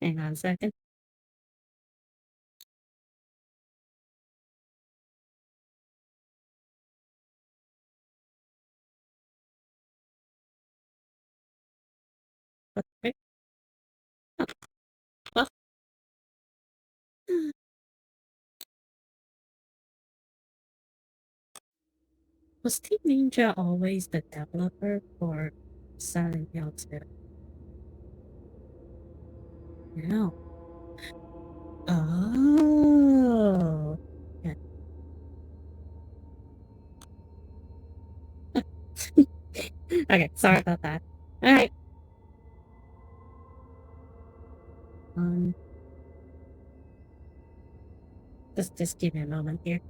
Hang on a second. Okay. Oh, well, was Team Ninja always the developer for Silent Hill 2? No. Oh. Yeah. Okay, sorry about that. All right. Um, just give me a moment here.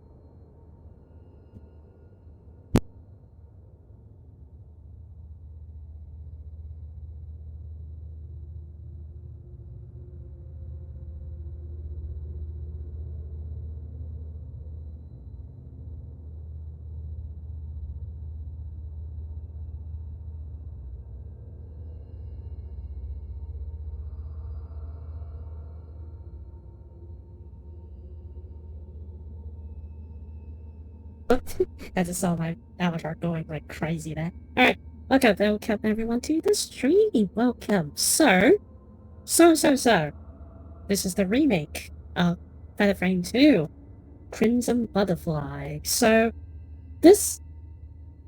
I just saw my avatar going like crazy there. All right. Welcome everyone to the stream. Welcome. So. This is the remake of Feather Frame 2, Crimson Butterfly. So this,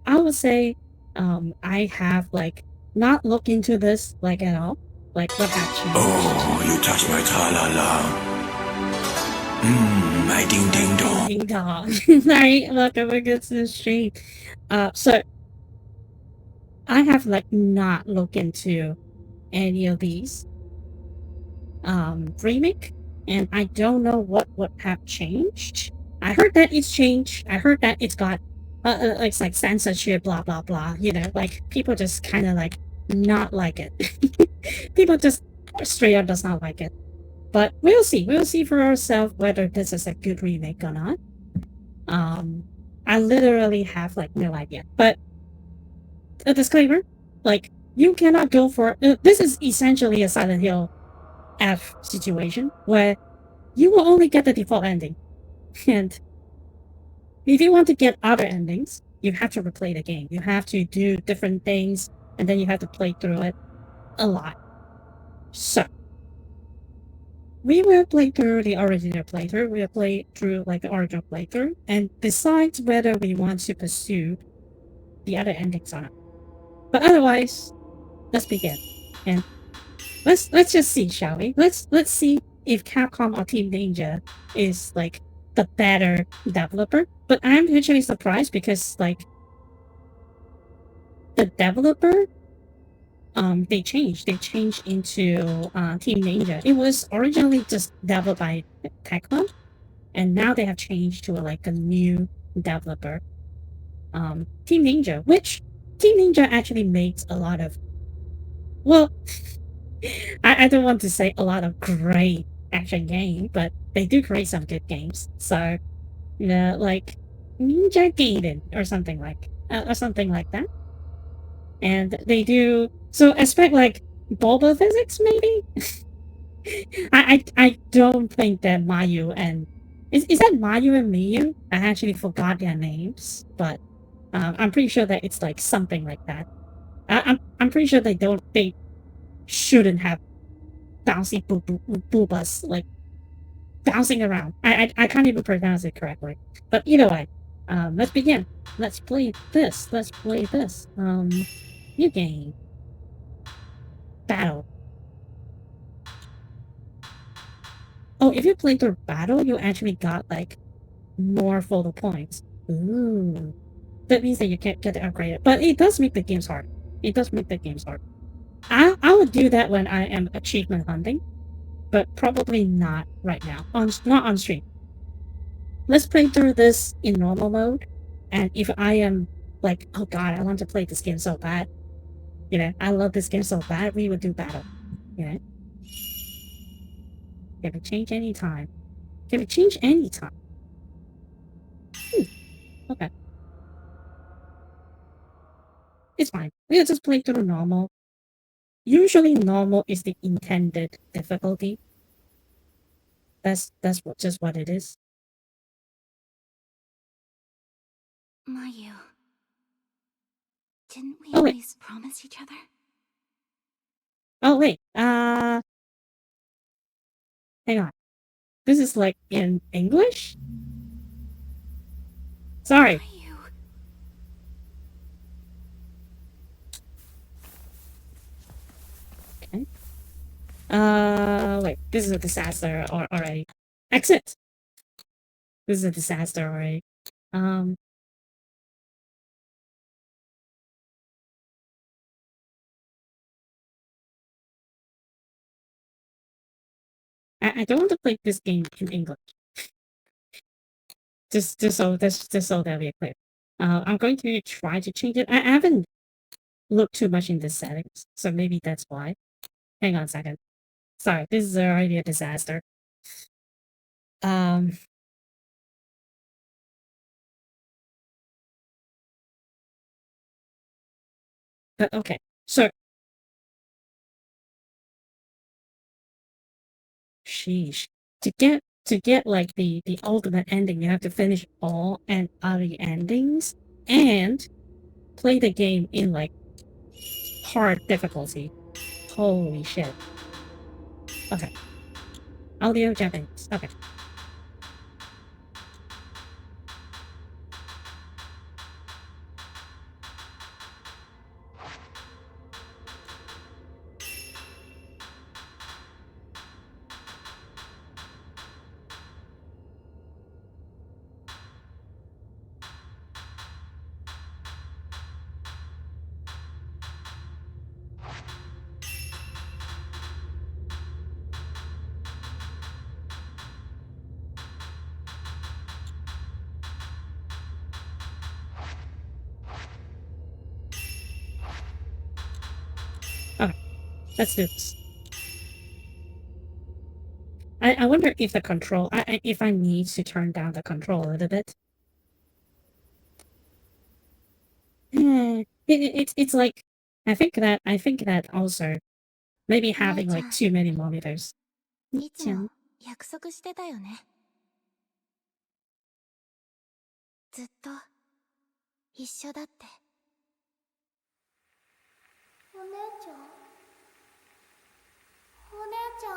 I would say, I have like not looked into this like at all, like what have changed. Oh, you touch my tra-la-la. My ding-ding-dong. Ding dong. Sorry, welcome again to the stream. So I have like not looked into any of these remake, and I don't know what would have changed. I heard that it's changed. I heard that it's got it's like censorship, blah blah blah. You know, like people just kind of like not like it. People just straight up does not like it. But we'll see. We'll see for ourselves whether this is a good remake or not. Um, I literally have like no idea. But a disclaimer, like you cannot go for this is essentially a Silent Hill F situation where you will only get the default ending. And if you want to get other endings, you have to replay the game. You have to do different things, and then you have to play through it a lot. So, we will play through the original playthrough. We'll play through like the original playthrough and decide whether we want to pursue the other endings or not. But otherwise, let's begin. And let's just see, shall we? Let's see if Capcom or Team Ninja is like the better developer. But I'm actually surprised because like the developer they changed. They changed into Team Ninja. It was originally just developed by Tecmo, and now they have changed to like a new developer, Team Ninja, which Team Ninja actually makes a lot of well, I don't want to say a lot of great action game, but they do create some good games. So, you know, like Ninja Gaiden or something like that. And they do so expect like Boba physics maybe. I don't think that Mayu and is that Mayu and Miyu? I actually forgot their names, but I'm pretty sure that it's like something like that. I'm pretty sure they shouldn't have bouncy boobas like bouncing around. I can't even pronounce it correctly. But either way, let's begin. Let's play this. Let's play this. New game. Battle. Oh, if you play through battle, you actually got like more photo points. Ooh. That means that you can't get it upgraded. But it does make the games hard. It does make the games hard. I would do that when I am achievement hunting, but probably not right now. Not on stream. Let's play through this in normal mode. And if I am like, oh god, I want to play this game so bad, you know, I love this game so bad, we would do battle. You know? Can we change any time? Can we change any time? Okay. It's fine. We'll just play through normal. Usually normal is the intended difficulty. Just what it is. Mayu, didn't we Oh wait. always promise each other? Oh wait. Hang on. This is like in English? Sorry. Mayu. Okay. Wait. This is a disaster already. Exit. This is a disaster already. Um. I don't want to play this game in English. Just so that we're clear. I'm going to try to change it. I haven't looked too much in the settings, so maybe that's why. Hang on a second. Sorry, this is already a disaster. Um. But okay. So, sheesh. To get like the ultimate ending, you have to finish all and other endings and play the game in like hard difficulty. Holy shit. Okay. Audio Japanese. Okay. Okay. Let's do this. I wonder if the control if I need to turn down the control a little bit. It's like I think that also maybe having like too many monitors. いつも約束してたよね。ずっと一緒だって。お姉ちゃん？お姉ちゃん？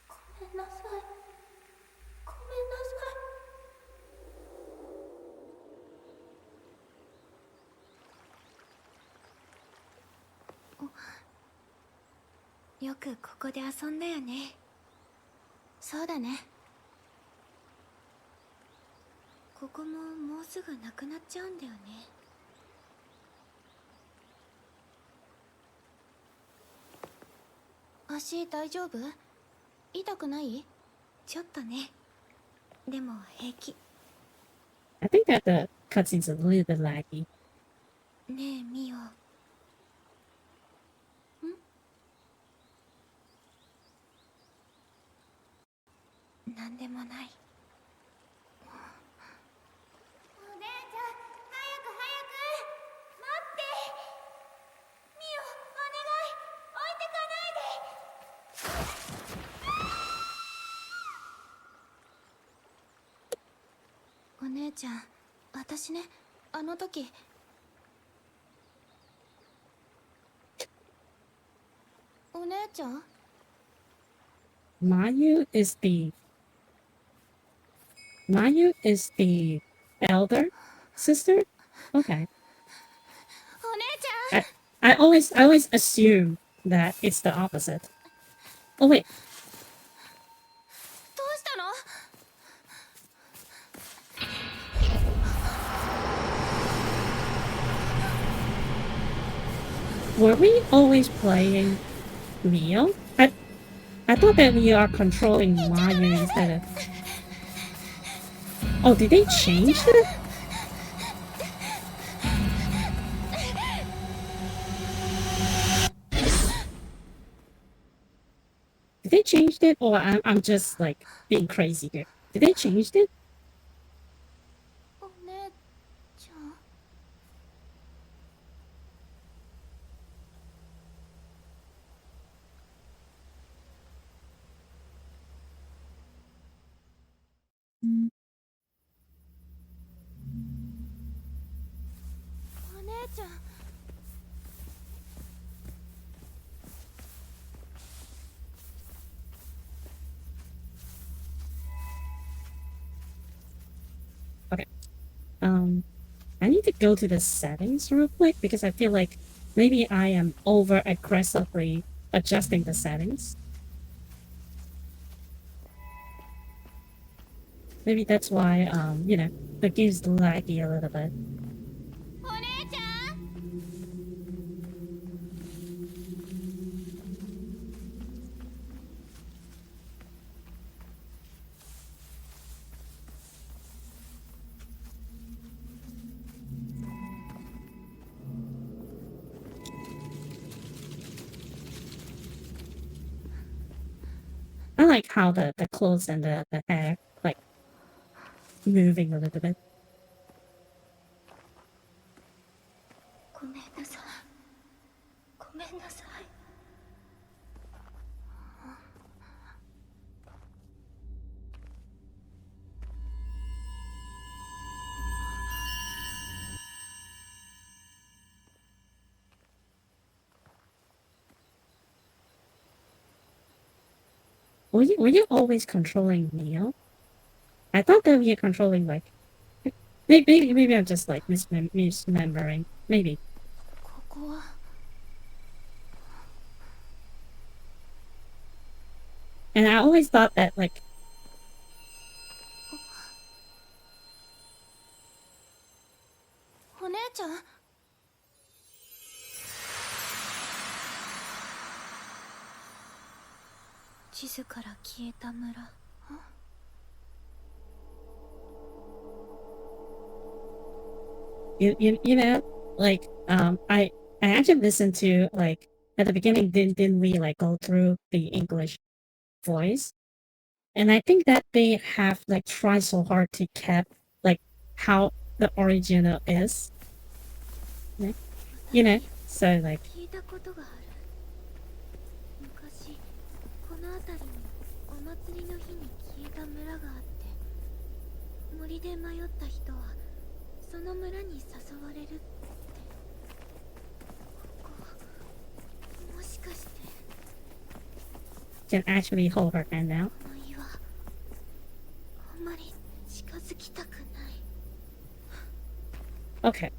ごめんなさい。ごめんなさい。よくここで遊んだよね。そうだね。ここももうすぐなくなっちゃうんだよね。足大丈夫？痛くない？ちょっとね。でも平気。I think that the cutscene's a little bit laggy. ねえミオ。なんでもない。お姉ちゃん、早く早く。待って。ミオ、お願い。置いてかないで。お姉ちゃん、私ね、あの時。お姉ちゃん？ Mayu is the elder sister? Okay. お姉ちゃん。I always assume that it's the opposite. Oh wait. どうしたの？Were we always playing Mio? I thought that we are controlling Mayu instead of. Oh, did they change it? Did they change it, or I'm just like being crazy here? Did they change it? お姉ちゃん。ちゃん。Okay. I need to go to the settings real quick because I feel like maybe I am over aggressively adjusting the settings. Maybe that's why, the game's laggy a little bit. お姉ちゃん。 I like how the clothes and the hair, like, moving a little bit. ごめんなさい。ごめんなさい。 Were you always controlling Neo? I thought that you're controlling, like, maybe I'm just, like, misremembering. Maybe. ここは And I always thought that, like, お姉ちゃん。地図から消えた村。you know, like, I actually listened to, like, at the beginning, didn't we, like, go through the English voice? And I think that they have, like, tried so hard to keep, like, how the original is. So, like, 聞いたことがある。昔この辺りにお祭りの日に消えた村があって、森で迷った人はその村に誘われるって。ここもしかして。 can actually hold her hand now. この岩あんまり近づきたくない。 Okay.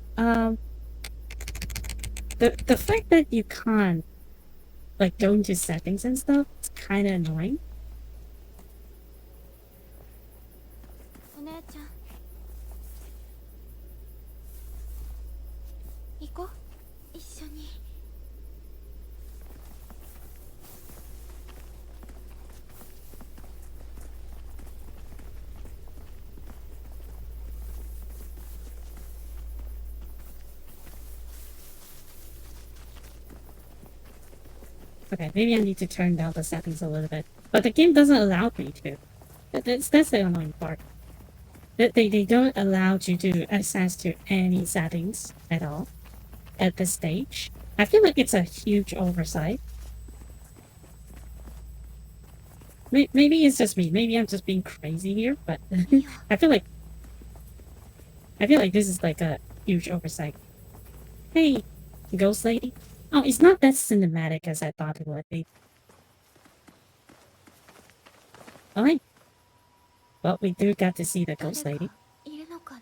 The fact that you can't, like, go into settings and stuff, it's kind of annoying. お姉ちゃん行こう一緒に。 Okay, maybe I need to turn down the settings a little bit. But the game doesn't allow me to. That's the annoying part. They don't allow you to access to any settings at all at this stage. I feel like it's a huge oversight. Maybe it's just me. Maybe I'm just being crazy here, but I feel like this is like a huge oversight. Hey, ghost lady. Oh, it's not that cinematic as I thought it would be. Alright. Well, we do got to see the ghost lady. いるのかな。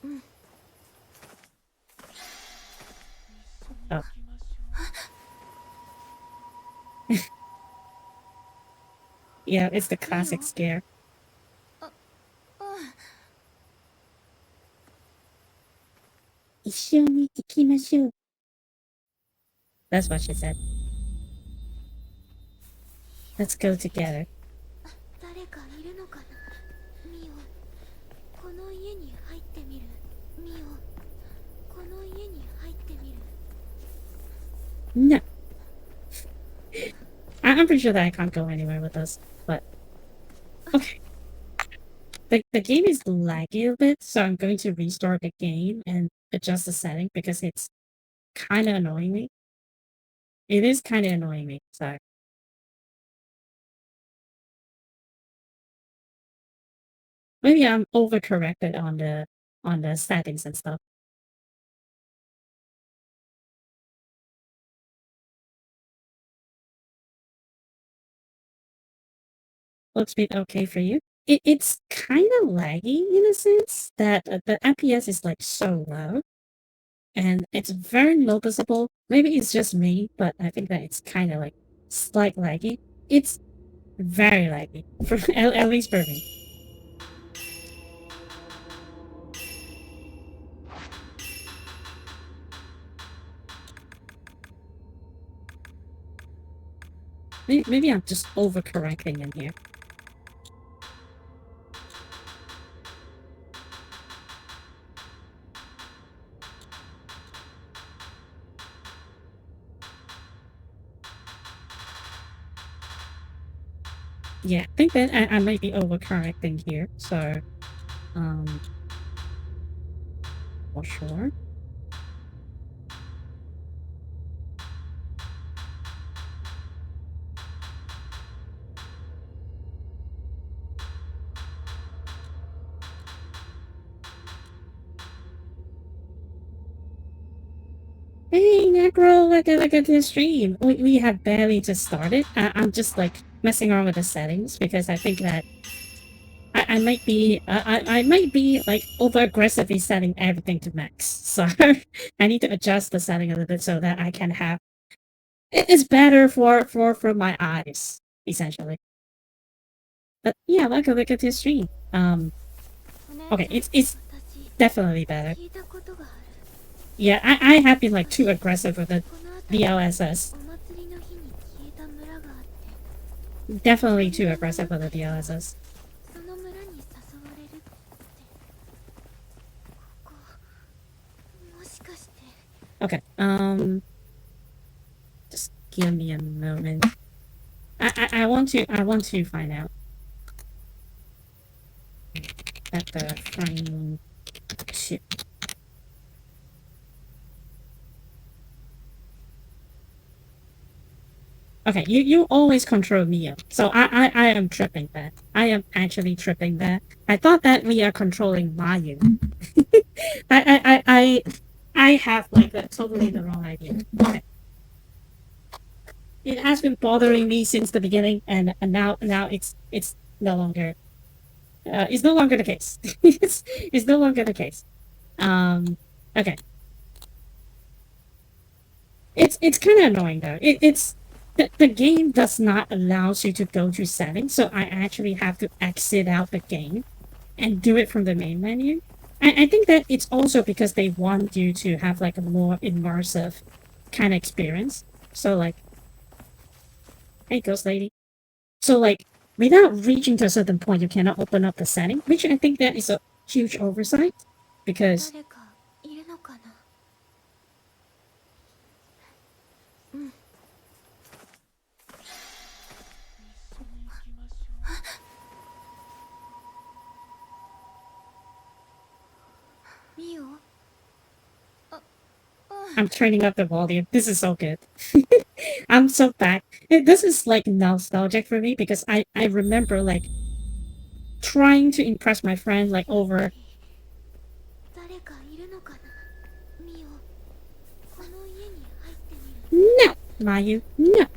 うん。 Oh. Yeah, it's the classic scare. うん。一緒に行きましょう. That's what she said. Let's go together. 誰かいるのかな。ミオ、この家に入ってみる。ミオ、この家に入ってみる。 No. I'm pretty sure that I can't go anywhere with this, but okay. The game is laggy a bit, so I'm going to restart the game and adjust the setting because it's kind of annoying me. It is kind of annoying me, so. Maybe I'm overcorrected on the on the settings and stuff. Looks bit okay for you. It's kind of laggy in a sense that the FPS is like so low and it's very noticeable. Maybe it's just me, but I think that it's kind of like slight laggy. It's very laggy, for, at least for me. Maybe I'm just overcorrecting in here. Yeah, I think that I might be overcorrecting here, so, for sure. Hey, Necro, look at this stream. We have barely just started. I'm just like messing around with the settings because I think that I might be I might be like over aggressively setting everything to max. So I need to adjust the setting a little bit so that I can have it's better for my eyes essentially. But yeah, look at this stream. Okay, it's definitely better. Yeah, I have been like too aggressive with the DLSS. Definitely too aggressive with the DLSS. Okay, just give me a moment. I want to find out at the frame two. Okay, you always control Mio, so I am tripping that. I am actually tripping that. I thought that we are controlling Mayu. I have like a totally the wrong idea. Okay. It has been bothering me since the beginning, and now it's no longer it's no longer the case. It's no longer the case. Okay. It's kind of annoying though. It's the game does not allow you to go to settings, so I actually have to exit out the game and do it from the main menu. I think that it's also because they want you to have like a more immersive kind of experience. So like, hey ghost lady. So like without reaching to a certain point, you cannot open up the setting, which I think that is a huge oversight because ミオ I'm turning up the volume. This is so good. I'm so back. This is like nostalgic for me because I remember like trying to impress my friend like over 誰かいるのかなミオこの家に入ってみる no Mayu no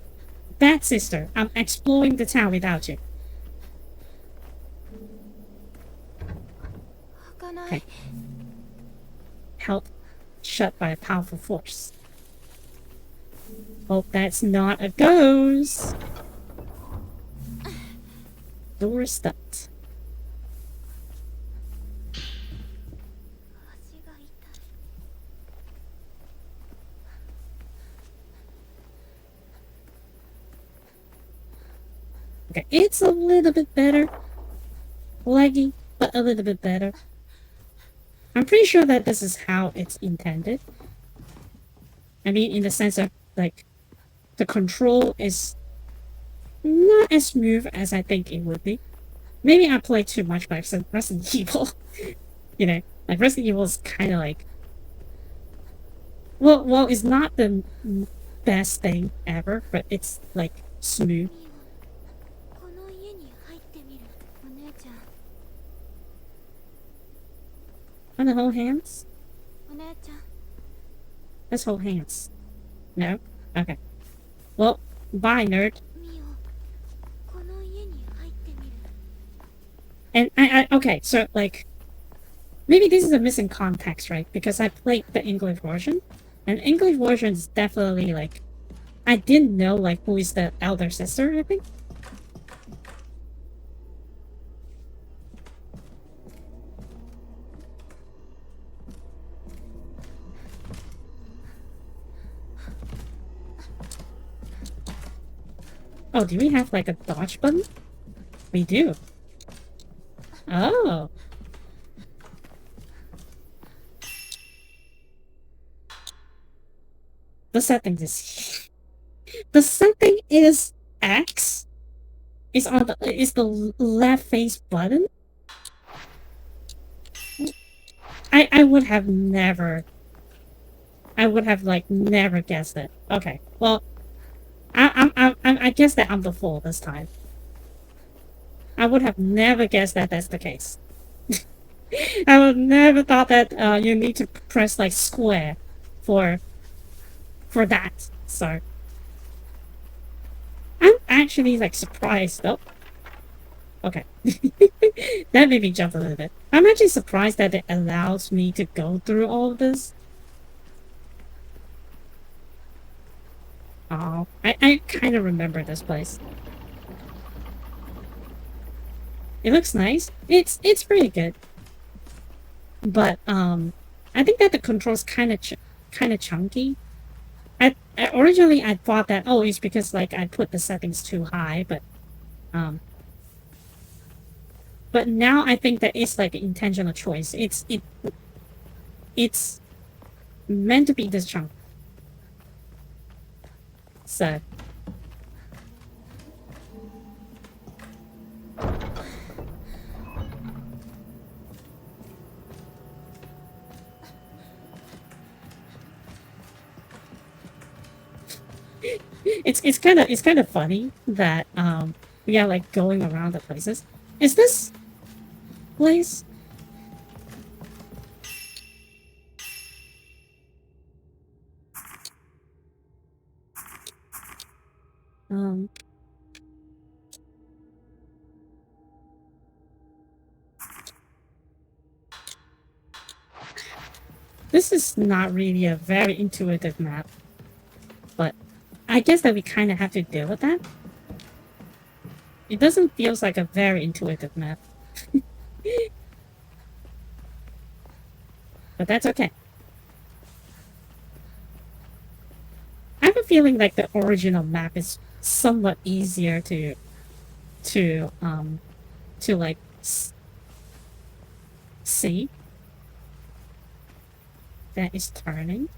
bad sister. I'm exploring the town without you. 開かない Okay. Held shut by a powerful force. Hope that's not a ghost. Door stopped. 足が痛い Okay, it's a little bit better. Laggy, but a little bit better. I'm pretty sure that this is how it's intended. I mean, in the sense of, like, the control is not as smooth as I think it would be. Maybe I played too much by Resident Evil. You know, like, Resident Evil is kind of like... Well, it's not the best thing ever, but it's, like, smooth. この家に入ってみるお姉ちゃん Wanna hold hands? お姉ちゃん Let's hold hands. No? Okay. Well, bye, nerd. ミオこの家に入ってみる And okay, so, like, maybe this is a missing context, right? Because I played the English version, and English version is definitely, like, I didn't know, like, who is the elder sister, I think. Oh, do we have, like, a dodge button? We do. Oh. The setting is the setting is X. Is the left face button. I would have never. I would have like never guessed it. Okay, well, I guess that I'm the fool this time. I would have never guessed that that's the case. I would never thought that you need to press like square for that. So I'm actually like surprised though. Okay. That made me jump a little bit. I'm actually surprised that it allows me to go through all of this. Oh, I kind of remember this place. It looks nice. It's pretty good. But I think that the controls kind of chunky. Originally I thought that it's because like I put the settings too high, um but now I think that it's like an intentional choice. It's meant to be this chunk. So it's kind of funny that we are like going around the places. Is this place? Um This is not really a very intuitive map, but I guess that we kind of have to deal with that. It doesn't feel like a very intuitive map. But that's okay. I have a feeling like the original map is somewhat easier to like see. That is turning.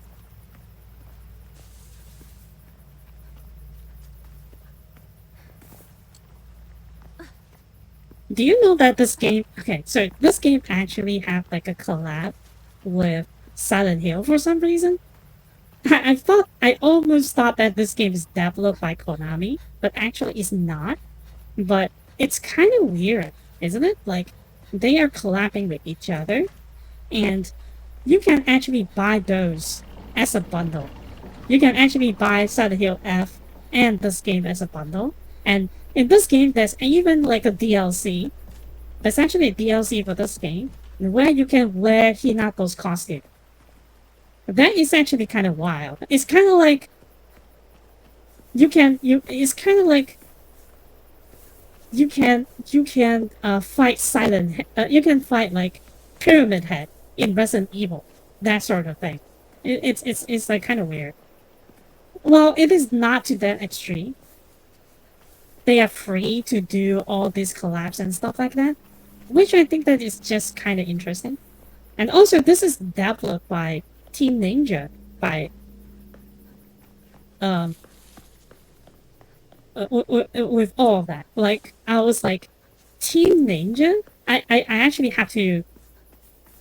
Do you know that this game... Okay, so this game actually have like a collab with Silent Hill for some reason? I almost thought that this game is developed by Konami, but actually it's not. But it's kind of weird, isn't it? Like, they are collabing with each other, and you can actually buy those as a bundle. You can actually buy Silent Hill F and this game as a bundle. And in this game, there's even like a DLC. There's actually a DLC for this game where you can wear Hinako's costume. That is actually kind of wild. It's kind of like it's kind of like you can fight you can fight like Pyramid Head in Resident Evil, that sort of thing. It's like kind of weird. Well, it is not to that extreme. They are free to do all these collabs and stuff like that, which I think that is just kind of interesting. And also, this is developed by Team Ninja, by with all of that. Like, I was like, Team Ninja? I actually have to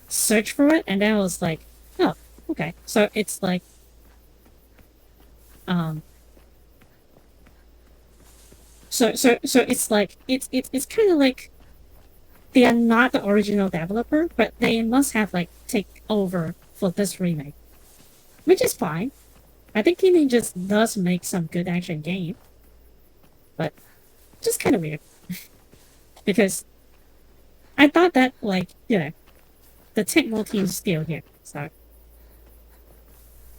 search for it, and then I was like, oh, okay. So it's like, so it's like, it's kind of like they are not the original developer, but they must have like take over for this remake, which is fine. I think Teenage just does make some good action game, but just kind of weird because I thought that like the techno team's still here, so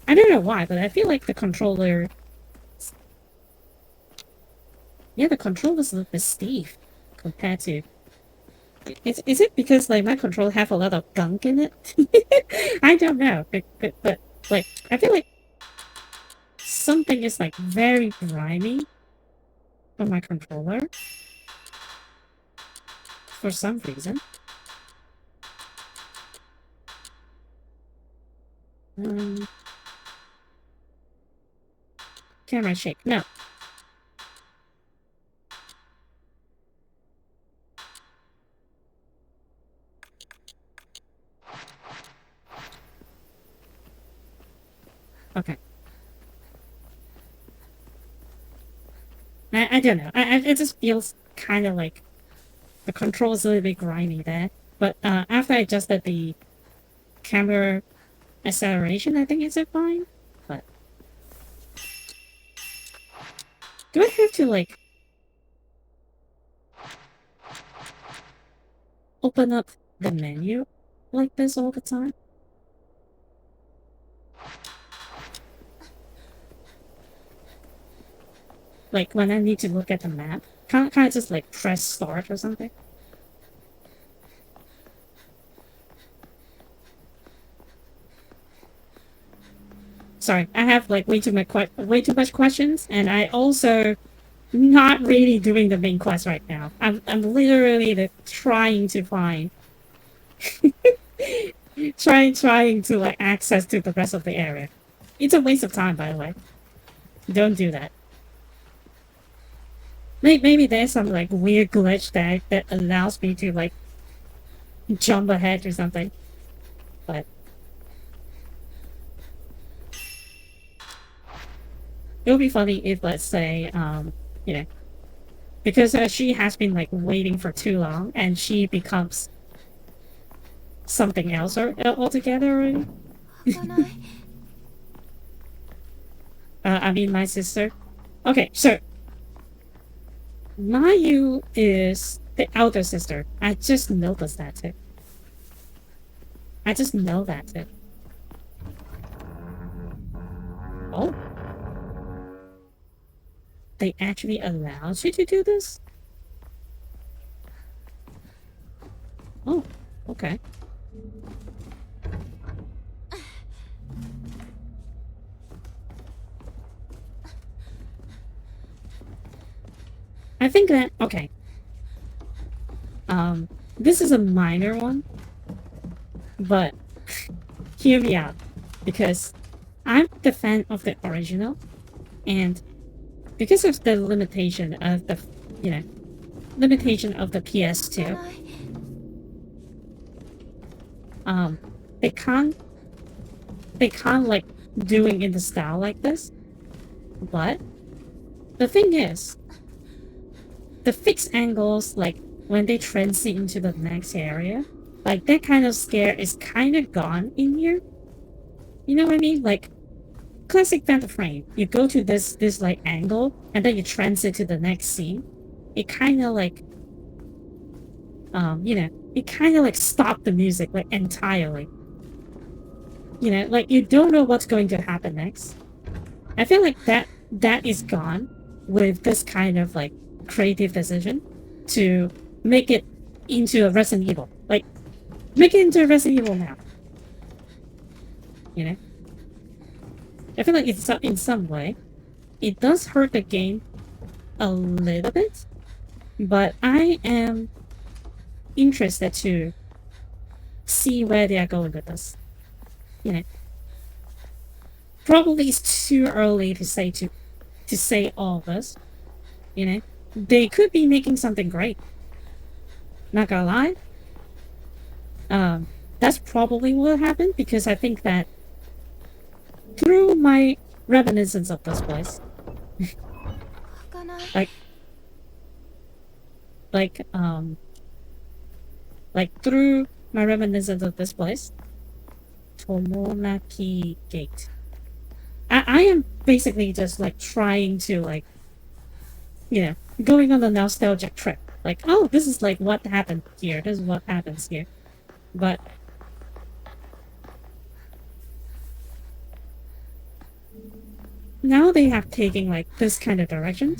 I don't know why, but I feel like the controller, the controller's a little bit stiff compared to. Is it because like my controller have a lot of gunk in it? I don't know, but like I feel like something is like very grimy on my controller for some reason. Camera shake. No. Okay. I don't know. It just feels kind of like the control's a little bit grimy there. But after I adjusted the camera acceleration, I think it's fine. But do I have to like open up the menu like this all the time? Like when I need to look at the map, can't I just like press start or something? Sorry, I have like way too much questions, and I also not really doing the main quest right now. I'm literally trying to find trying to like access to the rest of the area. It's a waste of time, by the way. Don't do that. Maybe there's some like weird glitch that allows me to like jump ahead or something. But it would be funny if, let's say, because she has been like waiting for too long, and she becomes something else altogether already. I mean, my sister. Okay, so Mayu is the elder sister. I just noticed that too. I just know that too. Oh. They actually allowed you to do this? Oh, okay. I think that, okay. This is a minor one, but hear me out, because I'm the fan of the original, and because of the limitation of the, limitation of the PS2, they can't like doing in the style like this. But the thing is, the fixed angles, like when they transit into the next area, like that kind of scare is kind of gone in here. You know what I mean? Like classic Phantom Frame. You go to this like angle, and then you transit to the next scene. It kind of like, it kind of like stopped the music like entirely. Like you don't know what's going to happen next. I feel like that is gone with this kind of like creative decision to make it into a Resident Evil. Like, make it into a Resident Evil now. I feel like it's in some way, it does hurt the game a little bit, but I am interested to see where they are going with this. Probably it's too early to say all this. They could be making something great. Not gonna lie. That's probably what happened, because I think that through my reminiscence of this place, like like through my reminiscence of this place. Tomonaki Gate. I am basically just like trying to like, going on a nostalgic trip. Like, oh, this is like what happened here. This is what happens here. But now they have taken like this kind of direction.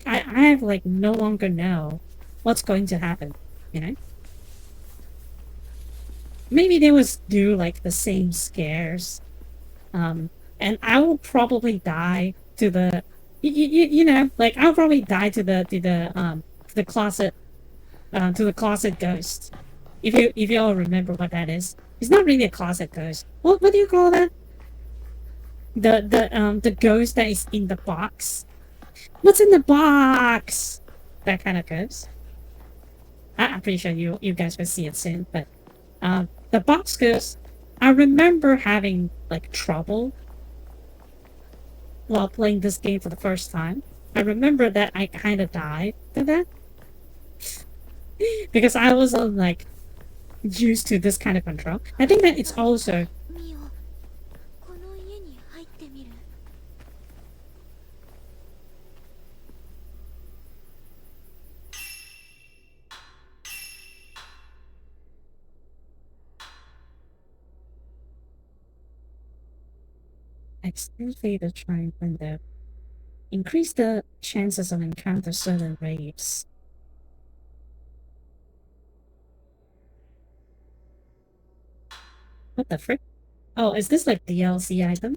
I have like no longer know what's going to happen, you know? Maybe they would do like the same scares. And I will probably die to the like I'll probably die to the closet to the closet ghost. If you all remember what that is. It's not really a closet ghost. What do you call that? The ghost that is in the box. What's in the box? That kind of ghost. I'm pretty sure you guys will see it soon, but the box ghost, I remember having like trouble while playing this game for the first time. I remember that I kind of died to that because I wasn't like used to this kind of control. I think that it's also ミオ、この家に入ってみる。extensively the trying window. Increase the chances of encounter certain raves. What the frick? Oh, is this like DLC item?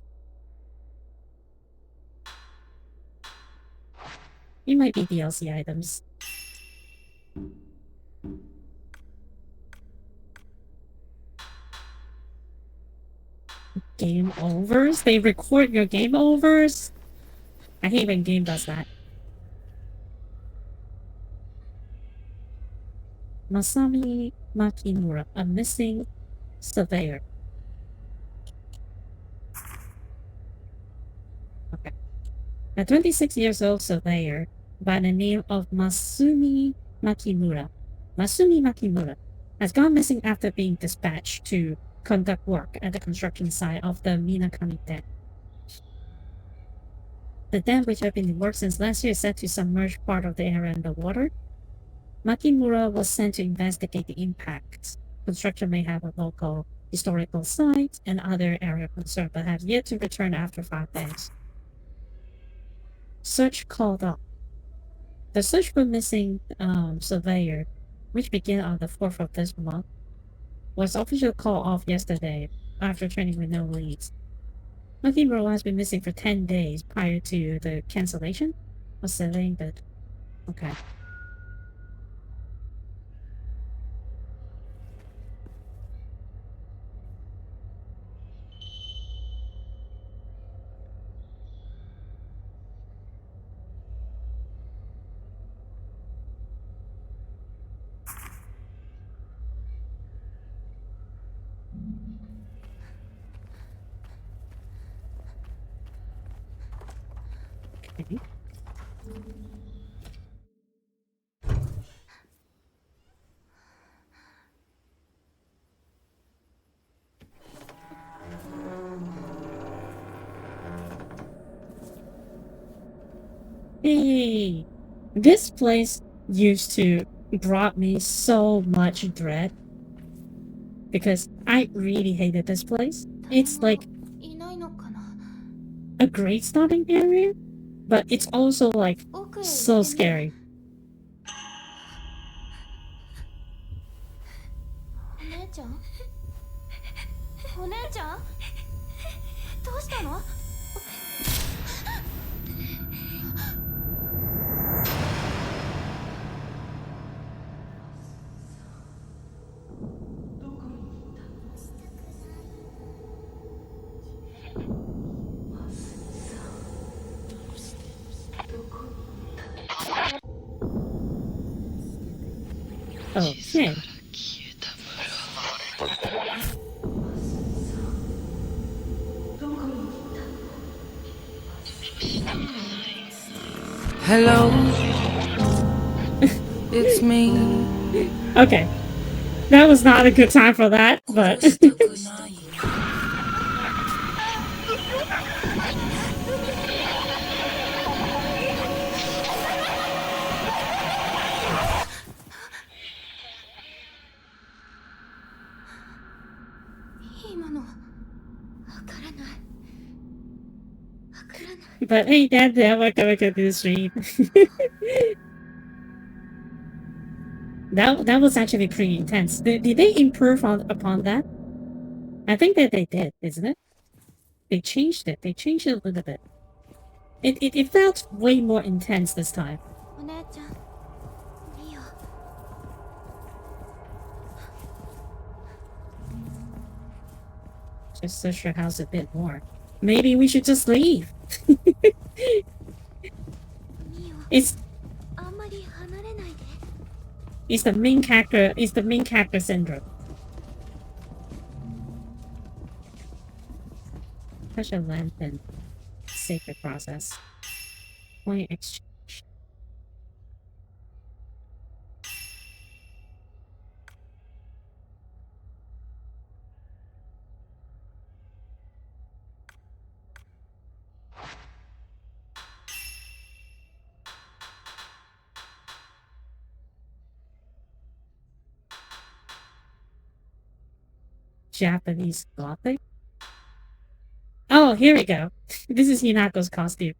It might be DLC items. Game overs? They record your game overs? I hate when game does that. Masami Makimura, a missing surveyor. Okay. A 26 years old surveyor by the name of Masumi Makimura has gone missing after being dispatched to conduct work at the construction site of the Minakami Dam. The dam, which had been in work since last year, is set to submerge part of the area underwater. Makimura was sent to investigate the impact. Construction may have a local historical site and other area concern, but has yet to return after 5 days. Search called up. The search for missing surveyor, which began on the 4th of this month, was officially called off yesterday after training with no leads. Makimura has been missing for 10 days prior to the cancellation of surveying, but okay. Okay. Hey, this place used to brought me so much dread because I really hated this place. It's like いないのかな。 a great starting area, but it's also like 奥へ行ってみる。 so scary. お姉ちゃん？お姉ちゃん？どうしたの？ Okay. Hello, it's me. Okay. That was not a good time for that, but but hey, Dad, we're gonna go to the stream. That was actually pretty intense. Did they improve upon that? I think that they did, isn't it? They changed it. They changed it a little bit. It felt way more intense this time. Just search your house a bit more. Maybe we should just leave. it's it's the main character. It's the main character syndrome. Touch a lantern. Sacred process. Point exchange. Japanese Gothic? Oh, here we go. This is Hinako's costume.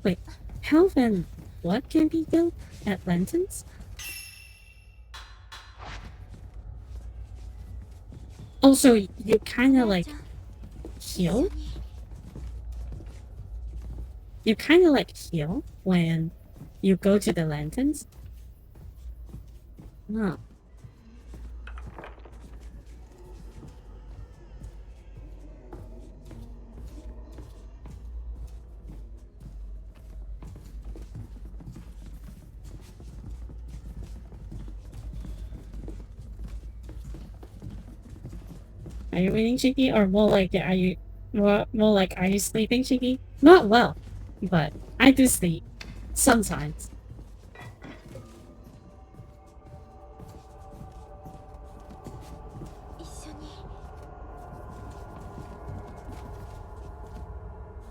Wait, health and what can be built at lanterns? Also, you kind of like heal? You kind of like heal when you go to the lanterns? No. Are you reading, Shiki? Or more like, are you more like, are you sleeping, Shiki? Not well, but I do sleep sometimes.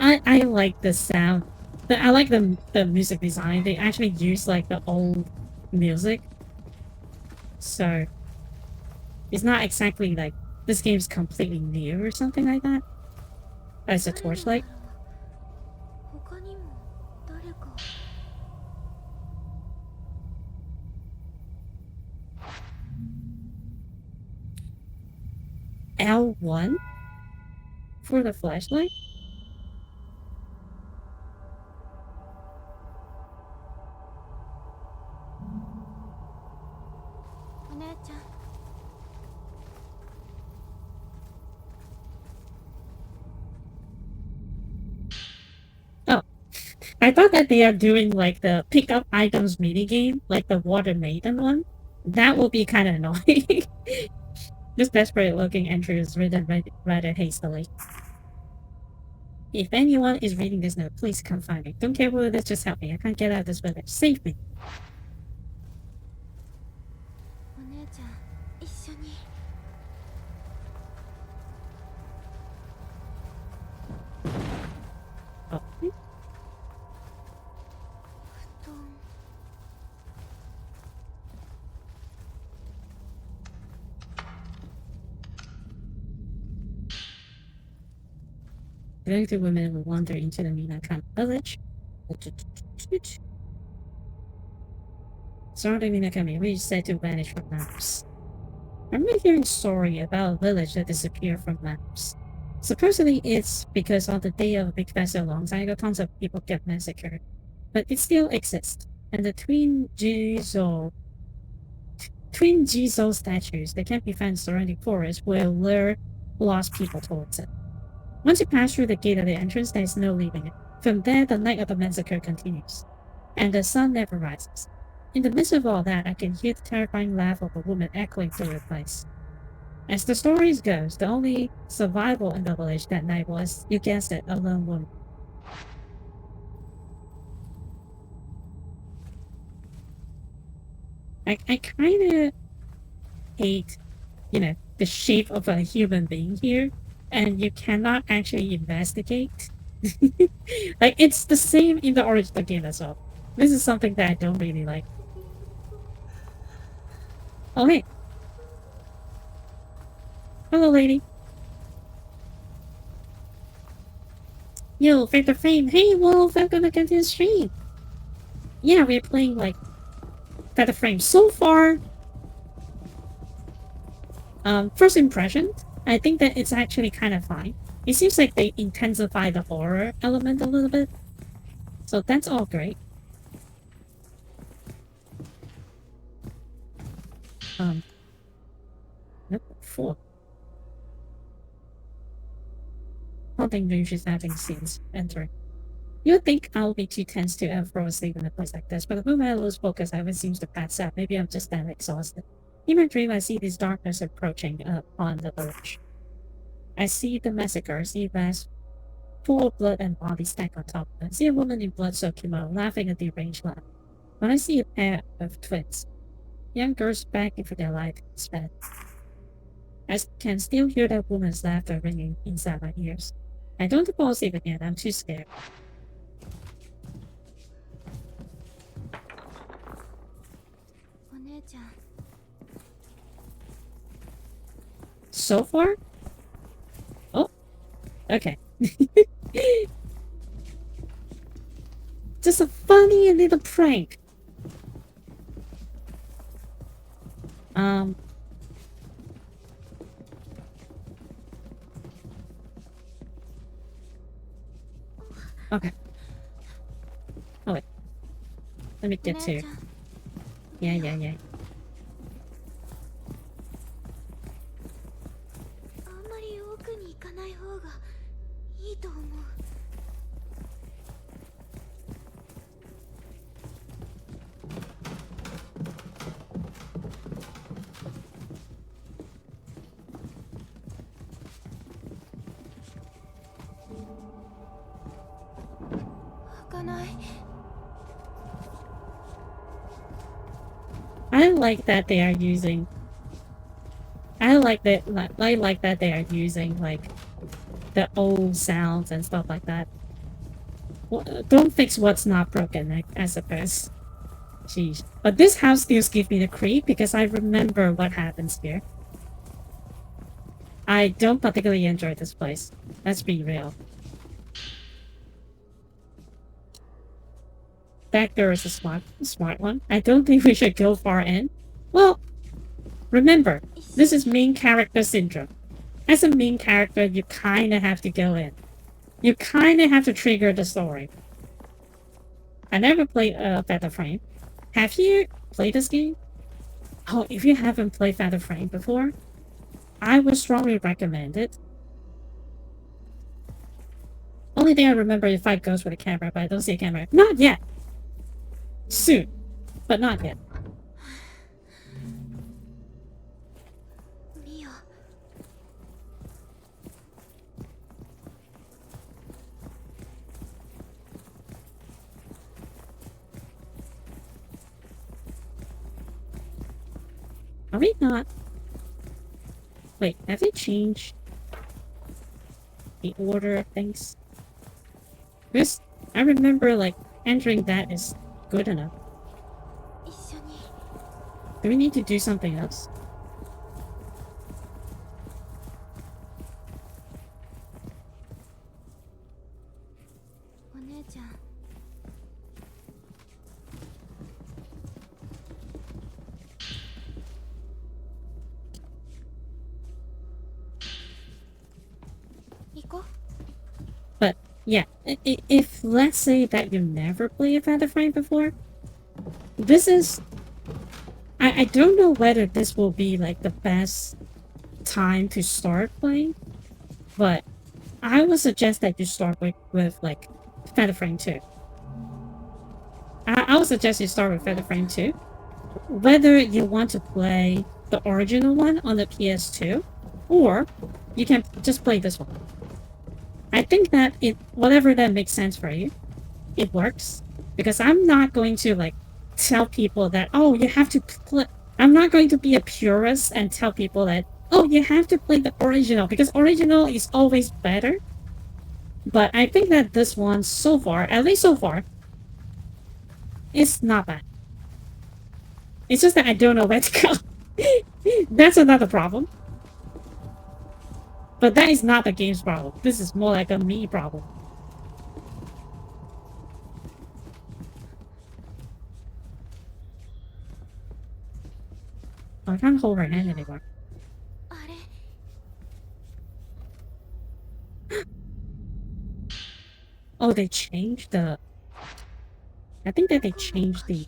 I like the sound. I like the music design. They actually use like the old music, so it's not exactly like this game's completely new or something like that. As a torchlight. L1 for the flashlight. Oh, I thought that they are doing like the pick up items mini game, like the Water Maiden one. That would be kind of annoying. This desperate looking entry is written rather hastily. If anyone is reading this note, please come find me. Don't care what it is, just help me. I can't get out of this village. Save me. Oh. The two women will wander into the Minakan village. Surrounding Minakami, we said to vanish from maps. I remember hearing a story about a village that disappeared from maps. Supposedly it's because on the day of a big festival a long time ago, tons of people get massacred. But it still exists. And the twin Jizo twin Jisoo statues that can be found surrounding forests will lure lost people towards it. Once you pass through the gate at the entrance, there is no leaving it. From there, the night of the massacre continues, and the sun never rises. In the midst of all that, I can hear the terrifying laugh of a woman echoing through the place. As the stories goes, the only survival in the village that night was, you guessed it, a lone woman. I kind of hate, the shape of a human being here, and you cannot actually investigate. Like, it's the same in the original game as well. This is something that I don't really like. Oh, hey. Hello, lady. Yo, Victor Fame. Hey, Wolf, welcome to the stream. Yeah, we're playing, like, Feather Frame. So far, first impression, I think that it's actually kind of fine. It seems like they intensify the horror element a little bit. So that's all great. Number 4. Haunting dreams is having scenes entering. You would think I'll be too tense to ever fall asleep in a place like this, but the moment I lose focus, everyone seems to pass out. Maybe I'm just that exhausted. In my dream, I see this darkness approaching upon the village. I see the massacre, I see vast full of blood and bodies stacked on top of it. I see a woman in blood-soaked kimono laughing a deranged laugh. When I see a pair of twins, young girls begging for their life in bed. I can still hear that woman's laughter ringing inside my ears. I don't fall asleep again, I'm too scared. So far? Oh, okay. Just a funny little prank. Okay. Oh wait. Let me get to. Yeah. あんまり奥に行かない方がいいと思う。開かない。I like that they are using. I like that they are using like the old sounds and stuff like that. Well, don't fix what's not broken, I suppose. Jeez. But this house still gives me the creep because I remember what happens here. I don't particularly enjoy this place. Let's be real. That girl is a smart one. I don't think we should go far in. Well, remember, this is main character syndrome. As a main character, you kind of have to go in. You kind of have to trigger the story. I never played Feather Frame. Have you played this game? Oh, if you haven't played Feather Frame before, I would strongly recommend it. Only thing I remember is fight ghosts with a camera, but I don't see a camera. Not yet! Soon, but not yet. Are we not? Wait, have they changed the order of things? Because I remember, like, entering that is good enough. Do we need to do something else? But yeah, if let's say that you never played a Feather Frame before, this is I don't know whether this will be like the best time to start playing, but I would suggest that you start with like Feather Frame 2. I would suggest you start with Feather Frame 2. Whether you want to play the original one on the PS2, or you can just play this one. I think that whatever that makes sense for you, it works. Because I'm not going to like tell people that, oh, you have to play. I'm not going to be a purist and tell people that, oh, you have to play the original because original is always better. But I think that this one so far, at least so far, it's not bad. It's just that I don't know where to go. That's another problem. But that is not the game's problem. This is more like a me problem. I can't hold her hand anymore. Oh, they changed the... I think that they changed the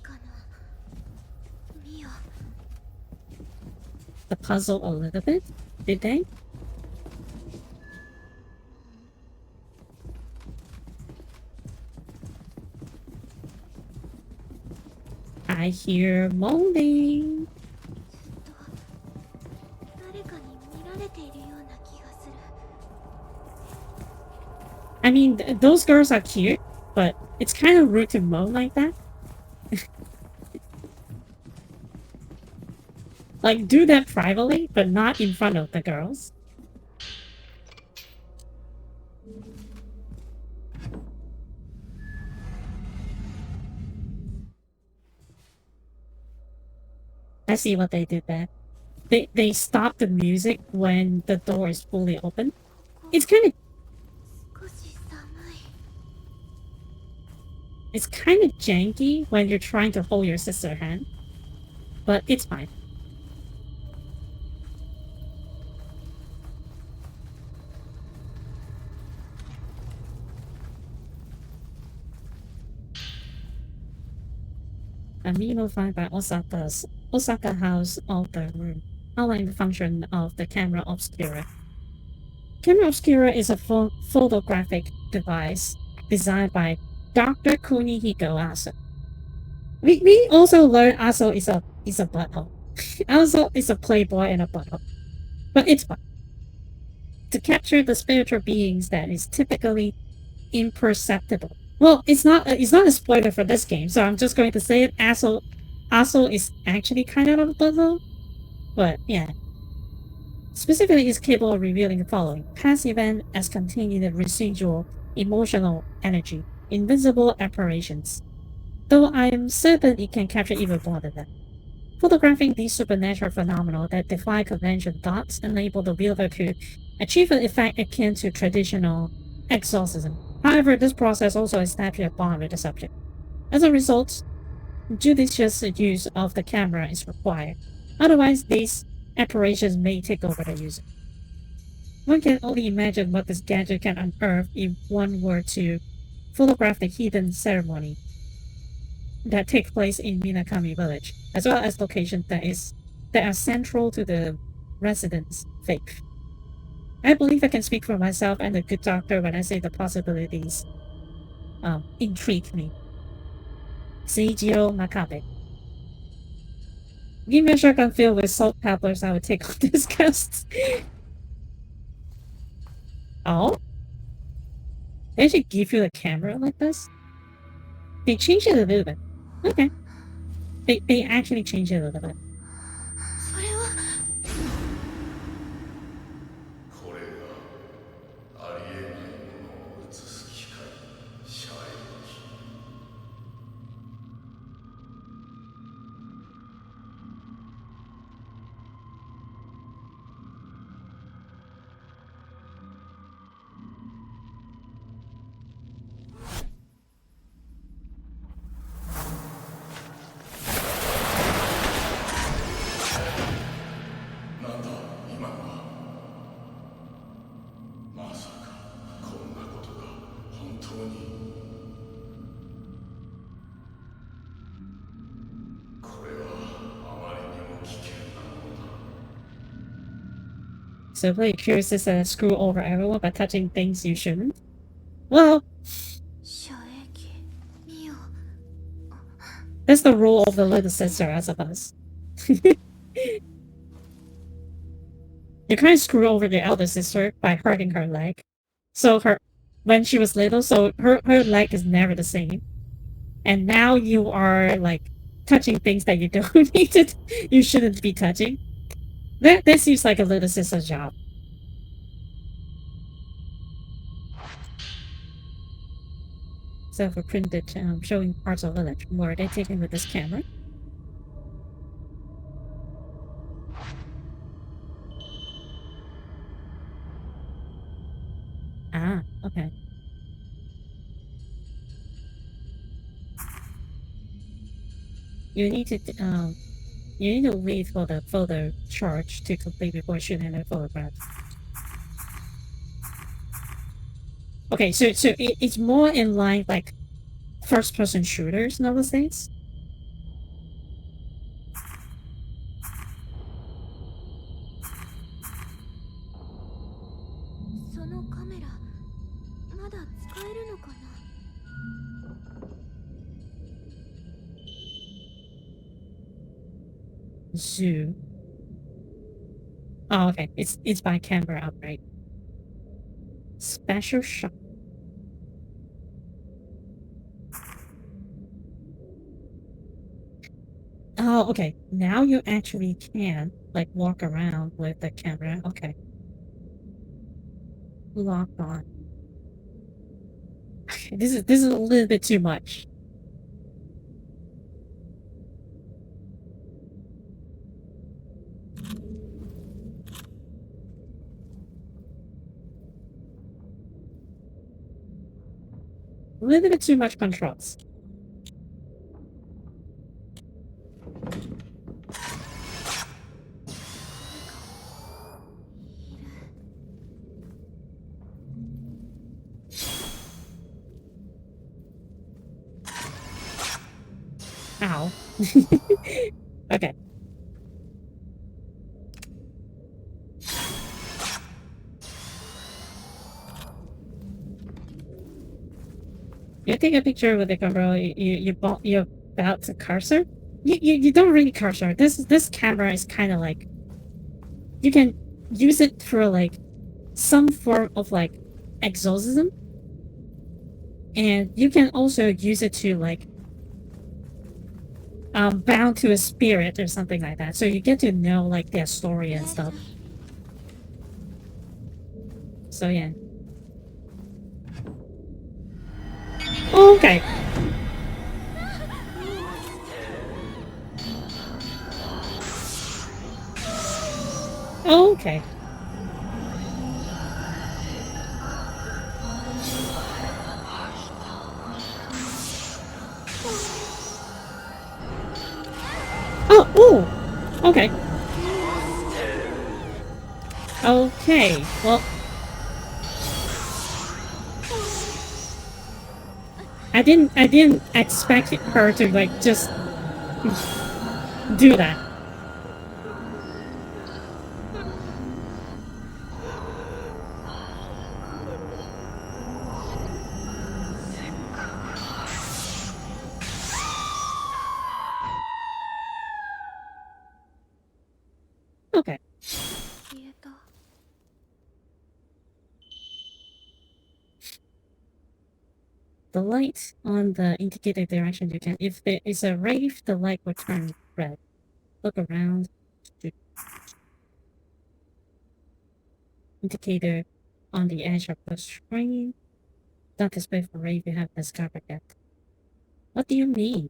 puzzle a little bit. Did they? I hear moaning. I mean, those girls are cute, but it's kind of rude to moan like that. Like, do that privately, but not in front of the girls. I see what they did there. They stop the music when the door is fully open. It's kind of... It's kind of janky when you're trying to hold your sister's hand. But it's fine. A memo found by Osaka House of the Room, outlining the function of the camera obscura. Camera obscura is a photographic device designed by Dr. Kunihiko Aso. We also learned Aso is a butthole. Aso is a playboy and a butthole. But it's fun. To capture the spiritual beings that is typically imperceptible. Well, it's not a spoiler for this game, so I'm just going to say it. Aso is actually kind of a butthole. But yeah. Specifically, is capable of revealing the following. Past event as containing the residual emotional energy. Invisible apparitions. Though I am certain it can capture even more than that. Photographing these supernatural phenomena that defy convention thoughts enable the viewer to achieve an effect akin to traditional exorcism. However, this process also establishes a bond with the subject. As a result, judicious use of the camera is required. Otherwise, these apparitions may take over the user. One can only imagine what this gadget can unearth if one were to photograph the hidden ceremony that take place in Minakami village, as well as locations that are central to the residents' faith. I believe I can speak for myself and the good doctor when I say the possibilities intrigue me. Seijiro Makabe. Give me a shotgun filled with salt pepperers, I would take on this quest. Oh? They should give you a camera like this? They changed it a little bit. Okay. They actually changed it a little bit. So play curious is screw over everyone by touching things you shouldn't. Well, 遮液見よ that's the rule of the little sister, I suppose. You can't screw over the elder sister by hurting her leg. So when she was little, so her leg is never the same. And now you are like touching things that you don't need to, you shouldn't be touching. That seems like a little sister's job. So for printed showing parts of village. Were they taken with this camera? Ah, okay. You need to wait for the photo charge to complete before shooting a photograph. Okay, so it's more in line like first person shooters nowadays. そのカメラまだ使えるのかな Zoo. Oh, okay. It's by camera upgrade. Special shot. Oh, okay. Now you actually can like walk around with the camera. Okay. Lock on. Okay, this is a little bit too much. A little bit too much controls. Ow. Okay. You take a picture with the camera, you're about to cursor? You don't really cursor. This camera is kind of like you can use it for like some form of like exorcism, and you can also use it to like bound to a spirit or something like that. So you get to know like their story and stuff. So yeah. Okay. Okay. Oh, ooh. Okay. Okay. Well, I didn't expect her to like just do that. Okay. 消えた The light on the indicated direction you can. If there is a rave, the light will turn red. Look around. Indicator on the edge of the screen. Don't display for rave you have discovered yet. What do you mean?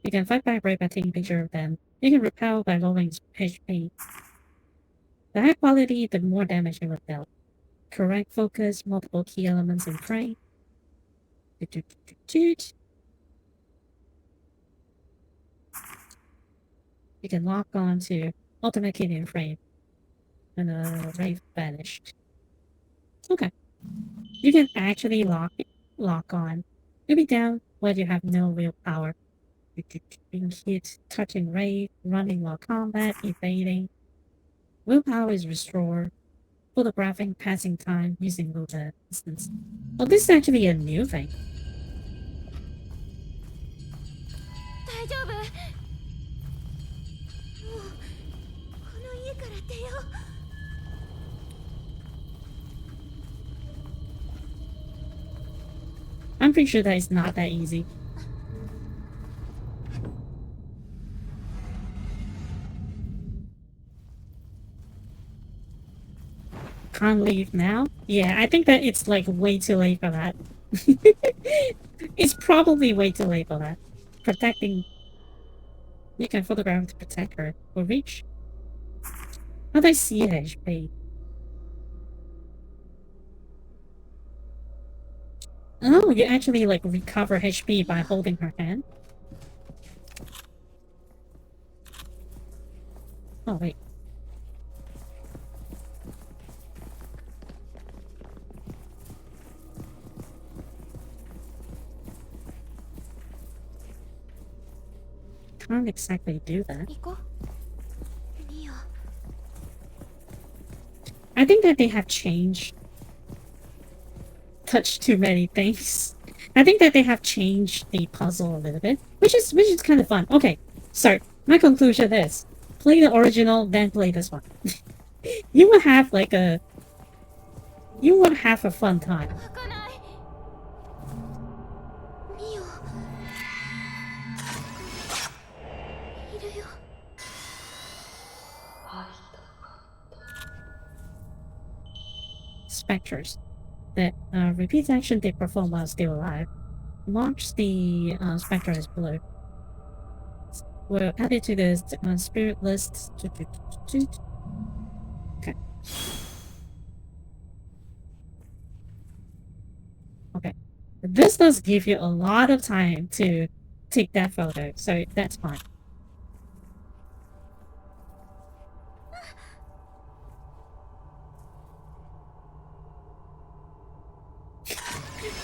You can fight back right by taking picture of them. You can repel by lowering HP. The higher quality, the more damage it will deal. Correct focus, multiple key elements in frame. You can lock on to ultimate key in frame. And the rave vanished. Okay. You can actually lock on. You'll be down when you have no willpower. Being hit, touching rate, running while combat, evading. Willpower is restored. Photographing passing time using the distance. Oh, this is actually a new thing. 大丈夫？もうこの家から出よう。I'm pretty sure that is not that easy. Can't leave now? Yeah, I think that it's like way too late for that. It's probably way too late for that. Protecting. You can photograph to protect her. Will reach. How do I see HP? Oh, you actually like recover HP by holding her hand. Oh wait. Can't exactly do that. 行こう。ミオ。I think that they have changed. Touched too many things. I think that they have changed the puzzle a little bit, which is kind of fun. Okay, so my conclusion is play the original, then play this one. You will have like a fun time. 開かない。ミオ。いるよ。 Spectres that repeats action they perform while still alive. Marks the spectre as blue. We're added to the spirit list. Okay. Okay. This does give you a lot of time to take that photo, so that's fine.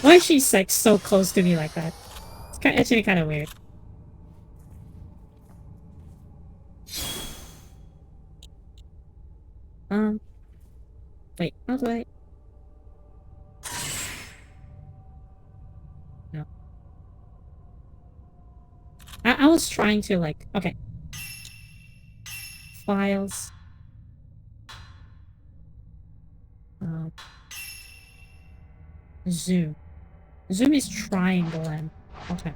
Why is she like so close to me like that? It's actually kind of weird. Wait, how do I? No. I was trying to like, okay. Files. Zoom. Zoom is triangle and okay.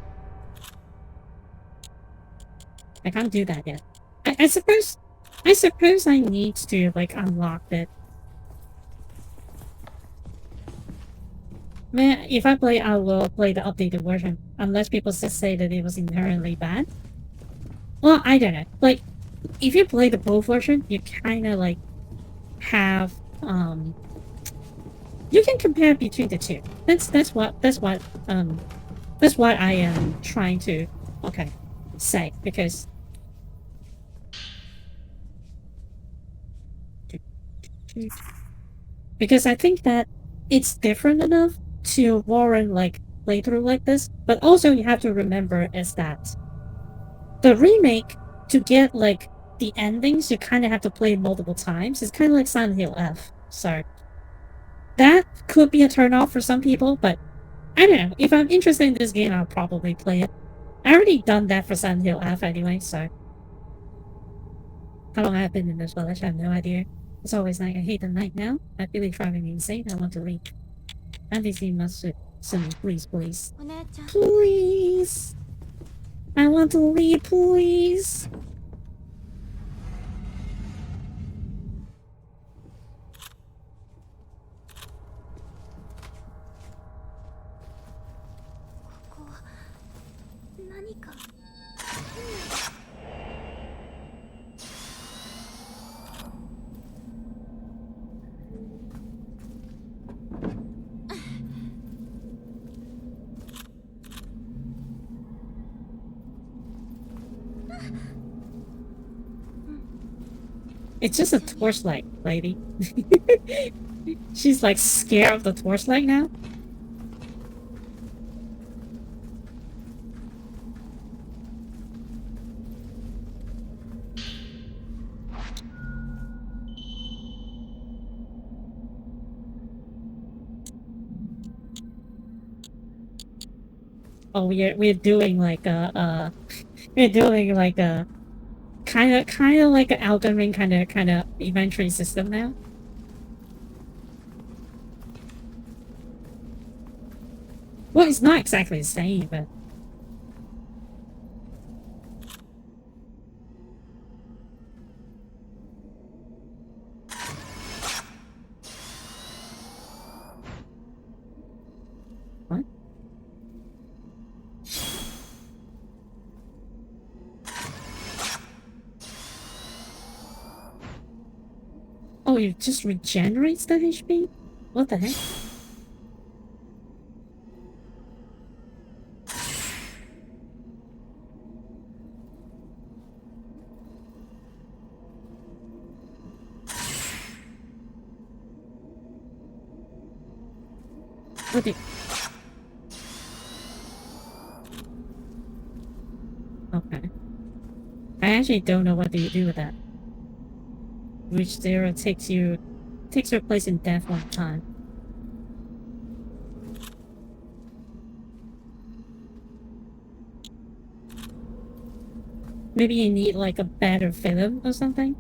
I can't do that yet. I suppose I need to like unlock it. Man, if I play, I will play the updated version. Unless people just say that it was inherently bad. Well, I don't know. Like, if you play the both version, you kind of like have you can compare between the two. That's what I am trying to say, because I think that it's different enough to warrant like playthrough like this, but also you have to remember is that the remake, to get like the endings, you kind of have to play multiple times. It's kind of like Silent Hill F. So that could be a turnoff for some people, but I don't know. If I'm interested in this game, I'll probably play it. I already done that for Silent Hill F anyway, so how long I've been in this village, I have no idea. It's always like I hate the night now. I feel it's driving me insane. I want to leave. And this game must send me, please, please. お姉ちゃん。 Please! I want to leave, please! It's just a torchlight, lady. She's like scared of the torchlight now. Oh, we're doing like a we're doing like a kind of like an Elden Ring kind of inventory system now. Well, it's not exactly the same, but what? Oh, it just regenerates the HP? What the heck? What the... Okay. I actually don't know what do you do with that. Which zero takes your place in death one time. Maybe you need like a better film or something?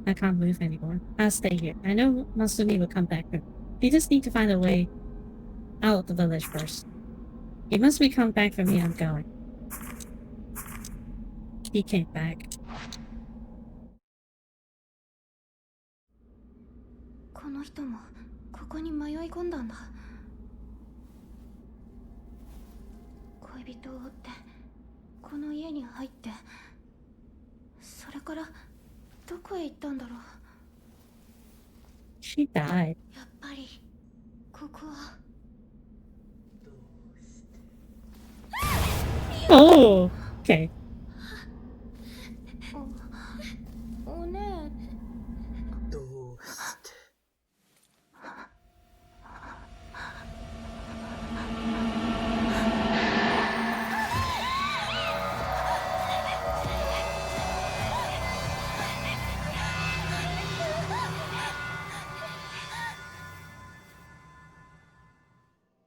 I can't move anymore. I'll stay here. I know Masumi will come back. We just need to find a way out of the village first. He must be come back for me. I'm going. He came back. この人もここに迷い込んだんだ。恋人を追ってこの家に入って、それからどこへ行ったんだろう。She died. やっぱりここは。Oh, okay. おねえ。どうして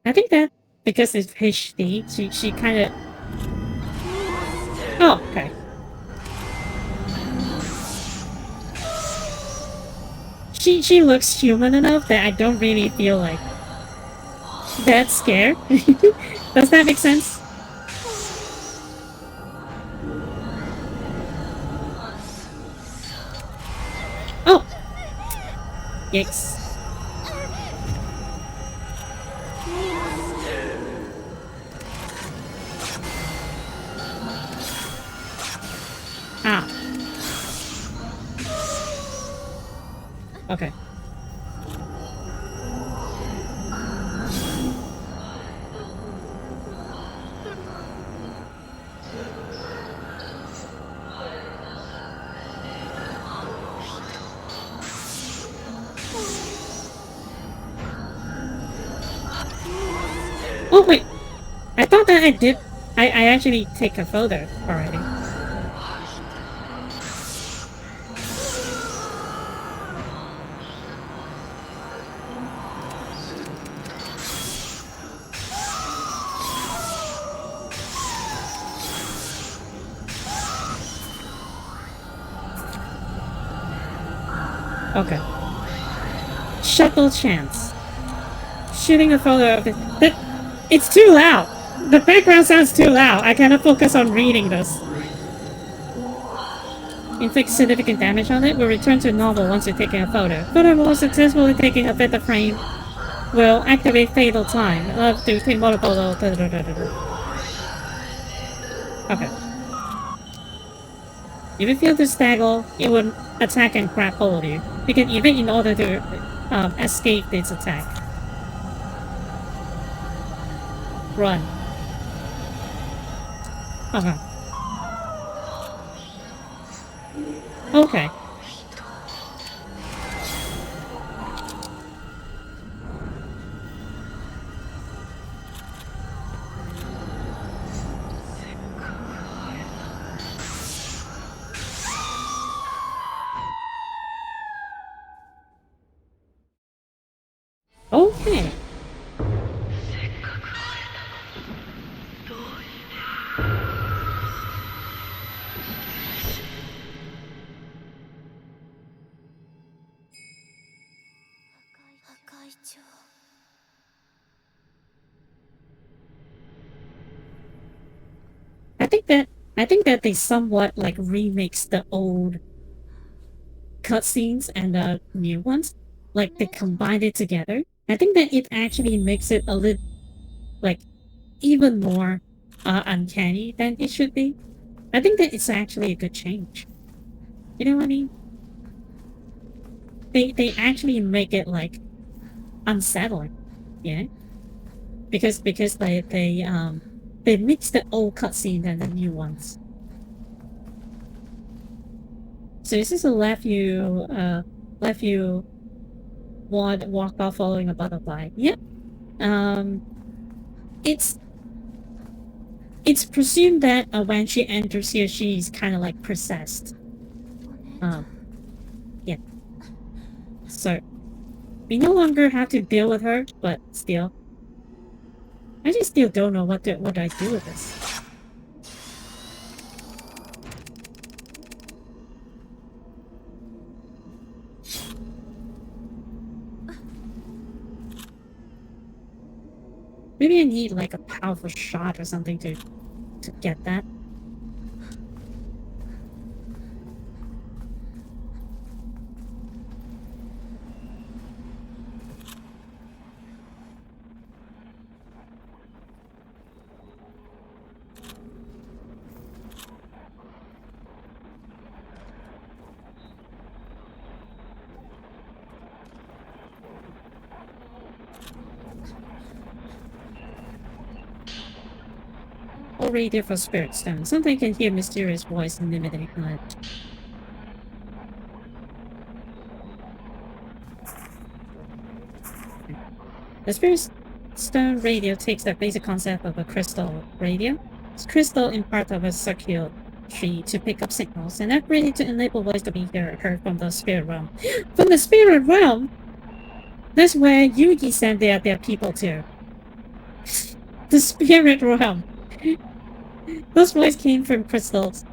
I think that because it's HD, she kind of. Oh, okay. She looks human enough that I don't really feel like that scared. Does that make sense? Oh! Yikes. Ah. Okay. Oh wait, I thought that I did. I actually take a photo already. Okay. Shuttle chance. Shooting a photo of it. It's too loud. The background sounds too loud. I cannot focus on reading this. Inflict significant damage on it. Will return to normal once you're taking a photo. Furthermore, successfully taking a better frame will activate fatal time. To take multiple. Okay. If you feel to stagger, it will attack and grab hold of you. You can even in order to escape its attack. Run. Okay. Okay. Okay. I think that they somewhat like remix the old cutscenes and the new ones. Like they combined it together. I think that it actually makes it a little like even more uncanny than it should be. I think that it's actually a good change. You know what I mean? They actually make it like unsettling. Yeah. Because they mix the old cutscene and the new ones. So this is a left you walk off following a butterfly. Yep. Um it's presumed that when she enters here she's kinda like possessed. Um yeah. So we no longer have to deal with her, but still. I just still don't know what I do with this. Maybe I need like a powerful shot or something to get that. Or radio for spirit stone. Something can hear mysterious voice and limited knowledge. The spirit stone radio takes the basic concept of a crystal radio. This crystal in part of a circuitry to pick up signals and upgraded to enable voice to be heard from the spirit realm. From the spirit realm? That's where Yugi sent their people to. The spirit realm. Those voices came from crystals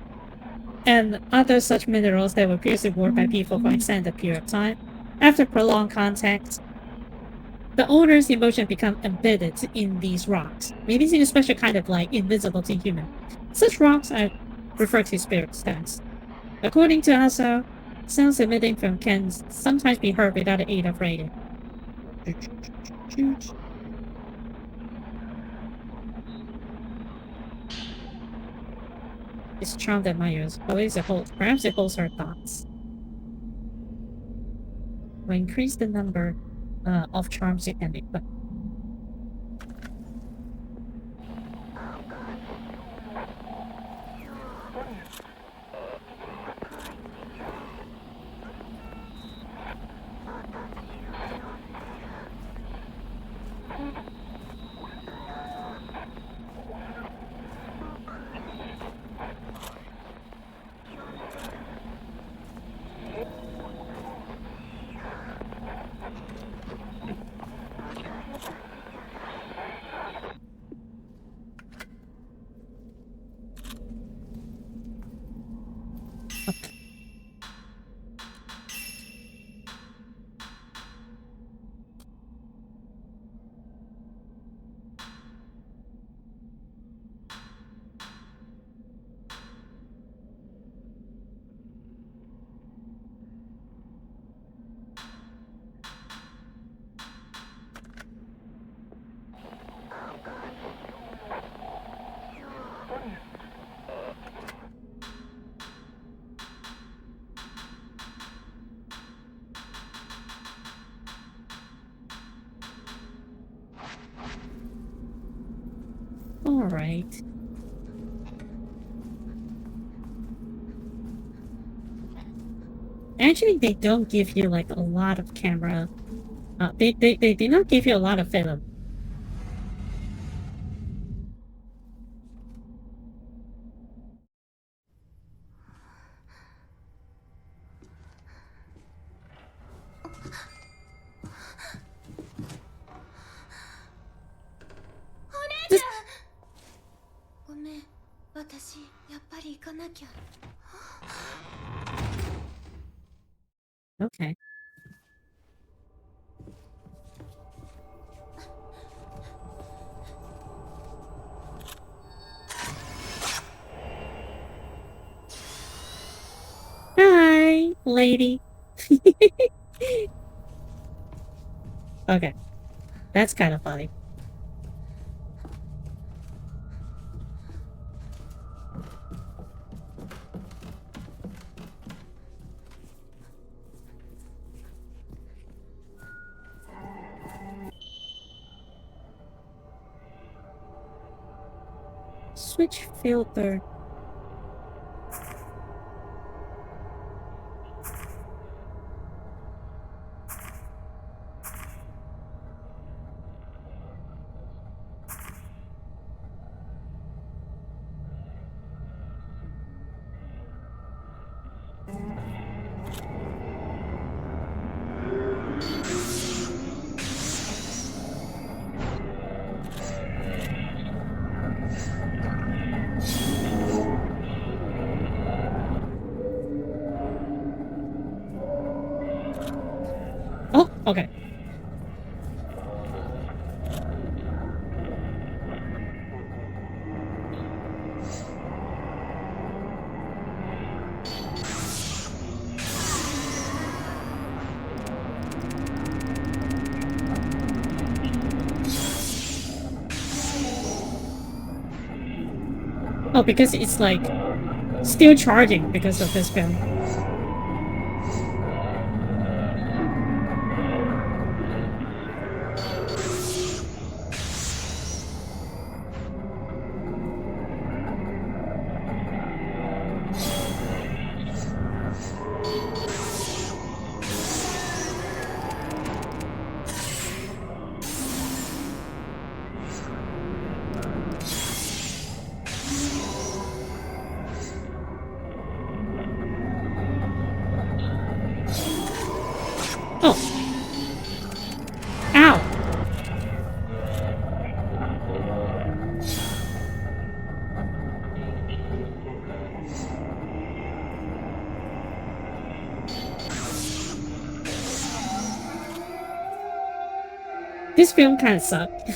and other such minerals that were previously worn by people for an extended period of time. After prolonged contact, the owner's emotion become embedded in these rocks, maybe in a special kind of like invisible to human. Such rocks are referred to spirit stones. According to Aso, sounds emitting from can sometimes be heard without the aid of radio. It's charmed admirers, perhaps it holds her thoughts. Will increase the number of charms you can equip. All right. Actually, they don't give you like a lot of camera. They did not give you a lot of film. Just- ごめん、私やっぱり行かなきゃ。 Okay. Hi, lady. Okay. That's kind of funny. Switch filter. Oh, okay. Oh, because it's like still charging because of this film. Oh. Ow. This film kind of sucked.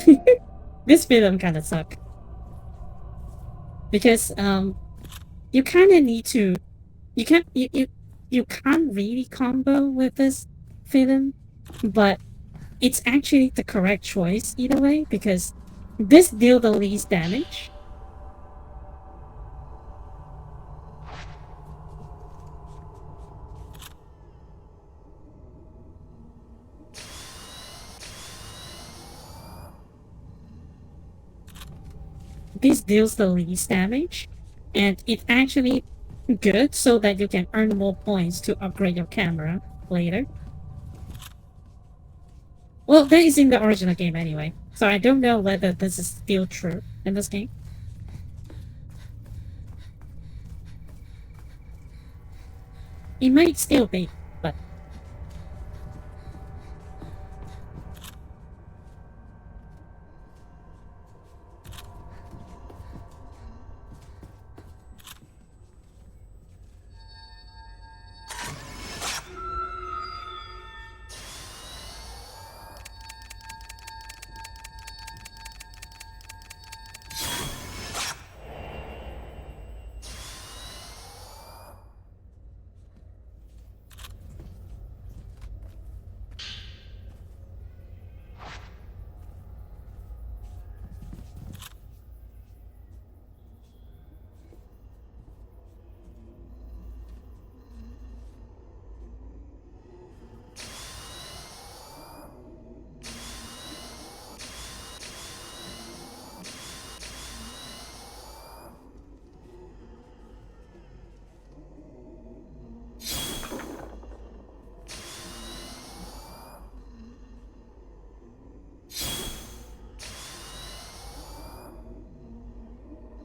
This film kind of sucked. Because you kind of need to you can't really combo with this film, but it's actually the correct choice either way because this deal the least damage. This deals the least damage, and it's actually good so that you can earn more points to upgrade your camera later. Well, that is in the original game anyway, so I don't know whether this is still true in this game. It might still be, but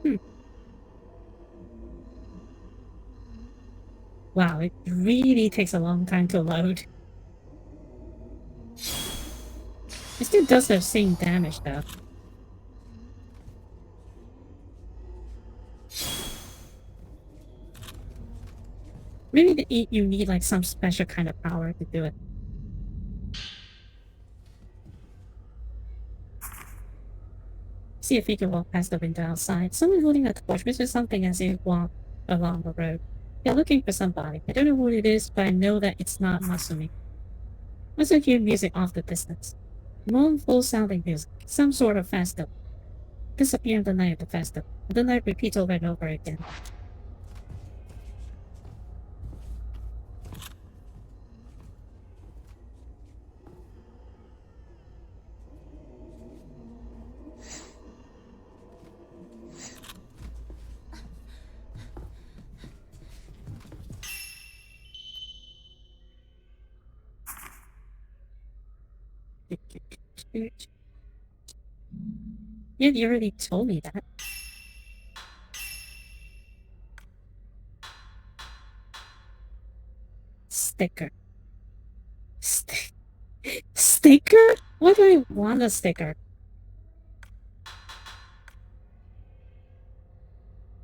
Hmm. Wow, it really takes a long time to load. It still does the same damage though. Maybe you need like some special kind of power to do it. See if you can walk past the window outside. Someone holding a torch, which is something as you walk along the road. You're looking for somebody. I don't know who it is, but I know that it's not Masumi. I also hear music off the distance. Mournful sounding music. Some sort of festival. Disappear in the night of the festival. The night repeats over and over again. Yeah, you already told me that. Sticker. Sticker? Why do I want a sticker?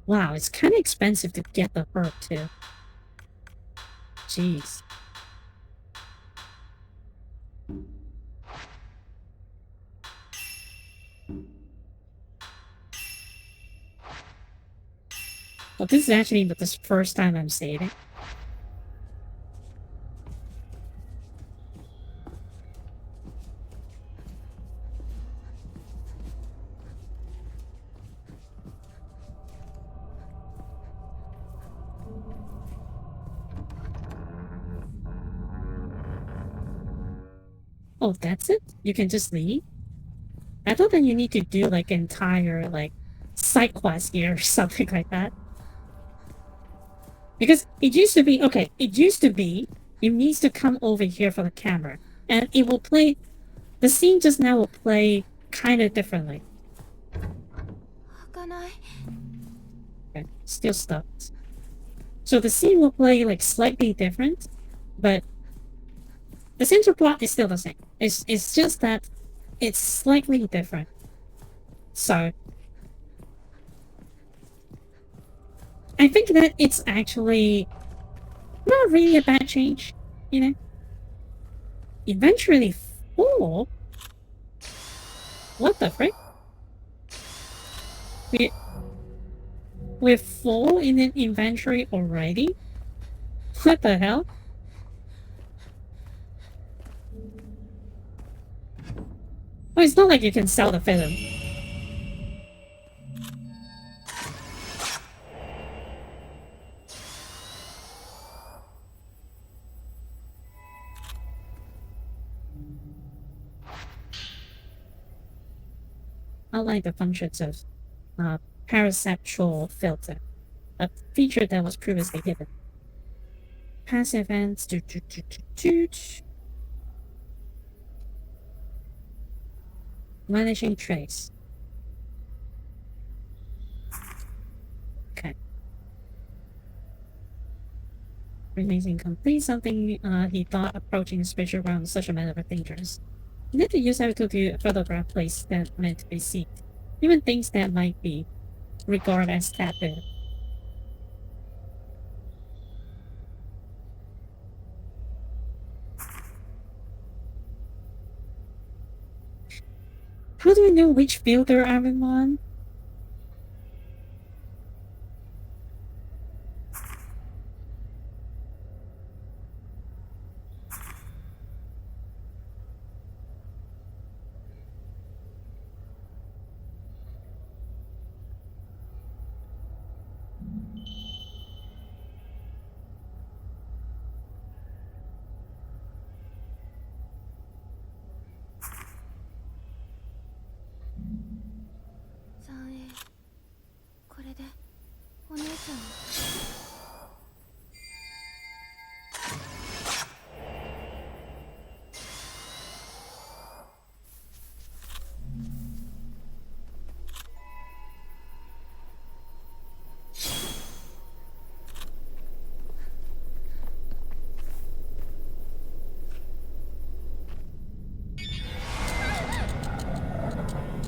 Wow, it's kind of expensive to get the herb too. Jeez. Well, this is actually the first time I'm saving. Oh, that's it? You can just leave? I thought that you need to do like entire like side quest here or something like that. Because it used to be okay, it used to be you needs to come over here for the camera. And it will play the scene just now will play kinda differently. Okay, still stuck. So the scene will play like slightly different, but the central plot is still the same. It's just that it's slightly different. So I think that it's actually not really a bad change, you know? Eventually full? What the frick? We're full in an inventory already? What the hell? Oh, it's not like you can sell the film. I like the functions of paraceptual filter, a feature that was previously hidden. Passive events, managing trace. Okay. Remains incomplete, something he thought approaching the spatial realm in such a manner was dangerous. You need to use every tool to photograph places that meant to be seen, even things that might be regarded as taboo. How do I know which filter I'm on?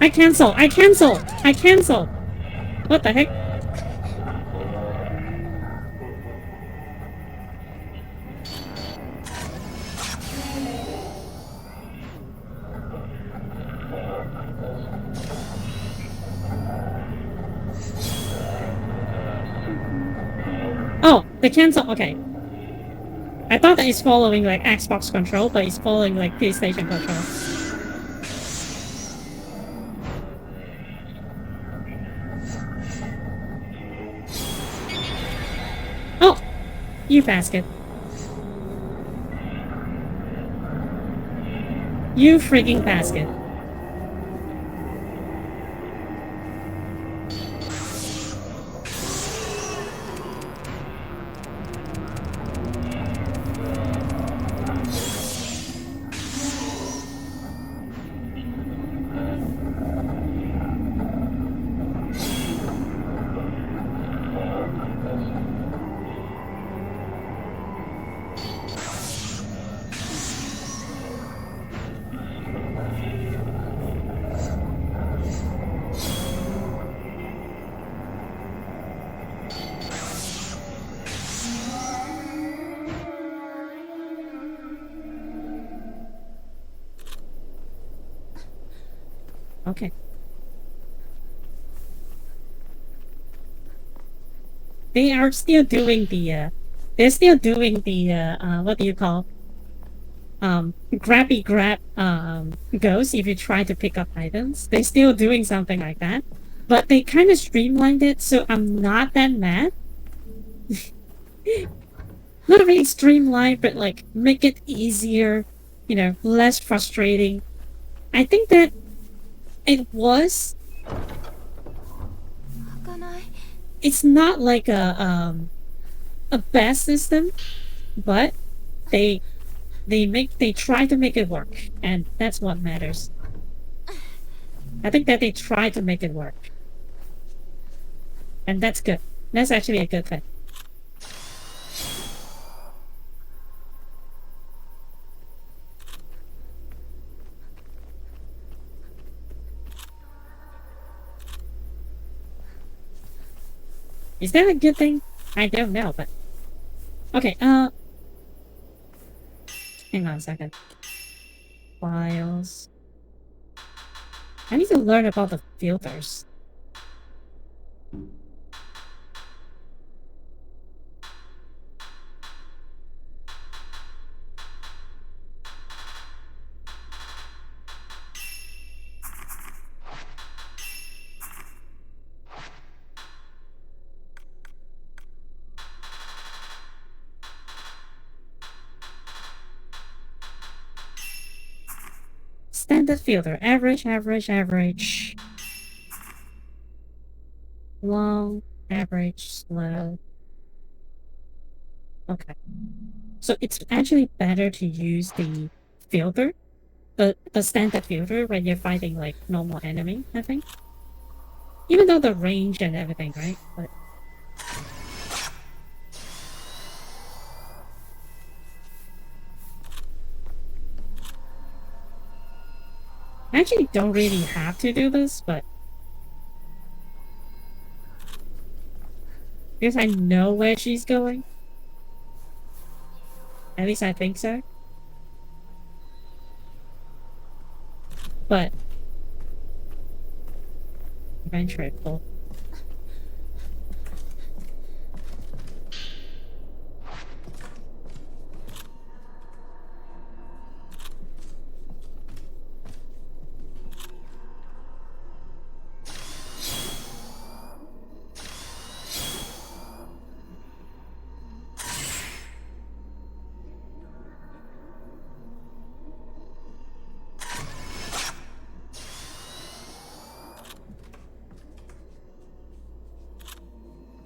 I cancel! I cancel! I cancel! What the heck? Oh, the cancel. Okay. I thought that he's following like Xbox control, but he's following like PlayStation control. Oh, you basket. You freaking basket. Okay. They are still doing the they're still doing the what do you call grabby grab ghost if you try to pick up items. They're still doing something like that. But they kind of streamlined it, so I'm not that mad. Not really streamlined, but like make it easier, you know, less frustrating. I think that it was. 開かない。 It's not like a best system, but they they try to make it work, and that's what matters. I think that they try to make it work, and that's good. That's actually a good thing. Is that a good thing? I don't know, but okay. Hang on a second. Files. I need to learn about the filters. Standard filter. Average, average, average. Long, average, slow. Okay. So it's actually better to use the filter, the standard filter when you're fighting like normal enemy, I think. Even though the range and everything, right? But I actually don't really have to do this, but because I know where she's going. At least I think so. But ventricle.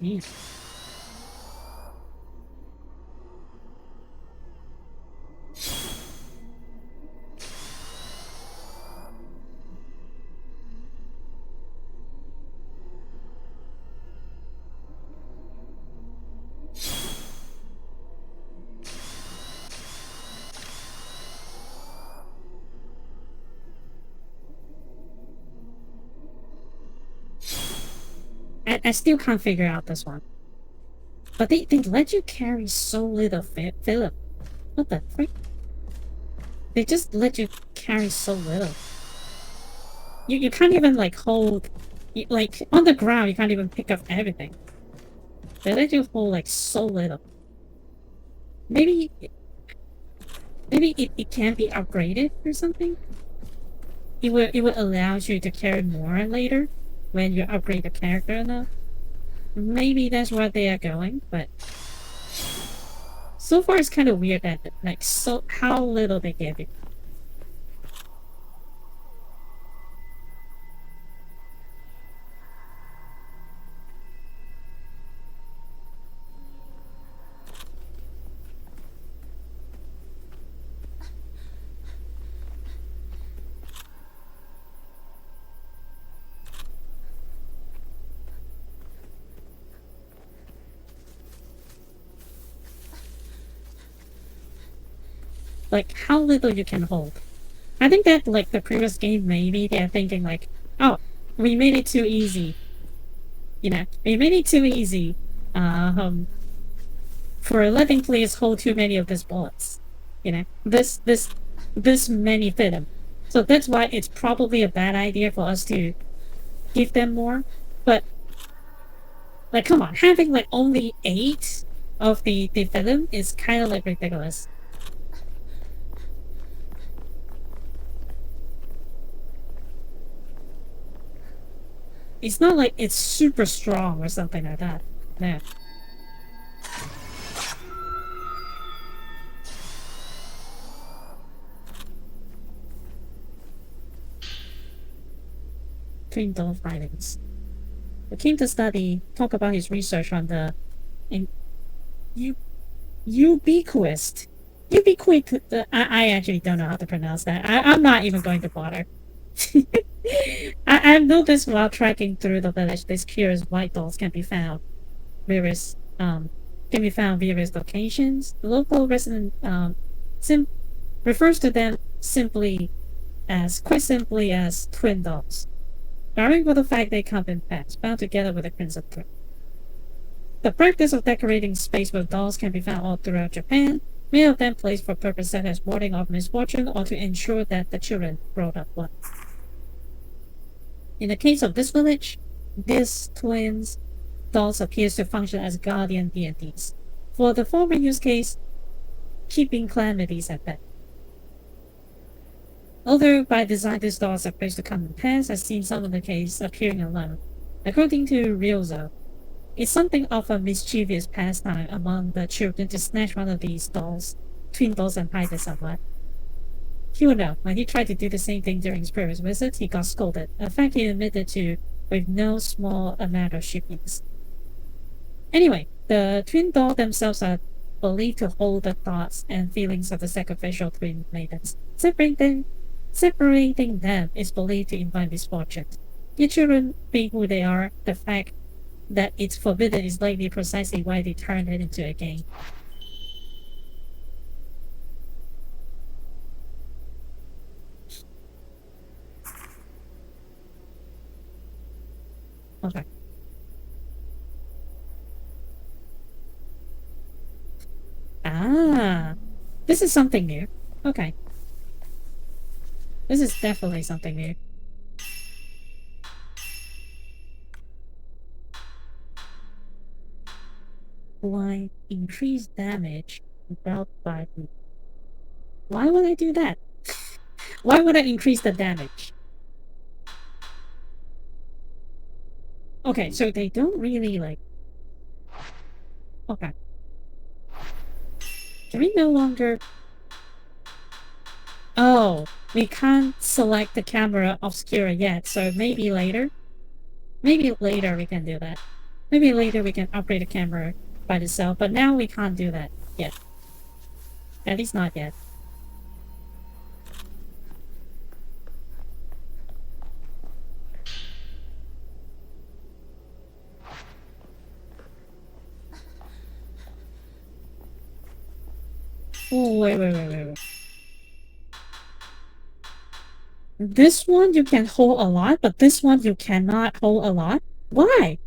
Yeah. I still can't figure out this one. But they let you carry so little film. What the freak? They just let you carry so little. You can't even like hold, like on the ground you can't even pick up everything. They let you hold like so little. Maybe it can be upgraded or something. It will allow you to carry more later when you upgrade the character enough. Maybe that's where they are going, but so far it's kind of weird that like so how little they give you. Like how little you can hold. I think that like the previous game, maybe they're thinking like, oh, we made it too easy. You know, we made it too easy. For letting players hold too many of these bullets. You know, this many fit them. So that's why it's probably a bad idea for us to give them more. But like, come on, having like only 8 of the film is kind of like ridiculous. It's not like it's super strong or something like that. No. Twin Dove findings. The came to talk about his research on the in, ubiquitous. I actually don't know how to pronounce that. I'm not even going to bother. I've noticed while tracking through the village, these curious white dolls can be found various various locations. The local resident sim refers to them quite simply as twin dolls, barring for the fact they come in pairs, bound together with a crimson thread. The practice of decorating space with dolls can be found all throughout Japan, many of them placed for purposes such as warding off misfortune or to ensure that the children grow up well. In the case of this village, these twins dolls appears to function as guardian deities. For the former use case, keeping calamities at bay. Although by design these dolls are supposed to come in pairs, I've seen some of the cases appearing alone. According to Ryozo, it's something of a mischievous pastime among the children to snatch one of these twin dolls, and hide it somewhere. He would know, when he tried to do the same thing during his previous visit, he got scolded, a fact he admitted to with no small amount of sheepiness. Anyway, the twin dolls themselves are believed to hold the thoughts and feelings of the sacrificial twin maidens. Separating them is believed to invite misfortune. Your children being who they are, the fact that it's forbidden is likely precisely why they turned it into a game. Okay. Ah, this is something new. Okay. This is definitely something new. Why increase damage without biting? Why would I do that? Why would I increase the damage? Okay, so they don't really like... Okay. Can we no longer... Oh, we can't select the camera obscura yet, so maybe later? Maybe later we can do that. Maybe later we can upgrade the camera by itself, but now we can't do that yet. At least not yet. Oh, wait. This one you can hold a lot, but this one you cannot hold a lot? Why?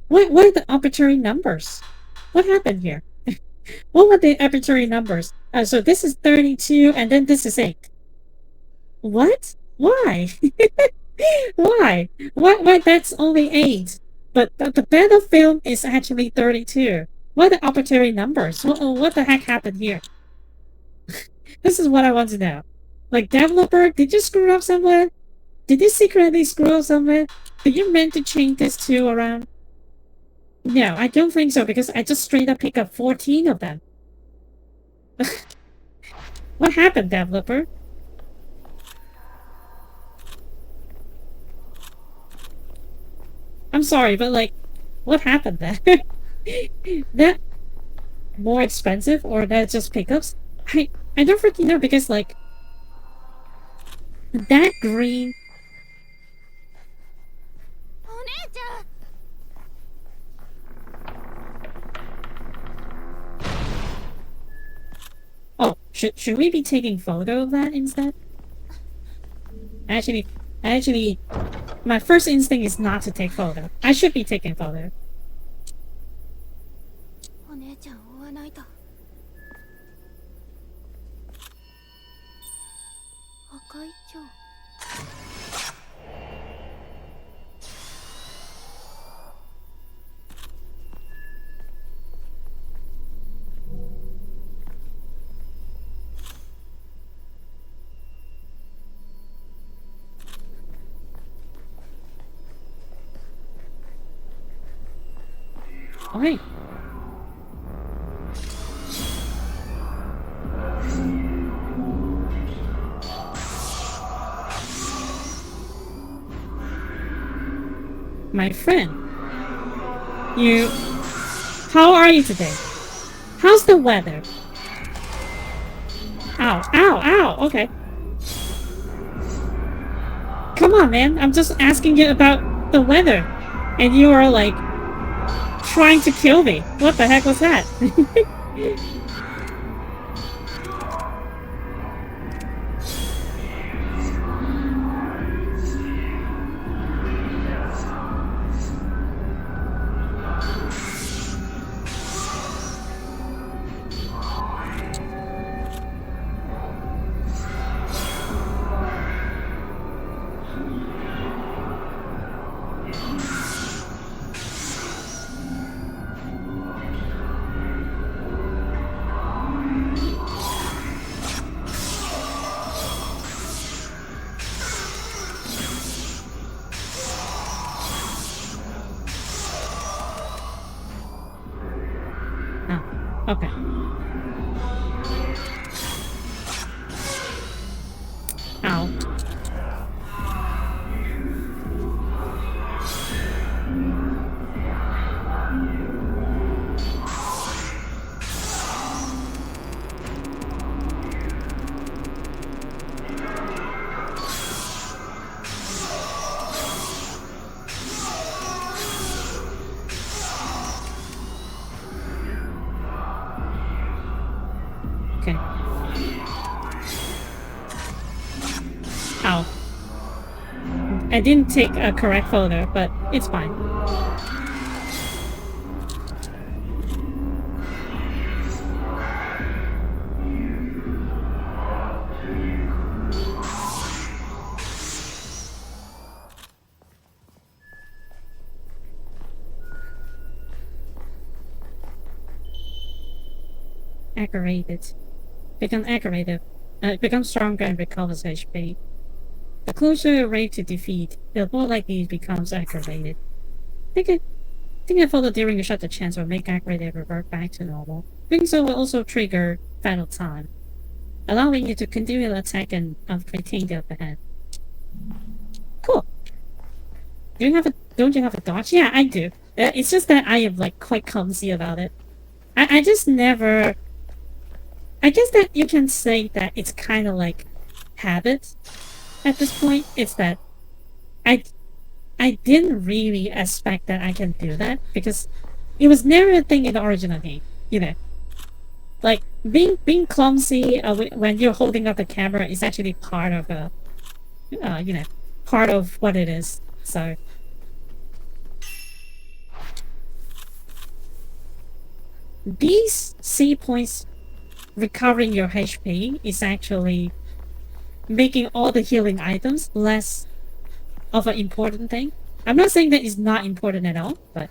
What are the arbitrary numbers? What happened here? What were the arbitrary numbers? So this is 32, and then this is 8. What? Why? Why? Why that's only 8? But the battlefield is actually 32. What are the arbitrary numbers? What the heck happened here? This is what I want to know. Like, developer, did you screw up somewhere? Did you secretly screw up somewhere? Did you meant to change this 2 around? No, I don't think so, because I just straight up pick up 14 of them. What happened, developer? I'm sorry, but like, what happened there? That more expensive, or that just pickups? I don't freaking know, because like that green. お姉ちゃん Oh, should we be taking photo of that instead? Actually, my first instinct is not to take photo. I should be taking photo. お姉ちゃんを追わないと赤い蝶 Okay. My friend, how are you today? How's the weather? Ow, ow, ow, okay. Come on, man, I'm just asking you about the weather. And you are like, trying to kill me. What the heck was that? Okay. Ow. Okay. Ow. I didn't take a correct photo, but it's fine. Aggravated. Become aggravated. Become stronger and recovers HP. The closer you rate to defeat, the more likely it becomes aggravated. Think a photo during a shot the chance will make aggravated revert back to normal. Doing so will also trigger Final Time, allowing you to continue the attack and retain the upper hand. Cool. Don't you have a dodge? Yeah, I do. It's just that I am like quite clumsy about it. I just never. I guess that you can say that it's kind of like habit at this point. It's that I didn't really expect that I can do that because it was never a thing in the original game, you know. Like being clumsy when you're holding up the camera is actually part of part of what it is. So these save points recovering your HP is actually making all the healing items less of an important thing. I'm not saying that it's not important at all, but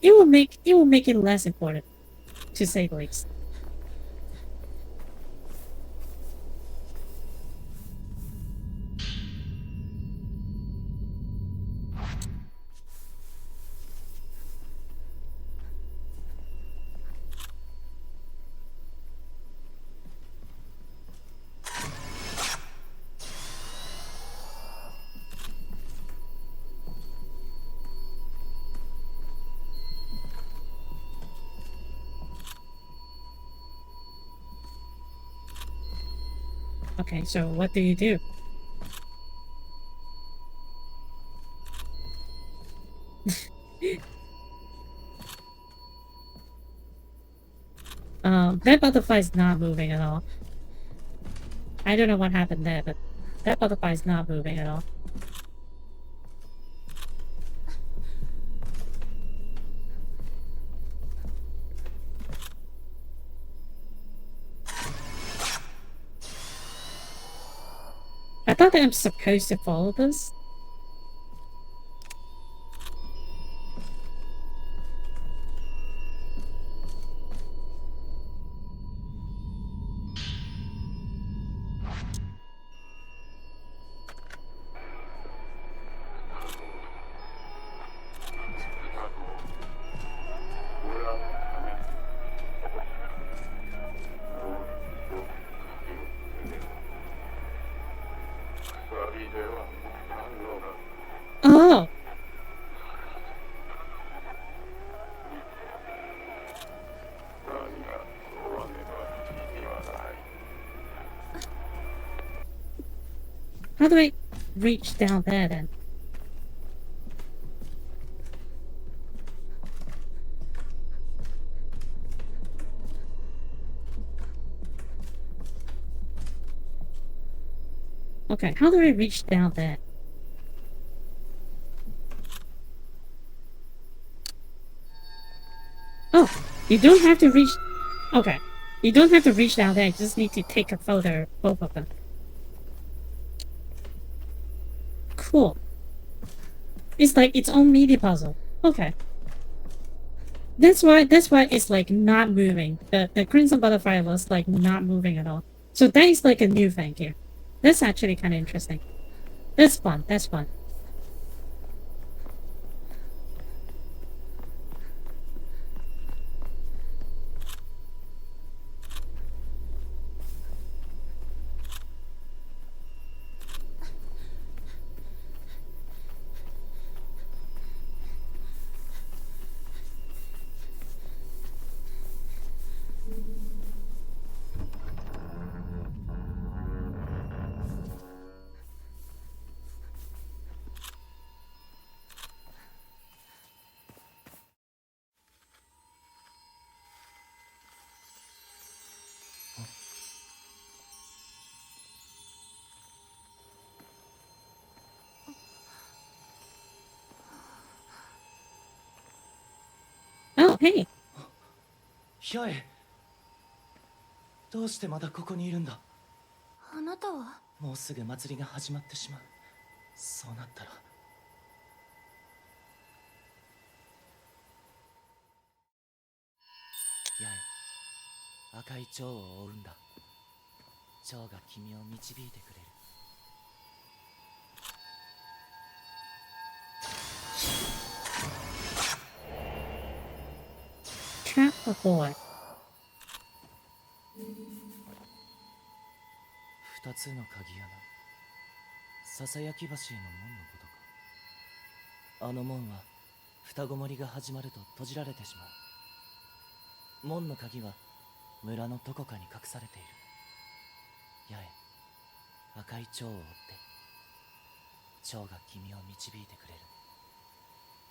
it will make it less important, to say the least. Okay, so what do you do? That butterfly is not moving at all. I don't know what happened there, but that butterfly is not moving at all. I thought that I'm supposed to follow this. Oh! How do I reach down there then? Okay, how do I reach down there? Oh, you don't have to reach... Okay. You don't have to reach down there, you just need to take a photo of both of them. Cool. It's like its own mini puzzle. Okay. That's why it's like not moving. The crimson butterfly was like not moving at all. So that is like a new thing here. That's actually kind of interesting. That's fun. That's fun. Oh, hey. 八重、どうしてまだここにいるんだ。あなたはもうすぐ祭りが始まってしまう。そうなったら八重、赤い蝶を追うんだ。蝶が君を導いてくれる。Trap the boy. 二つの鍵穴。ささやき橋への門のことか。あの門は双子守が始まると閉じられてしまう。門の鍵は村のどこかに隠されている。八重、赤い蝶を追って蝶が君を導いてくれる。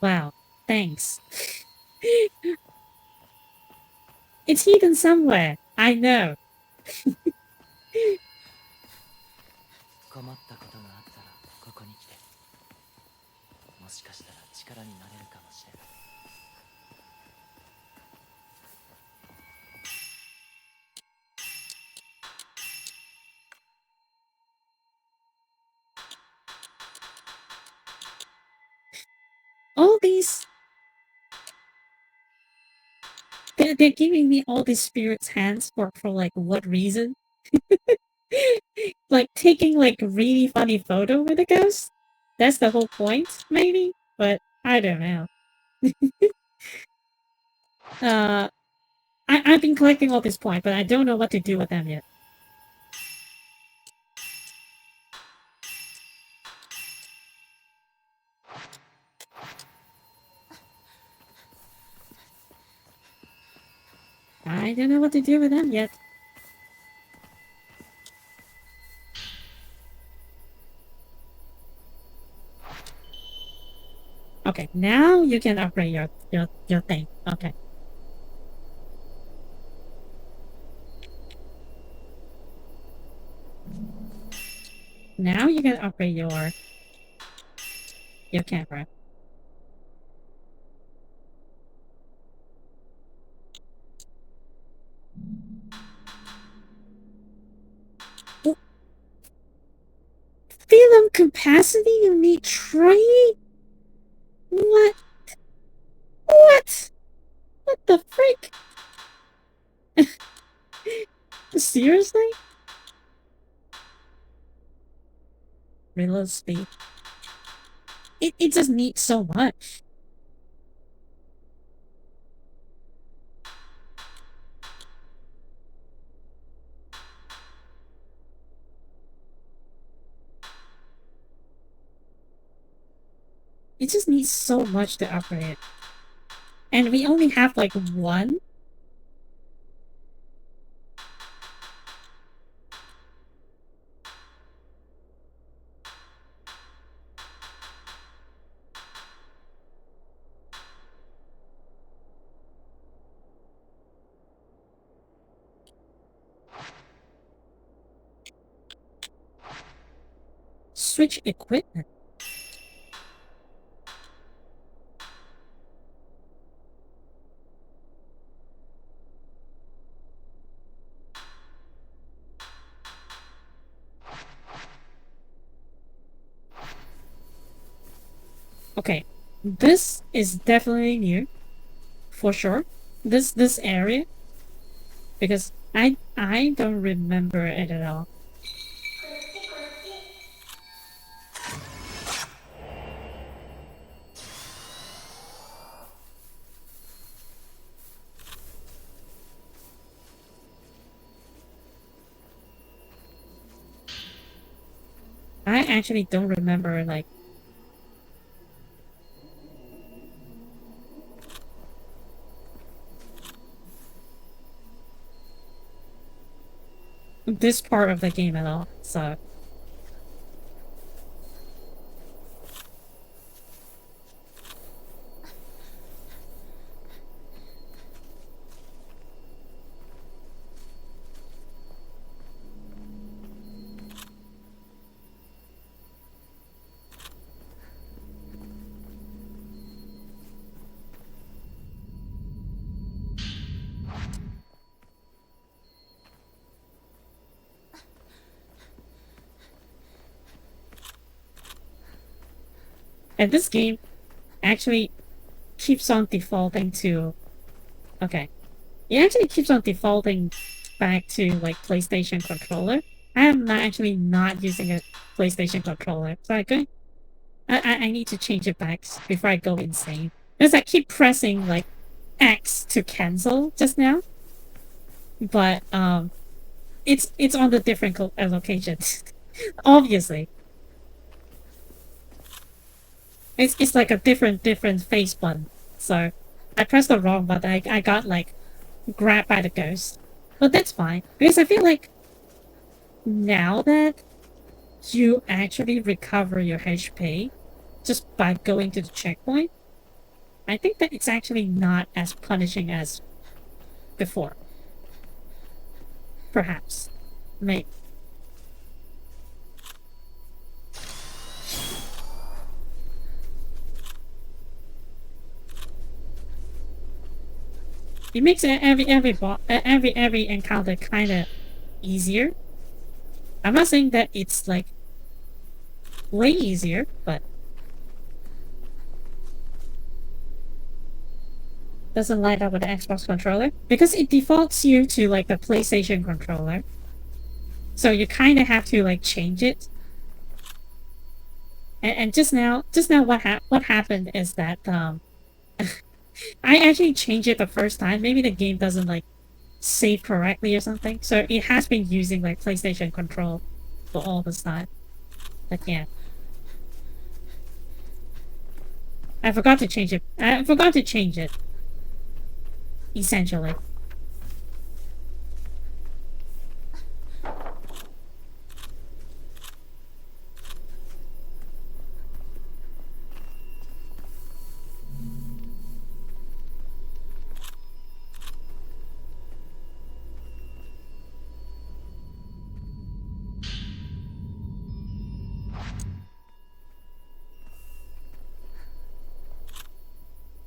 Wow, thanks. It's hidden somewhere. I know. 困ったことがあったらここに来て。もしかしたら力になれるかもしれない。They're giving me all these spirits hands for like what reason? Like taking like really funny photo with a ghost? That's the whole point, maybe? But I don't know. uh I've been collecting all these points, but I don't know what to do with them yet. I don't know what to do with them yet. Okay, now you can upgrade your thing. Okay. Now you can upgrade your camera. Oh. Film capacity you need 3? What? What? What the frick? Seriously? Reload speed. It just needs so much. It just needs so much to upgrade. And we only have like one? Switch equipment. Okay, this is definitely new, for sure. This area, because I don't remember it at all. I actually don't remember like this part of the game at all. So and this game actually keeps on defaulting to okay. It actually keeps on defaulting back to like PlayStation controller. I am not actually not using a PlayStation controller. So I need to change it back before I go insane. Because I keep pressing like X to cancel just now. But it's on the different locations. Obviously. It's like a different face button. So I pressed the wrong button. I got like grabbed by the ghost. But that's fine. Because I feel like now that you actually recover your HP just by going to the checkpoint, I think that it's actually not as punishing as before. Perhaps. Maybe. It makes every encounter kind of easier. I'm not saying that it's like way easier, but doesn't light up with the Xbox controller because it defaults you to like the PlayStation controller. So you kind of have to like change it. And just now what happened is that I actually changed it the first time. Maybe the game doesn't like save correctly or something. So it has been using like PlayStation control for all this time. But yeah. I forgot to change it. I forgot to change it. Essentially.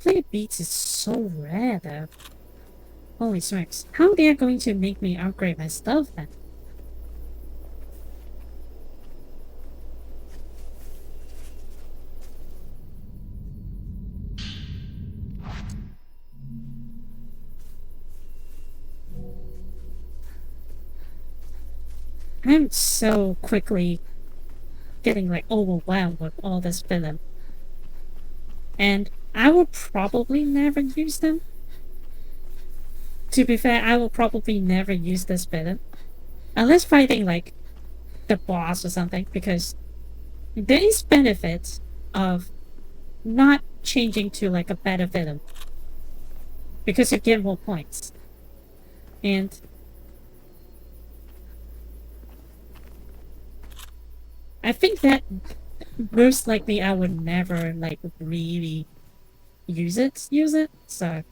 Play Beats is so rare though. Holy smokes. How they are going to make me upgrade my stuff then? I'm so quickly getting like overwhelmed with all this film. And I will probably never use them. To be fair, I will probably never use this film. Unless fighting like the boss or something, because there is benefits of not changing to like a better film. Because you get more points. And I think that most likely I would never like really use it, so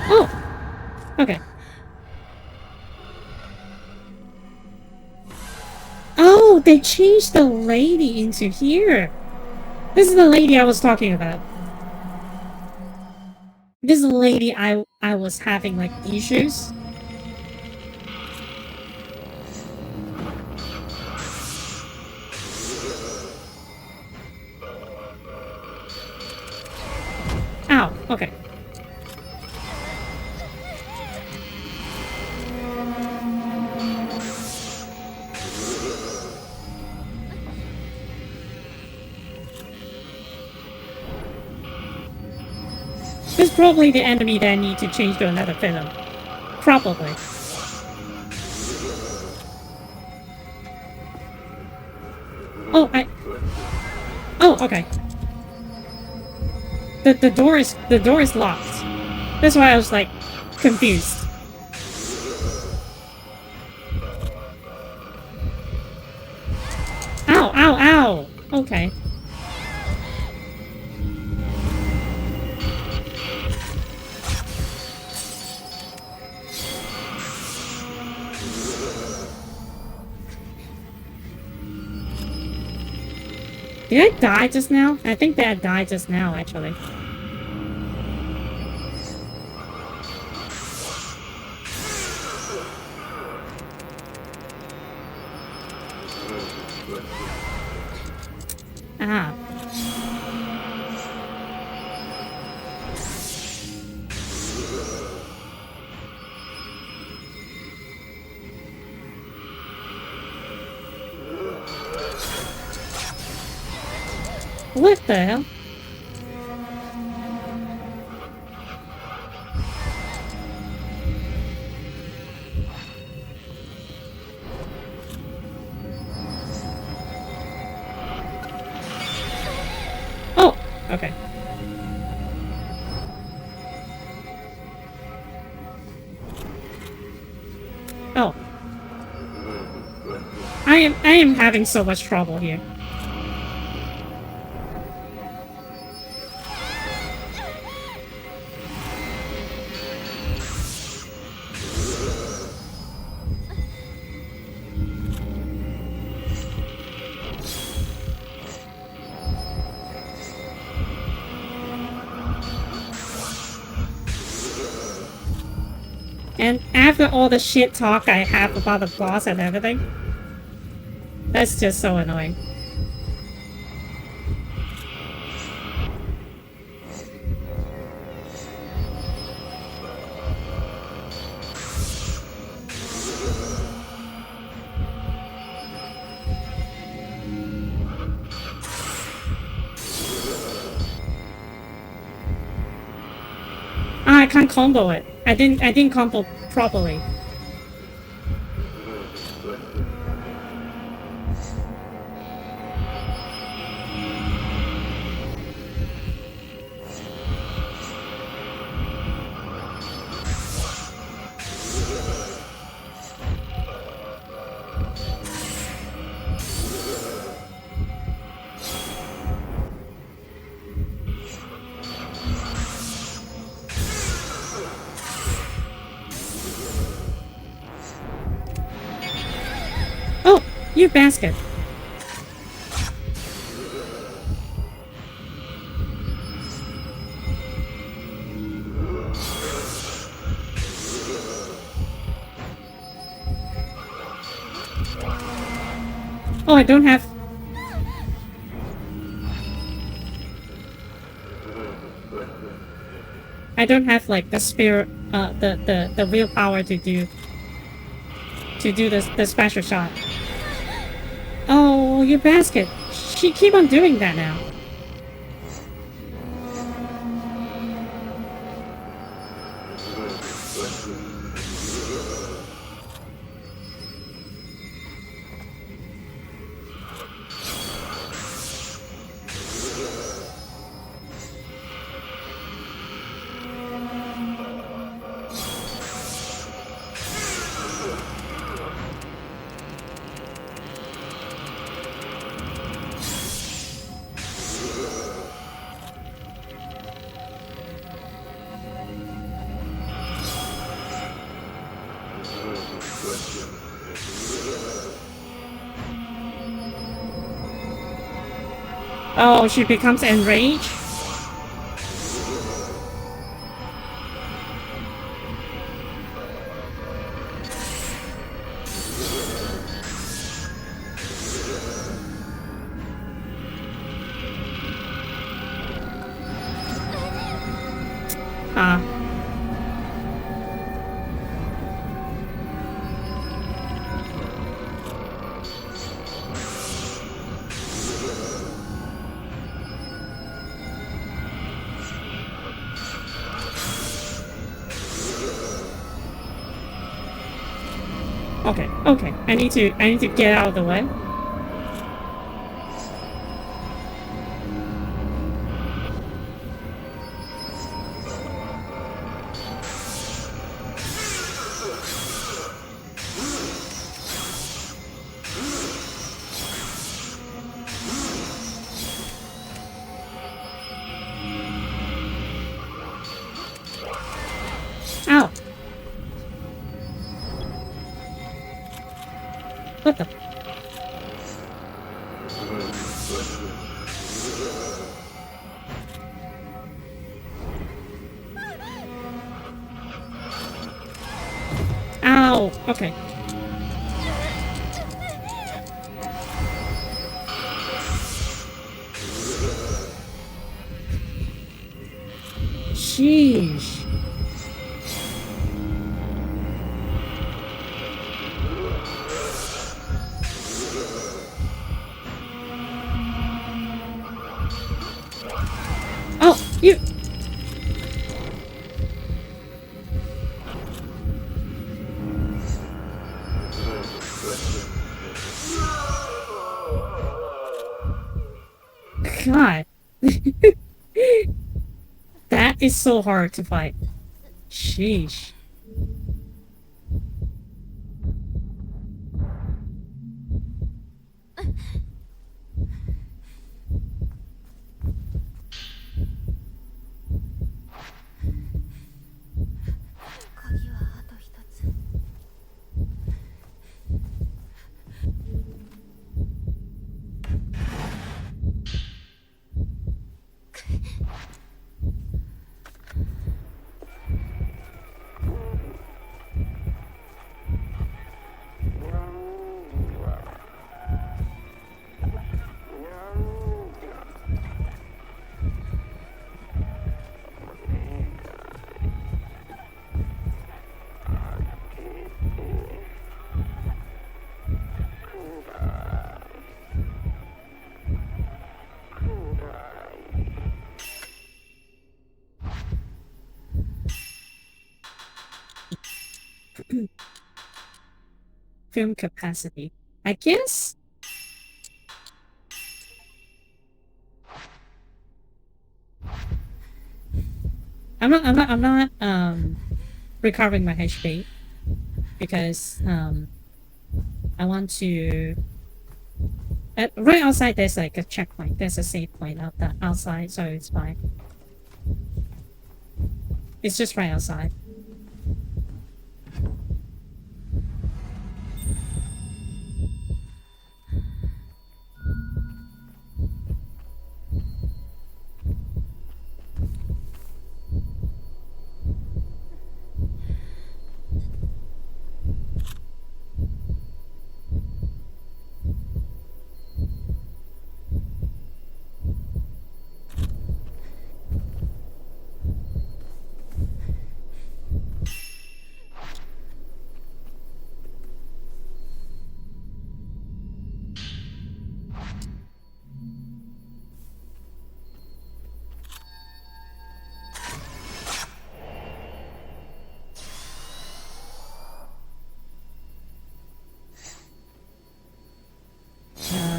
oh, okay. Oh, they changed the lady into here. This is the lady I was talking about. This is the lady I was having like issues. Ow, okay. This is probably the enemy that I need to change to another film. Probably. Oh, oh, okay. The door is locked. That's why I was like confused. Ow, ow, ow. Okay. Did I die just now? I think that I died just now, actually. Ah. What the hell? Oh, okay. Oh. I am having so much trouble here. And after all the shit talk I have about the boss and everything, that's just so annoying. Ah, I can't combo it. I didn't combo properly. Oh, you basket. Oh, I don't have... I don't have like the spirit, the real power to do the special shot. Oh, you basket. She keep on doing that now. Oh, she becomes enraged? Ah. Okay, okay. I need to get out of the way. Ow. What the? Ow. Okay. Sheesh. Oh, you... God. That is so hard to fight. Sheesh. Film capacity. I guess. I'm not recovering my HP because I want to right outside there's like a checkpoint. There's a save point out that outside, so it's fine. It's just right outside.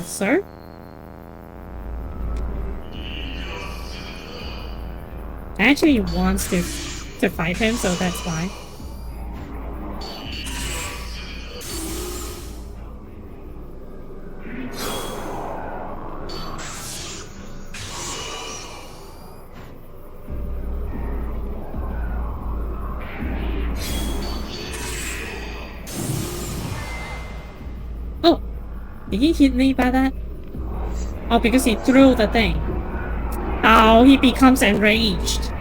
Sir? I actually wants to fight him, so that's fine. Oh! Did he hit me by that? Oh, because he threw the thing. Oh, he becomes enraged.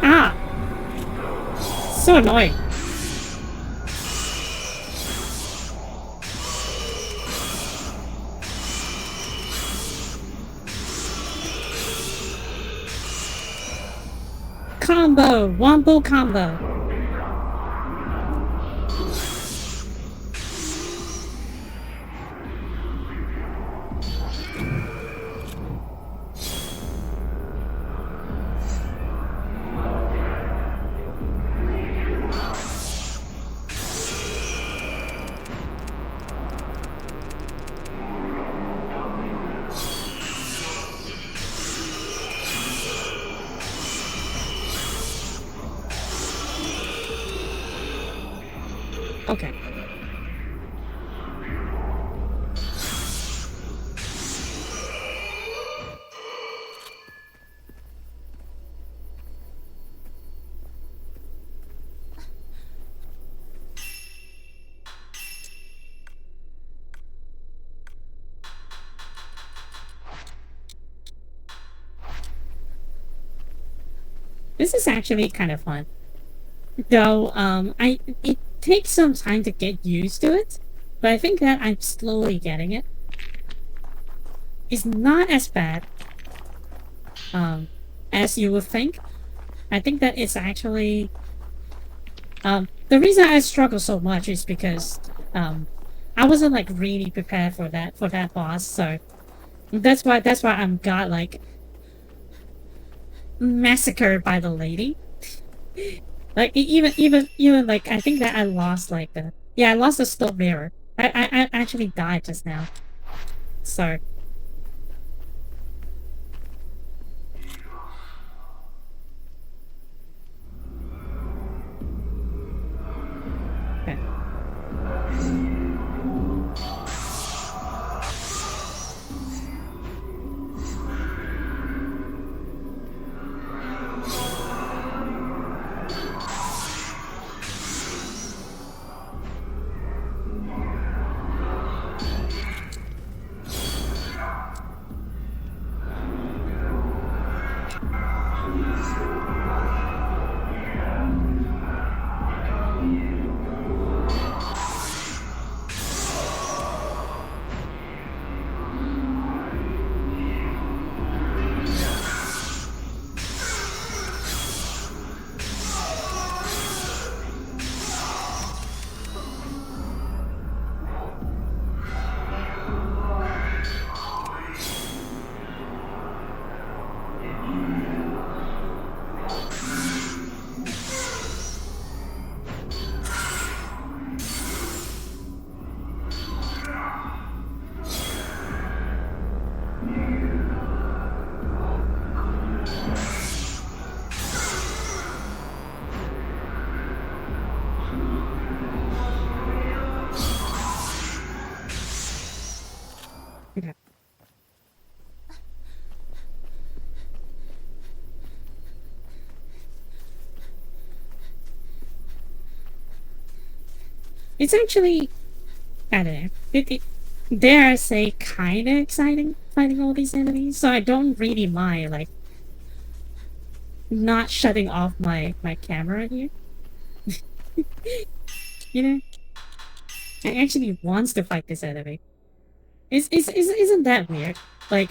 Ah! So annoying. Combo! Wombo combo! Okay. This is actually kind of fun. Though, it takes some time to get used to it, but I think that I'm slowly getting it. It's not as bad, as you would think. I think that it's actually, the reason I struggle so much is because, I wasn't like really prepared for that boss, so that's why I'm got like massacred by the lady. Like even like I think that I lost like the I lost the stone mirror. I actually died just now. So okay. It's actually, I don't know. Dare I say, kind of exciting fighting all these enemies. So I don't really mind like not shutting off my camera here. You know, I actually wants to fight this enemy. Isn't that weird? Like,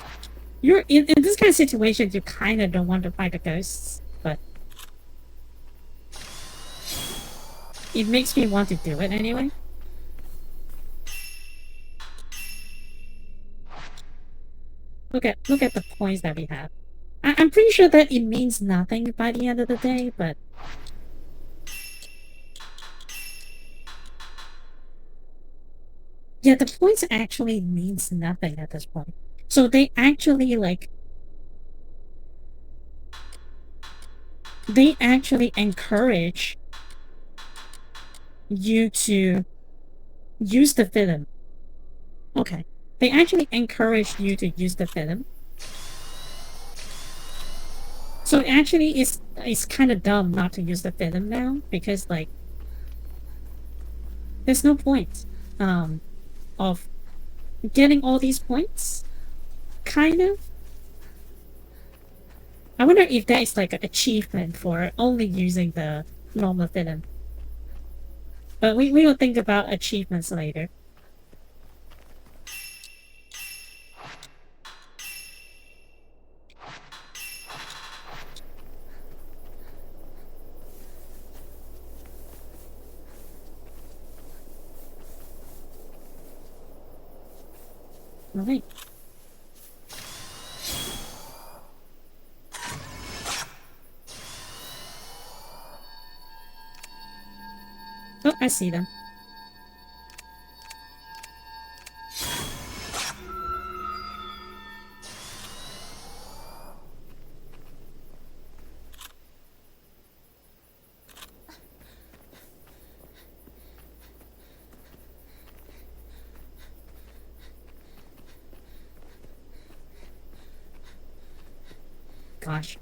you're in this kind of situation, you kind of don't want to fight the ghosts, but it makes me want to do it anyway. Look at the points that we have. I'm pretty sure that it means nothing by the end of the day, but yeah, the points actually means nothing at this point. So they actually encourage you to use the film. Okay. They actually encourage you to use the film. So actually it's kind of dumb not to use the film now because like there's no point of getting all these points. Kind of. I wonder if that is like an achievement for only using the normal film. But we will think about achievements later. Alright. Oh, I see them. Gosh.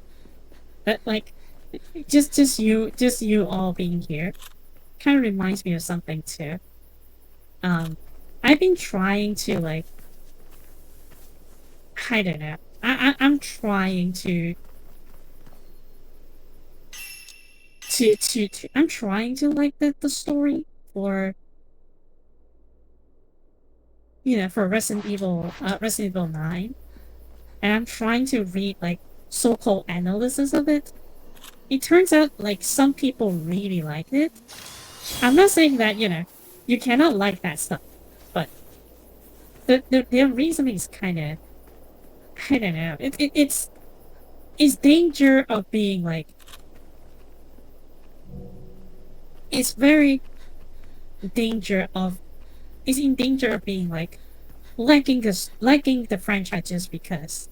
But like just you all being here kind of reminds me of something too. I've been trying to like I don't know. I'm trying to I'm trying to like the story for for Resident Evil 9. And I'm trying to read like so-called analysis of it. It turns out like some people really liked it. I'm not saying that, you cannot like that stuff, but their reasoning is kind of, I don't know. It's danger of being like, it's very danger of, it's in danger of being like liking the franchise just because,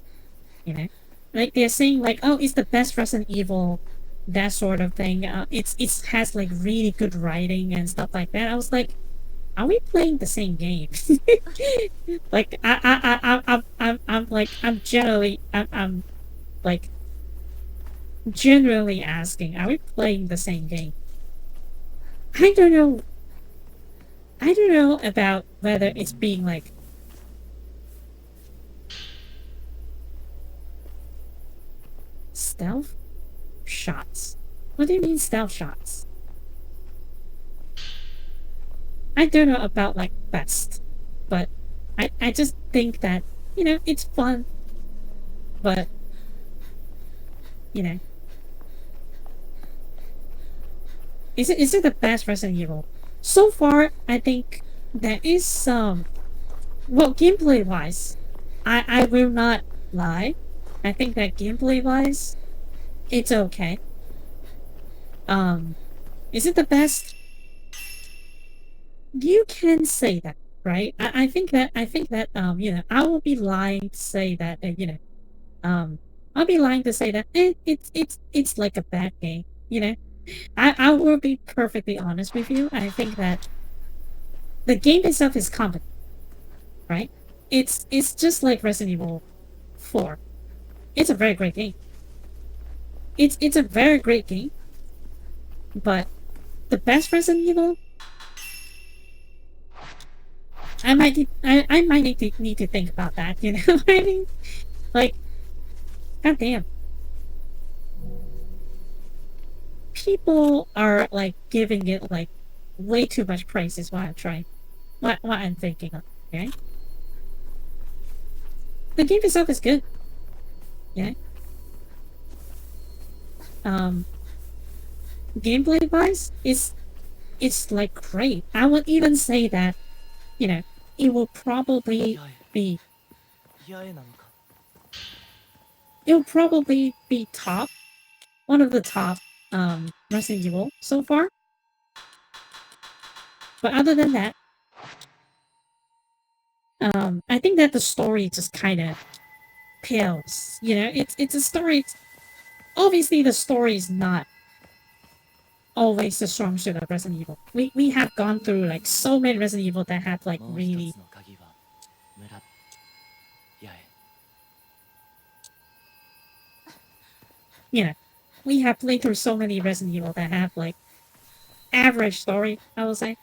like they're saying like, oh, it's the best Resident Evil, that sort of thing. It has like really good writing and stuff like that. I was like, are we playing the same game? Like I'm like I'm like generally asking, are we playing the same game? I don't know. I don't know about whether it's being like stealth shots. What do you mean stealth shots? I don't know about like best, but I just think that, it's fun, but, is it the best Resident Evil? So far, I think there is some, well, gameplay wise, I will not lie. I think that gameplay wise, it's okay. Is it the best? You can say that, right? I think that I will be lying to say that I'll be lying to say that it's like a bad game. I will be perfectly honest with you. I think that the game itself is competent, right? It's just like Resident Evil 4. It's a very great game. It's a very great game, but the best Resident Evil, I might need to think about that. You know what I mean? Like, goddamn, people are like giving it like way too much praise. Is what I'm trying. What I'm thinking of. Okay, the game itself is good. Yeah. Um, gameplay wise, it's like great. I would even say that you know it will probably be 八重なのか。it'll probably be top one of the top Resident Evil so far. But other than that, I think that the story just kind of pales. You know, it's a story. Obviously, the story is not always the strong suit of Resident Evil. We have gone through like so many Resident Evil that have like もう一 really つの鍵は村。八重。you know we have played through so many Resident Evil that have like average story. I would say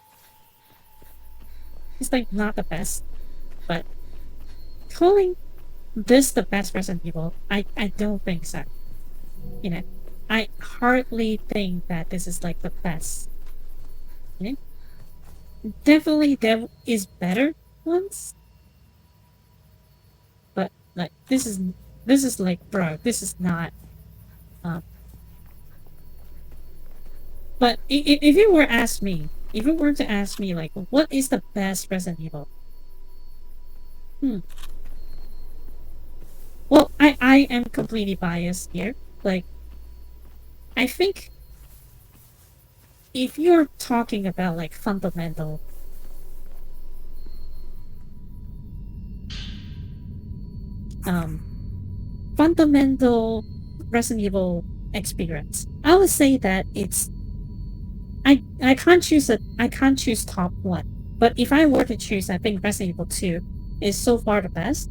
it's like not the best, but calling this the best Resident Evil, I don't think so. You know, I hardly think that this is like the best. You know? Definitely there is better ones, but like this is like bro, this is not. Um, but if you were ask me, if you were to ask me like what is the best Resident Evil? Hmm. Well, I am completely biased here. Like, I think if you're talking about like um, fundamental Resident Evil experience, I would say that it's I can't choose I can't choose top one. But if I were to choose, I think Resident Evil 2 is so far the best.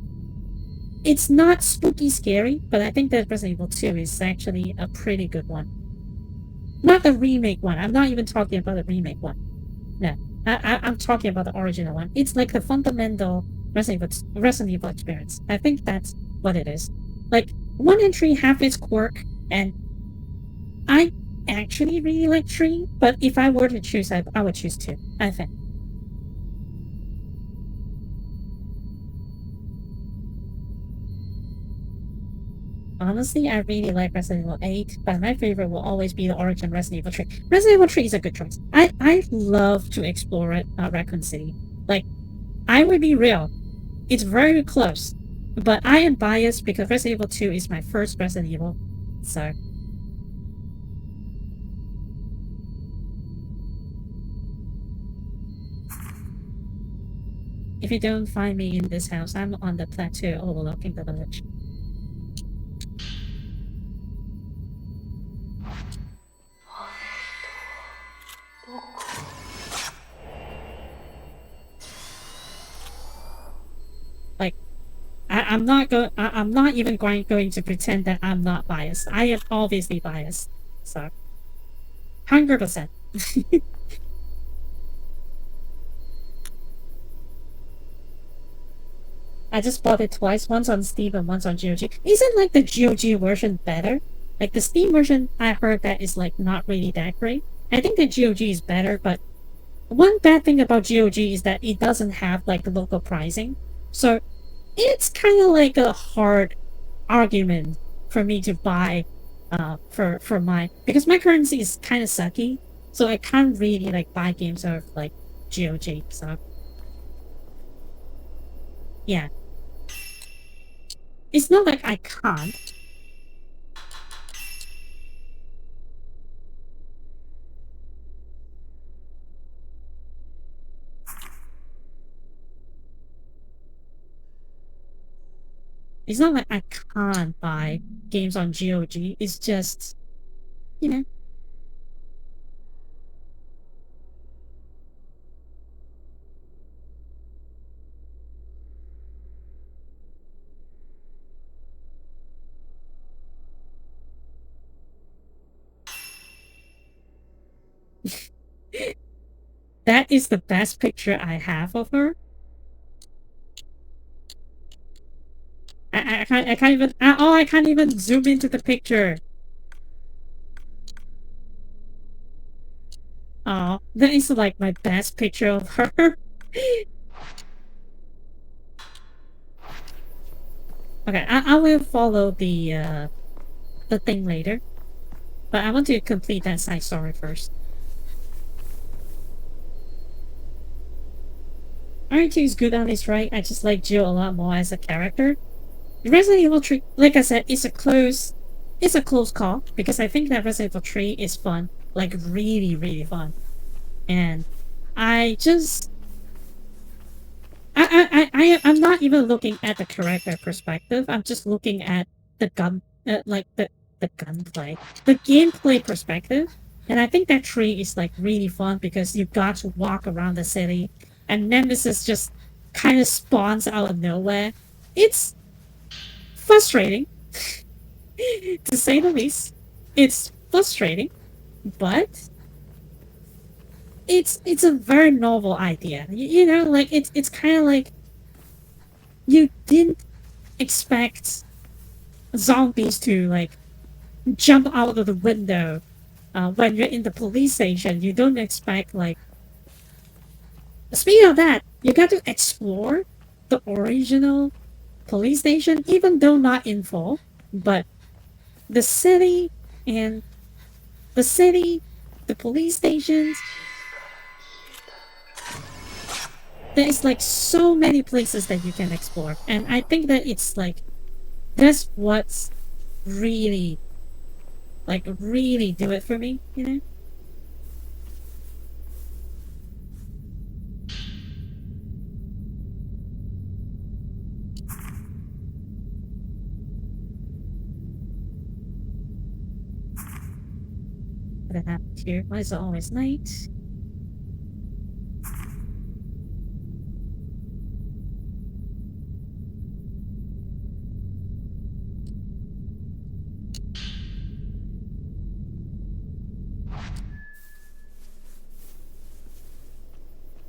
It's not spooky scary, but I think that Resident Evil 2 is actually a pretty good one. Not the remake one. I'm not even talking about the remake one. No. I'm talking about the original one. It's like the fundamental Resident Evil experience. I think that's what it is. Like, 1 and 3 have its quirk, and I actually really like 3, but if I were to choose, I would choose 2, I think. Honestly, I really like Resident Evil 8, but my favorite will always be the origin Resident Evil 3. Resident Evil 3 is a good choice. I love to explore it, Raccoon City. Like, I would be real. It's very close. But I am biased because Resident Evil 2 is my first Resident Evil. So. If you don't find me in this house, I'm on the plateau overlooking the village. Like, I'm not I'm not even going to pretend that I'm not biased. I am obviously biased. So, 100%. I just bought it twice, once on Steam and once on GOG. Isn't like the GOG version better? Like the Steam version, I heard that is like not really that great. I think the GOG is better, but one bad thing about GOG is that it doesn't have like local pricing. So it's kind of like a hard argument for me to buy for my because my currency is kind of sucky, so I can't really like buy games of like GOG. So yeah, it's not like I can't. It's not like I can't buy games on GOG. It's just, you know. That is the best picture I have of her. I can't even. Oh, I can't even zoom into the picture. Oh, that is like my best picture of her. Okay, I will follow the thing later, but I want to complete that side story first. RE2 is good on its right. I just like Jill a lot more as a character. Resident Evil 3, like I said, it's a close call because I think that Resident Evil 3 is fun, like really, really fun. And I just, I'm not even looking at the character perspective. I'm just looking at the gun, like the gunplay, the gameplay perspective. And I think that tree is like really fun because you got to walk around the city, and Nemesis just kind of spawns out of nowhere. It's frustrating, to say the least. It's frustrating, but it's a very novel idea. You know, like it's kind of like you didn't expect zombies to like jump out of the window when you're in the police station. You don't expect like. Speaking of that, you got to explore the original police station, even though not in full, but the city and the city, the police stations. There's like so many places that you can explore, and I think that it's like that's what's really really do it for me, you know. What happened here? Why is it always night?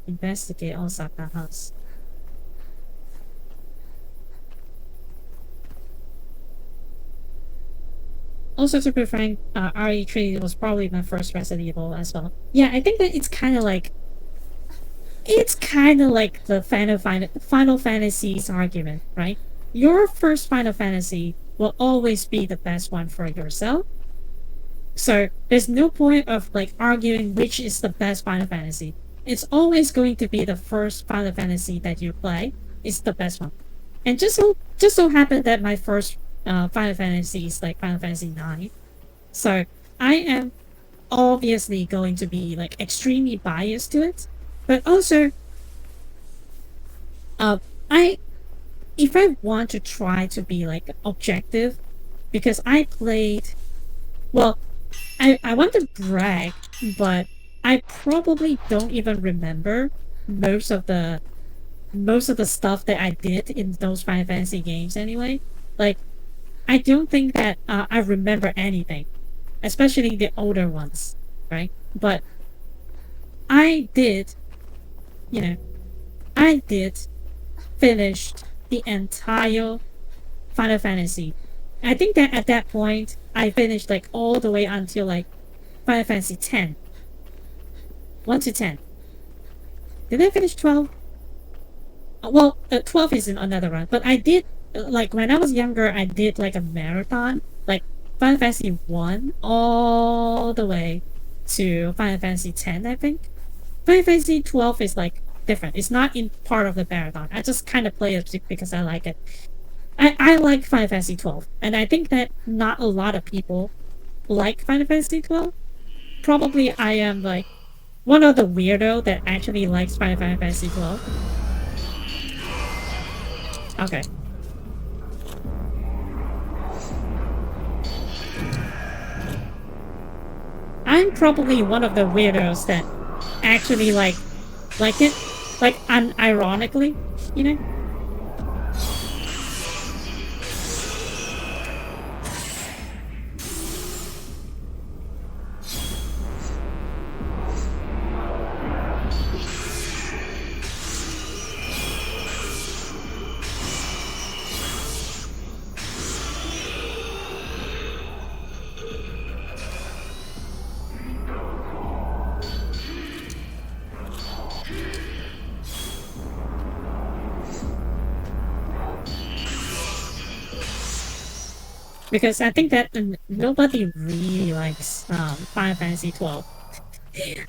Investigate Osaka House. Also, to be frank, RE3 was probably my first Resident Evil as well. Yeah, I think that it's kind of like the Final Fantasy's argument, right? Your first Final Fantasy will always be the best one for yourself. So there's no point of like arguing which is the best Final Fantasy. It's always going to be the first Final Fantasy that you play is the best one. And just so happened that my first Final Fantasy is like Final Fantasy 9. So I am obviously going to be like extremely biased to it. But also I if I want to try to be like objective, because I played well, I want to brag, but I probably don't even remember most of the stuff that I did in those Final Fantasy games anyway. Like, I don't think that I remember anything, especially the older ones, right? But I did, you know, I did finish the entire Final Fantasy. I think that at that point, I finished like all the way until like Final Fantasy 10. 1 to 10. Did I finish 12? Well, 12 is in another run, but I did, like, when I was younger, I did, like, a marathon, like, Final Fantasy 1 all the way to Final Fantasy 10, I think. Final Fantasy 12 is, like, different. It's not in part of the marathon. I just kind of play it because I like it. I like Final Fantasy 12, and I think that not a lot of people like Final Fantasy 12. Probably I am, like, one of the weirdo that actually likes Final Fantasy 12. Okay. I'm probably one of the weirdos that actually like it, like unironically, you know? because I think that nobody really likes Final Fantasy 12.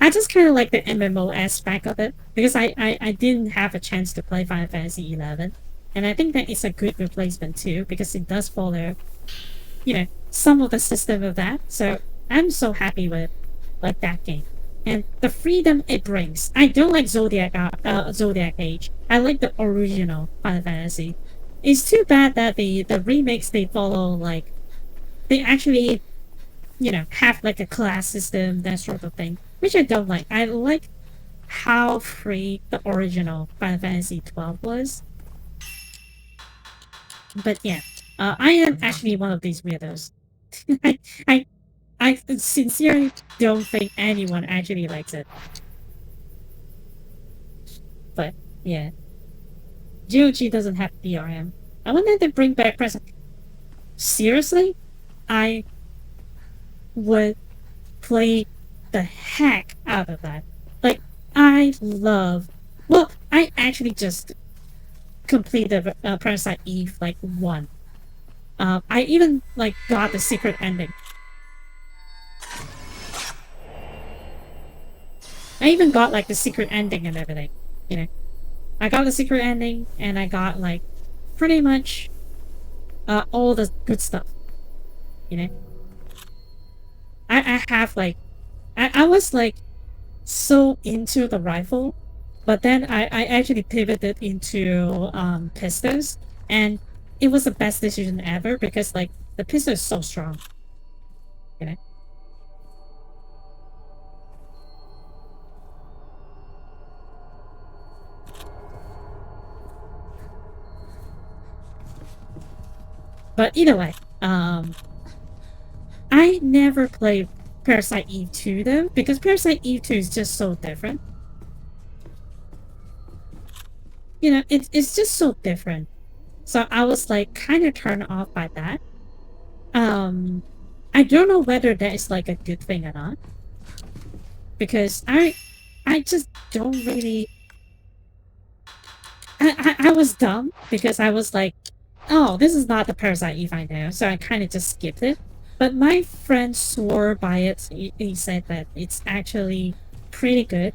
I just kind of like the MMO aspect of it because I didn't have a chance to play Final Fantasy 11, and I think that it's a good replacement too because it does follow, some of the system of that. So I'm so happy with like that game and the freedom it brings. I don't like Zodiac Age. I like the original Final Fantasy. It's too bad that the remakes they follow like they actually have like a class system, that sort of thing, which I don't like. I like how free the original Final Fantasy 12 was. But yeah, I am actually one of these weirdos. I, I I sincerely don't think anyone actually likes it. But yeah, GOG doesn't have DRM. I wanted to bring back present. Seriously, I would play the heck out of that. Like, I love. Well, I actually just completed Parasite Eve like one. I even like got the secret ending. I even got like the secret ending and everything. You know, I got the secret ending and I got like pretty much all the good stuff. You know, I have like I was like so into the rifle, but then I actually pivoted into pistols, and it was the best decision ever because like the pistol is so strong. You know. But either way, I never played Parasite Eve 2 though, because Parasite Eve 2 is just so different. It's just so different. So I was like kind of turned off by that. Um, I don't know whether that is like a good thing or not, because I just don't really. I was dumb because I was like, oh, this is not the Parasite Eve I know, so I kind of just skipped it. But my friend swore by it. He said that it's actually pretty good.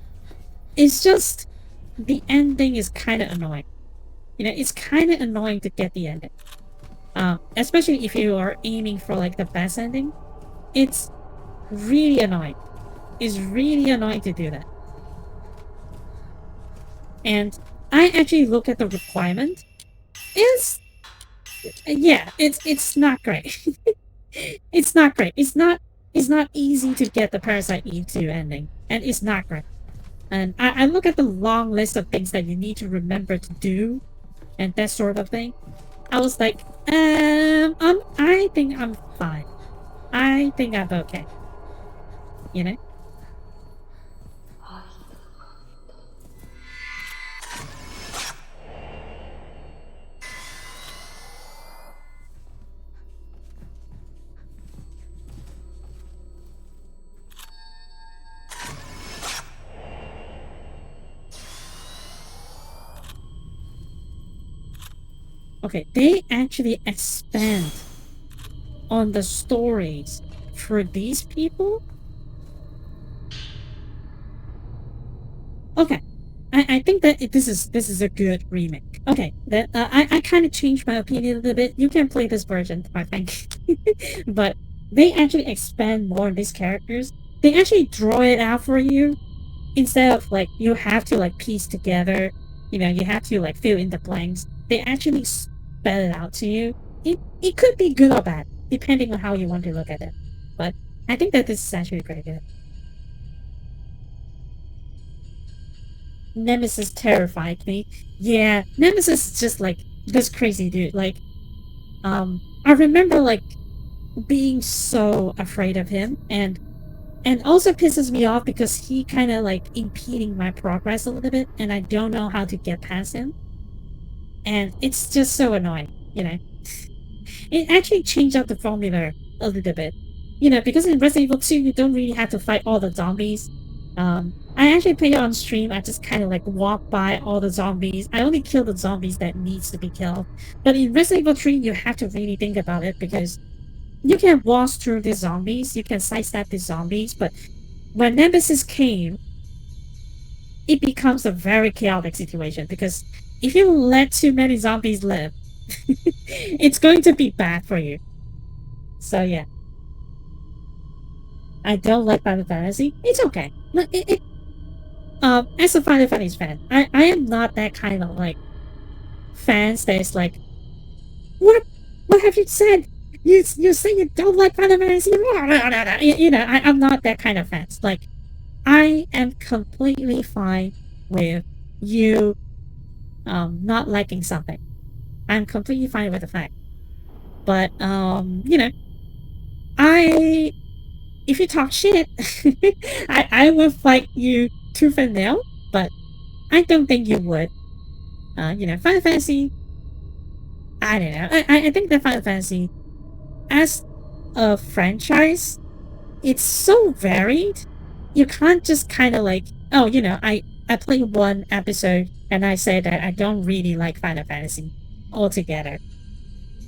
It's just the ending is kind of annoying. It's kind of annoying to get the ending. Especially if you are aiming for like the best ending. It's really annoying. It's really annoying to do that. And I actually look at the requirement. Is yeah, it's not great. It's not great. It's not easy to get the Parasite Eve 2 ending, and it's not great. And I look at the long list of things that you need to remember to do, and that sort of thing. I was like, I think I'm fine. I think I'm okay. You know? Okay, they actually expand on the stories for these people. Okay, I think that this is a good remake. Okay, that I kind of changed my opinion a little bit. You can play this version, I think, but they actually expand more on these characters. They actually draw it out for you instead of like you have to like piece together. You have to like fill in the blanks. They actually spell it out to you. It could be good or bad depending on how you want to look at it. But I think that this is actually pretty good. Nemesis terrified me. Yeah, Nemesis is just like this crazy dude. Like, I remember like being so afraid of him, and also pisses me off because he kind of like impeding my progress a little bit, and I don't know how to get past him, and it's just so annoying. It actually changed up the formula a little bit. Because in Resident Evil 2, you don't really have to fight all the zombies. I actually played it on stream. I just kind of like walk by all the zombies. I only kill the zombies that needs to be killed. But in Resident Evil 3, you have to really think about it because you can walk through the zombies, you can sidestep the zombies, but when Nemesis came, it becomes a very chaotic situation because if you let too many zombies live, it's going to be bad for you. So yeah, I don't like Final Fantasy. It's okay. As a Final Fantasy fan, I am not that kind of like fans that is like, what what have you said? You say you don't like Final Fantasy? I'm not that kind of fans. Like, I am completely fine with you not liking something. I'm completely fine with the fact. But I if you talk shit, I will fight you tooth and nail, but I don't think you would. Final Fantasy, I don't know. I think that Final Fantasy, as a franchise, it's so varied. You can't just kind of like, oh, I played one episode and I say that I don't really like Final Fantasy altogether.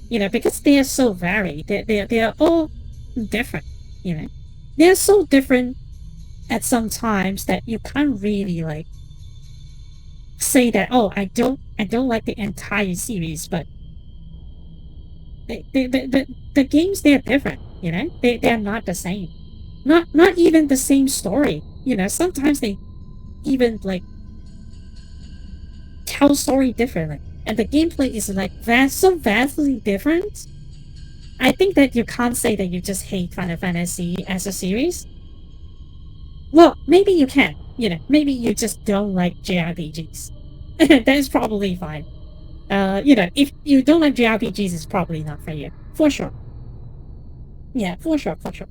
Because they are so varied. They are all different. They're so different at some times that you can't really like say that, oh, I don't like the entire series, but the games, they're different. They're not the same. Not even the same story. Sometimes they even like tell story differently, and the gameplay is like so vastly different. I think that you can't say that you just hate Final Fantasy as a series. Well, maybe you can. Maybe you just don't like JRPGs. That is probably fine. If you don't like JRPGs, it's probably not for you. For sure. Yeah, for sure, for sure.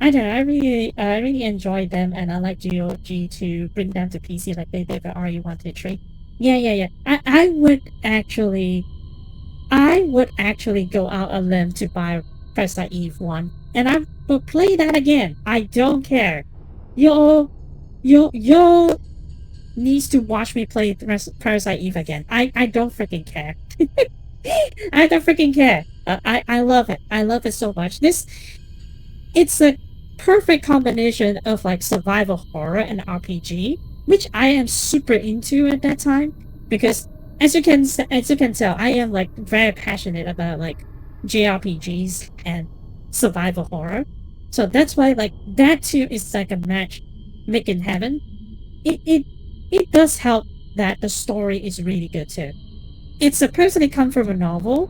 I don't know. I really enjoy them, and I like GOG to bring them to PC like they did with RE123. Yeah, yeah, yeah. I would actually go out a limb to buy Presta Eve 1, and I will play that again. I don't care. You needs to watch me play Parasite Eve again. I don't freaking care. I don't freaking care. I love it. I love it so much. It's a perfect combination of like survival horror and RPG, which I am super into at that time because as you can tell, I am like very passionate about like JRPGs and survival horror. So that's why like that too is like a match made in heaven. It does help that the story is really good too. It's supposed to come from a novel,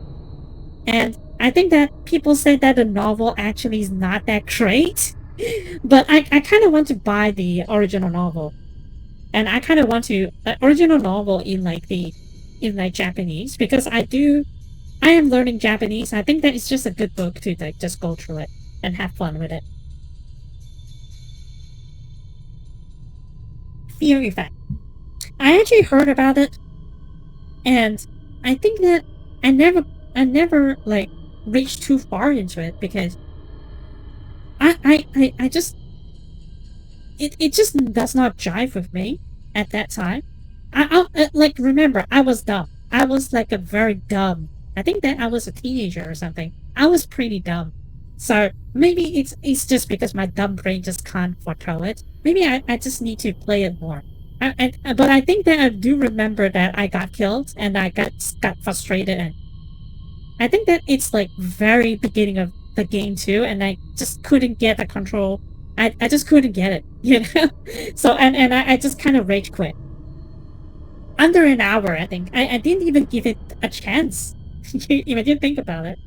and I think that people say that the novel actually is not that great. But I kind of want to buy the original novel, and I kind of want to original novel in like Japanese because I am learning Japanese. I think that it's just a good book to like just go through it and have fun with it. Fear Effect. I actually heard about it, and I think that I never like reached too far into it because I just it just does not jive with me at that time. Like remember I was dumb. I was like a very dumb. I think that I was a teenager or something. I was pretty dumb. So maybe it's just because my dumb brain just can't foretell it. Maybe I just need to play it more. But I think that I do remember that I got killed and I got frustrated, and I think that it's like very beginning of the game too, and I just couldn't get the control. I just couldn't get it, So I just kind of rage quit. Under an hour, I think. I didn't even give it a chance. If I didn't think about it.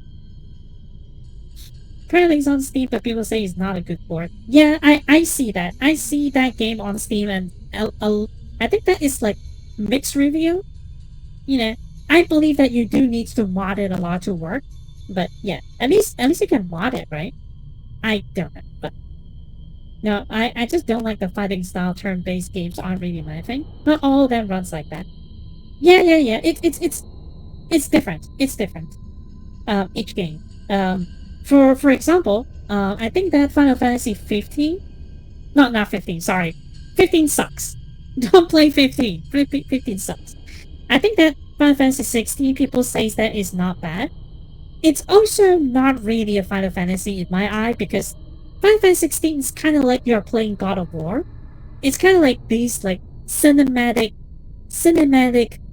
Apparently it's on Steam, but people say it's not a good port. Yeah, I see that. I see that game on Steam, and I think that is like mixed review. You know, I believe that you do need to mod it a lot to work. But yeah, at least you can mod it, right? I don't know, but no, I just don't like the fighting style turn-based games aren't really my thing. Not all of them runs like that. Yeah, yeah, yeah. It's different. It's different. Each game. For example, I think that Final Fantasy 15, not 15. Sorry, 15 sucks. Don't play 15. 15 sucks. I think that Final Fantasy 16 people say that is not bad. it's also not really a Final Fantasy in my eye because Final Fantasy 16 is kind of like you're playing God of War. It's kind of like these like cinematic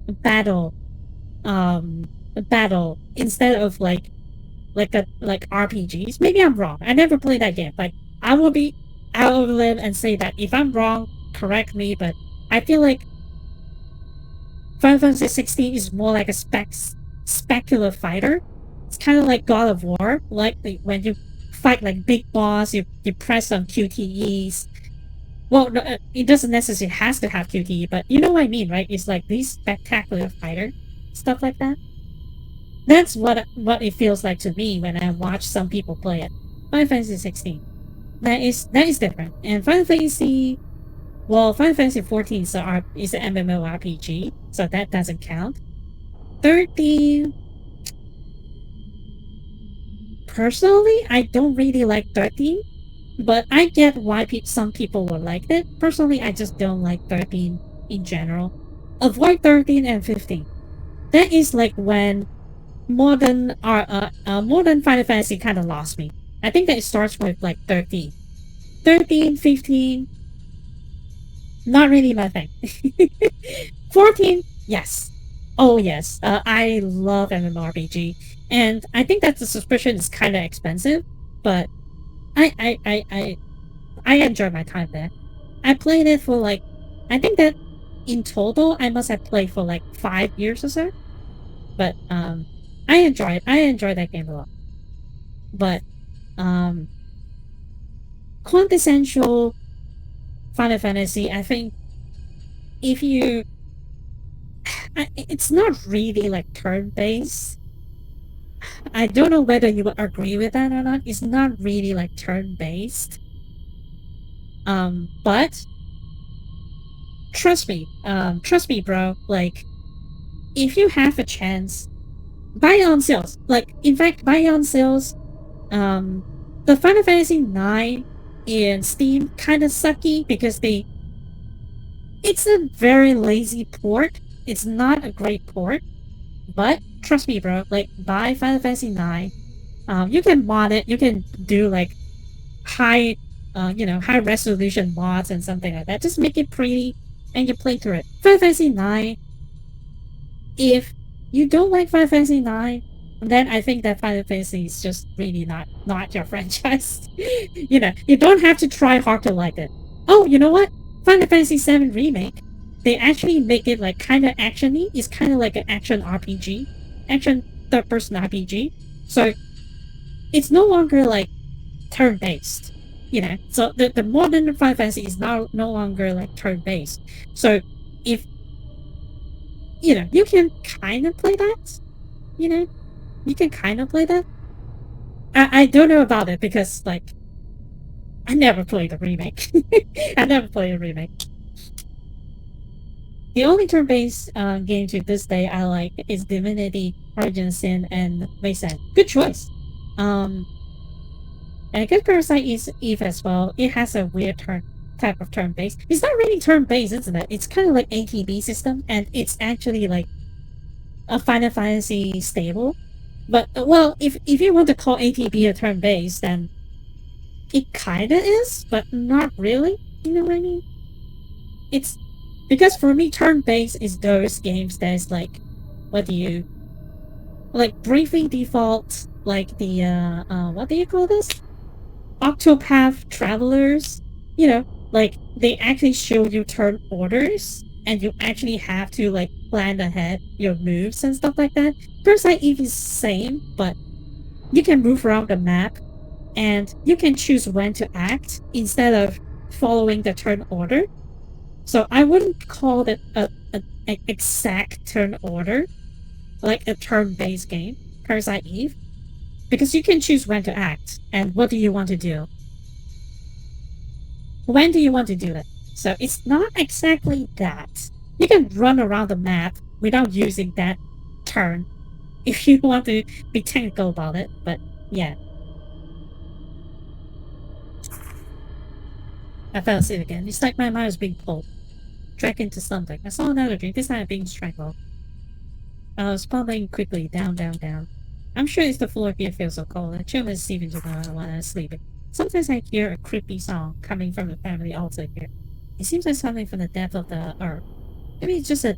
battle um battle instead of like RPGs. Maybe I'm wrong. I never played that game, but I will be out of limb and say that if I'm wrong, correct me. But I feel like Final Fantasy 16 is more like a speculative fighter. It's kind of like God of War, like when you fight like big boss, you press on QTEs. Well, no, it doesn't necessarily has to have QTE, but you know what I mean, right? It's like these spectacular fighter stuff like that. That's what it feels like to me when I watch some people play it. Final Fantasy 16. That is different. And Final Fantasy 14 is an MMORPG, so that doesn't count. 13, personally, I don't really like 13, but I get why some people will like it. Personally, I just don't like 13 in general. Avoid 13 and 15. That is like when modern Final Fantasy kind of lost me. I think that it starts with like 13. 13, 15, not really my thing. 14, yes. Oh yes, I love MMORPG, and I think that the subscription is kind of expensive, but I I, I I I enjoy my time there. I played it for like, I think that in total I must have played for like 5 years or so. But I enjoy it. I enjoy that game a lot. But um, quintessential Final Fantasy, I think if you, it's not really like turn based. I don't know whether you would agree with that or not. It's not really like turn based. But trust me, bro. Like, if you have a chance, buy it on sales. Like, in fact, buy it on sales. Um, the Final Fantasy 9 in Steam kind of sucky because it's a very lazy port. It's not a great port, but trust me, bro. Like, buy Final Fantasy 9. You can mod it. You can do like high, high resolution mods and something like that. Just make it pretty, and you play through it. Final Fantasy 9. If you don't like Final Fantasy 9, then I think that Final Fantasy is just really not your franchise. You don't have to try hard to like it. Oh, you know what? Final Fantasy 7 Remake, they actually make it like kind of actiony. It's kind of like an action RPG, action third-person RPG. So it's no longer like turn-based. So the modern Final Fantasy is now no longer like turn-based. So if you can kind of play that. You know, you can kind of play that. I don't know about it because, like, I never played the remake. I never played a remake. The only turn-based game to this day I like is Divinity, Origin Sin, and Wasteland. Good choice. And good Parasite is Eve as well. It has a weird type of turn-based. It's not really turn-based, isn't it? It's kind of like ATB system, and it's actually like a Final Fantasy stable. But well, if you want to call ATB a turn based, then it kinda is, but not really. You know what I mean? It's because for me, turn based is those games that's like, what do you like briefing default, like the what do you call this? Octopath Travelers. Like they actually show you turn orders, and you actually have to like plan ahead your moves and stuff like that. Parasite Eve is the same, but you can move around the map, and you can choose when to act instead of following the turn order. So I wouldn't call it an exact turn order, like a turn-based game, Parasite Eve, because you can choose when to act and what do you want to do. When do you want to do it? So it's not exactly that. You can run around the map without using that turn if you want to be technical about it, but yeah. I fell asleep again. It's like my mind was being pulled, dragged into something. I saw another dream, this time being strangled. I was falling quickly, down, down, down. I'm sure it's the floor here feels so cold. I chill is sleeping while I'm sleeping. Sometimes I hear a creepy song coming from the family altar here. It seems like something from the depth of the earth. Maybe it's just a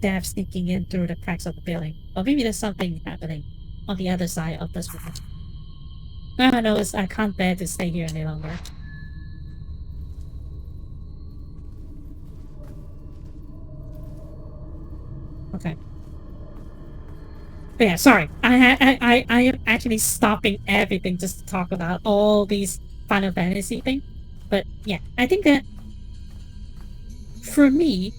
death sneaking in through the cracks of the building. Or maybe there's something happening on the other side of this world. All I know is I can't bear to stay here any longer. Okay. But yeah, sorry. I am actually stopping everything just to talk about all these Final Fantasy things. But yeah, I think that for me,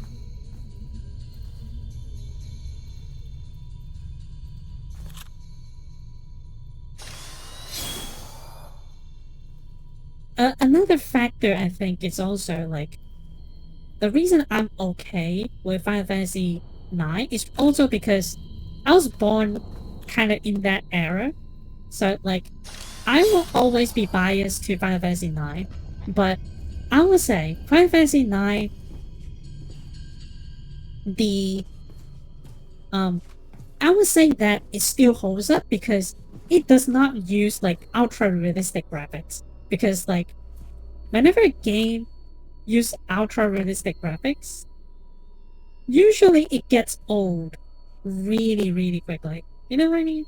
another factor I think is also like the reason I'm okay with Final Fantasy 9 is also because I was born kind of in that era. So like I will always be biased to Final Fantasy 9, but I would say Final Fantasy 9 the I would say that it still holds up because it does not use like ultra realistic graphics. Because like whenever a game use ultra realistic graphics, usually it gets old really, really quickly. You know what I mean?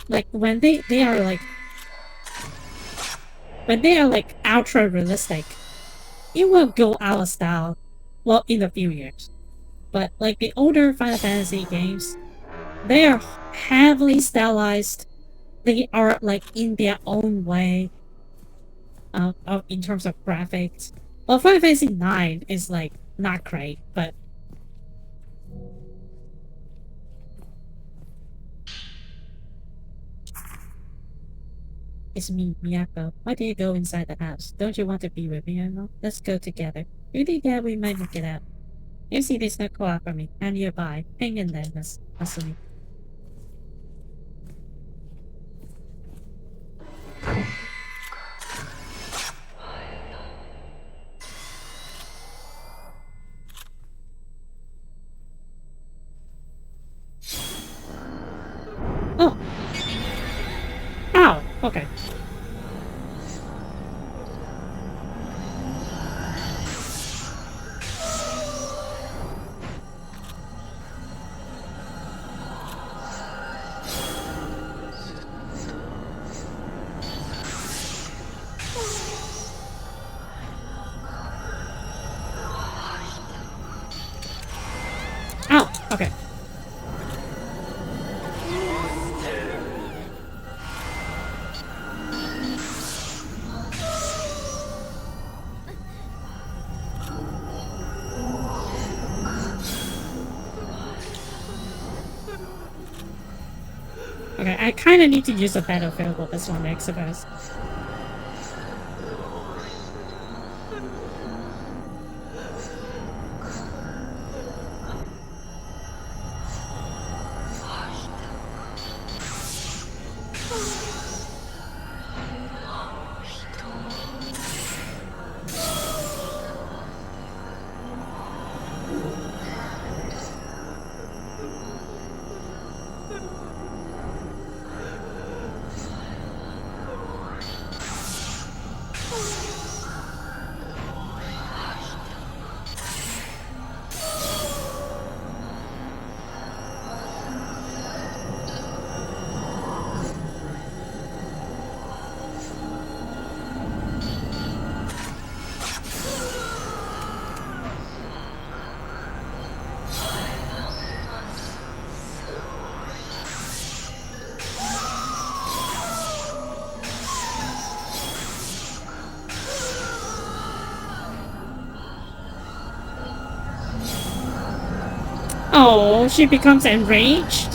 Like when they are like ultra realistic, it will go out of style well in a few years. But like the older Final Fantasy games, they are heavily stylized. They are like in their own way in terms of graphics. Well, Final Fantasy 9 is like not great, but it's me, Miyako. Why do you go inside the house? Don't you want to be with me, Emma? Let's go together. You think that we might make it out? You see there's no co-op for me. I'm nearby. Hang in there, Miss Masumi. Oh! Ow! Okay. Ow! Okay. Okay, I kind of need to use a battlefield with this one, I suppose. Oh, she becomes enraged?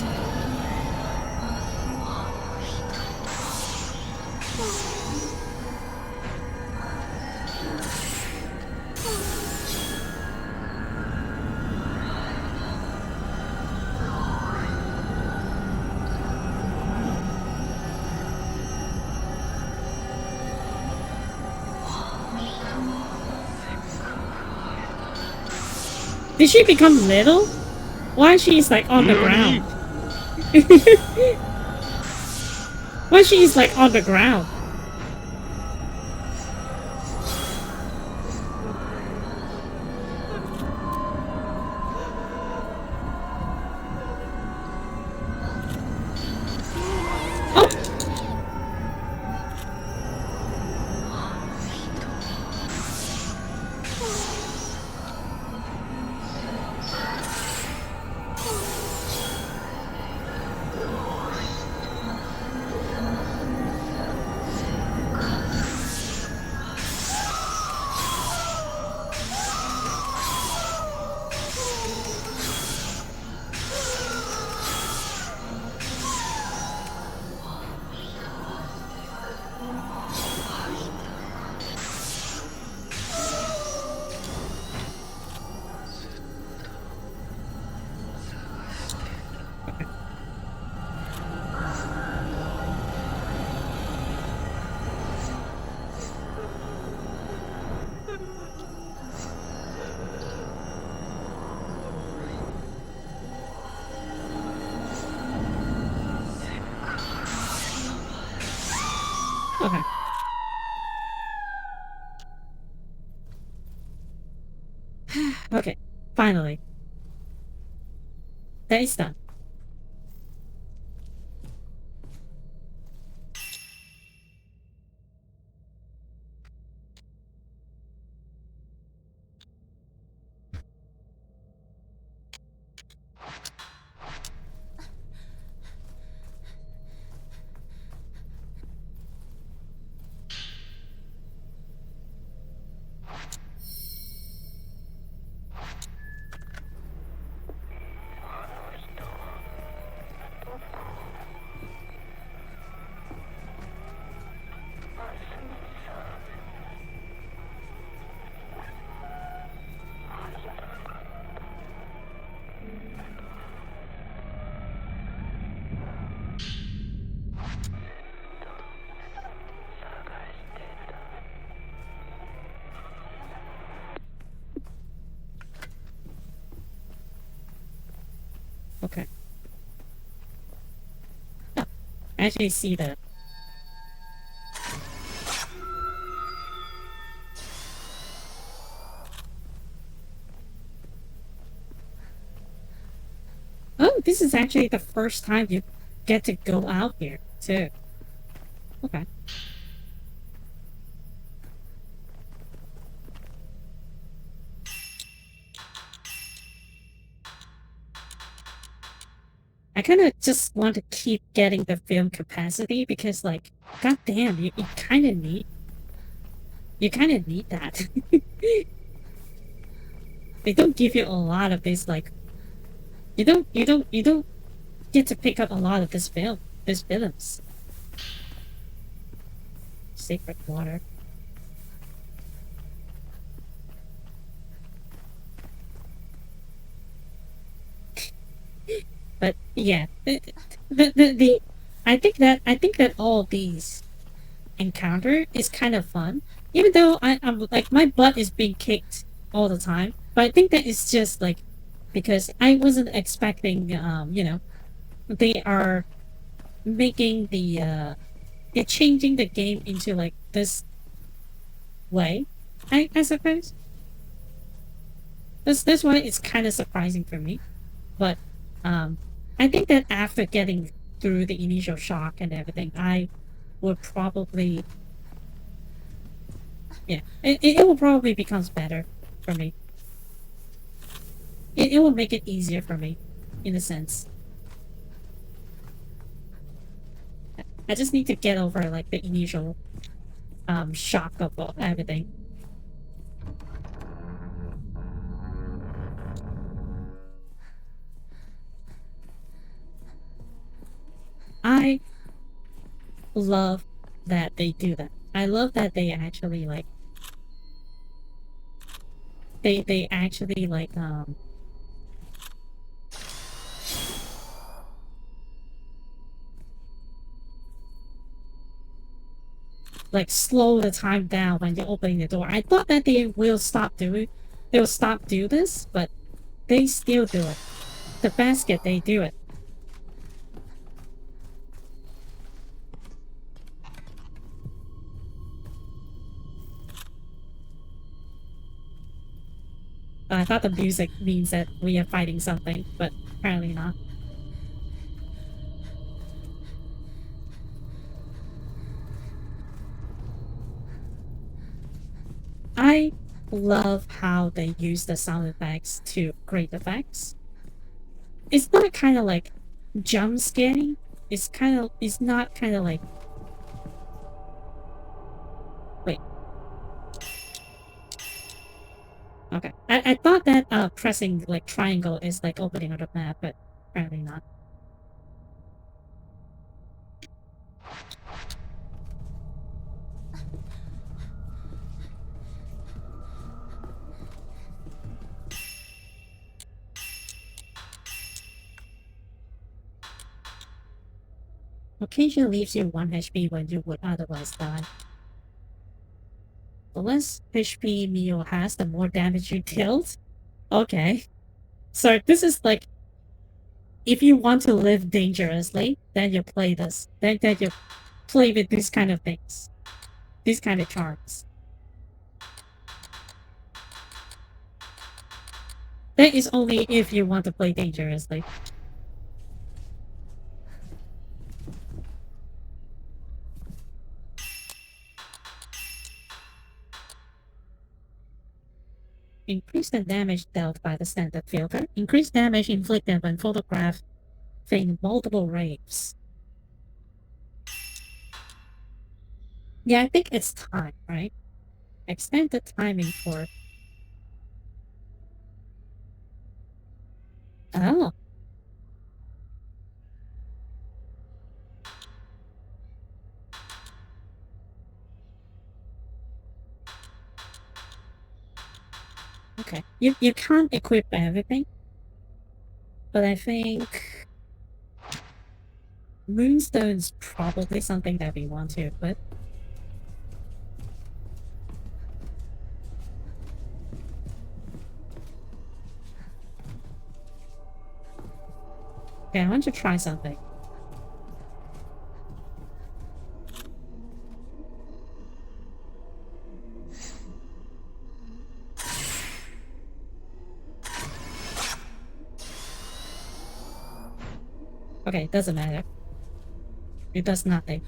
Did she become little? Why she's like on the ground? Why she's like on the ground? Okay. Okay. Finally. That is done. Okay. Oh, I actually see that. Oh, this is actually the first time you get to go out here, too. Okay. I kind of just want to keep getting the film capacity because, like, goddamn, you kind of need that. They don't give you a lot of this, like, you don't get to pick up a lot of these films. Sacred water. But yeah, I think that all these encounter is kind of fun, even though I'm like my butt is being kicked all the time. But I think that it's just like because I wasn't expecting, they are making they're changing the game into like this way. I suppose that's why it's kind of surprising for me. But I think that after getting through the initial shock and everything, I would probably, yeah, it will probably becomes better for me. It will make it easier for me, in a sense. I just need to get over like the initial shock of everything. I love that they do that. I love that they actually they actually like slow the time down when you're opening the door. I thought that they will stop do this, but they still do it. The basket, they do it. I thought the music means that we are fighting something, but apparently not. I love how they use the sound effects to great effects. It's not kind of like jump scaring. It's not kind of like, wait. Okay. I thought that pressing like triangle is like opening up a map, but apparently not. Occasion leaves you 1 HP when you would otherwise die. The less HP Mio has, the more damage you dealt? Okay. So this is like, if you want to live dangerously, then you play this. Then you play with these kind of things. These kind of charms. That is only if you want to play dangerously. Increase the damage dealt by the standard filter. Increase damage inflicted when photographing multiple raves. Yeah, I think it's time, right? Extend the timing for... Oh. Okay. You can't equip everything. But I think... Moonstone's probably something that we want to equip. Okay, I want to try something. Okay, it doesn't matter. It does nothing.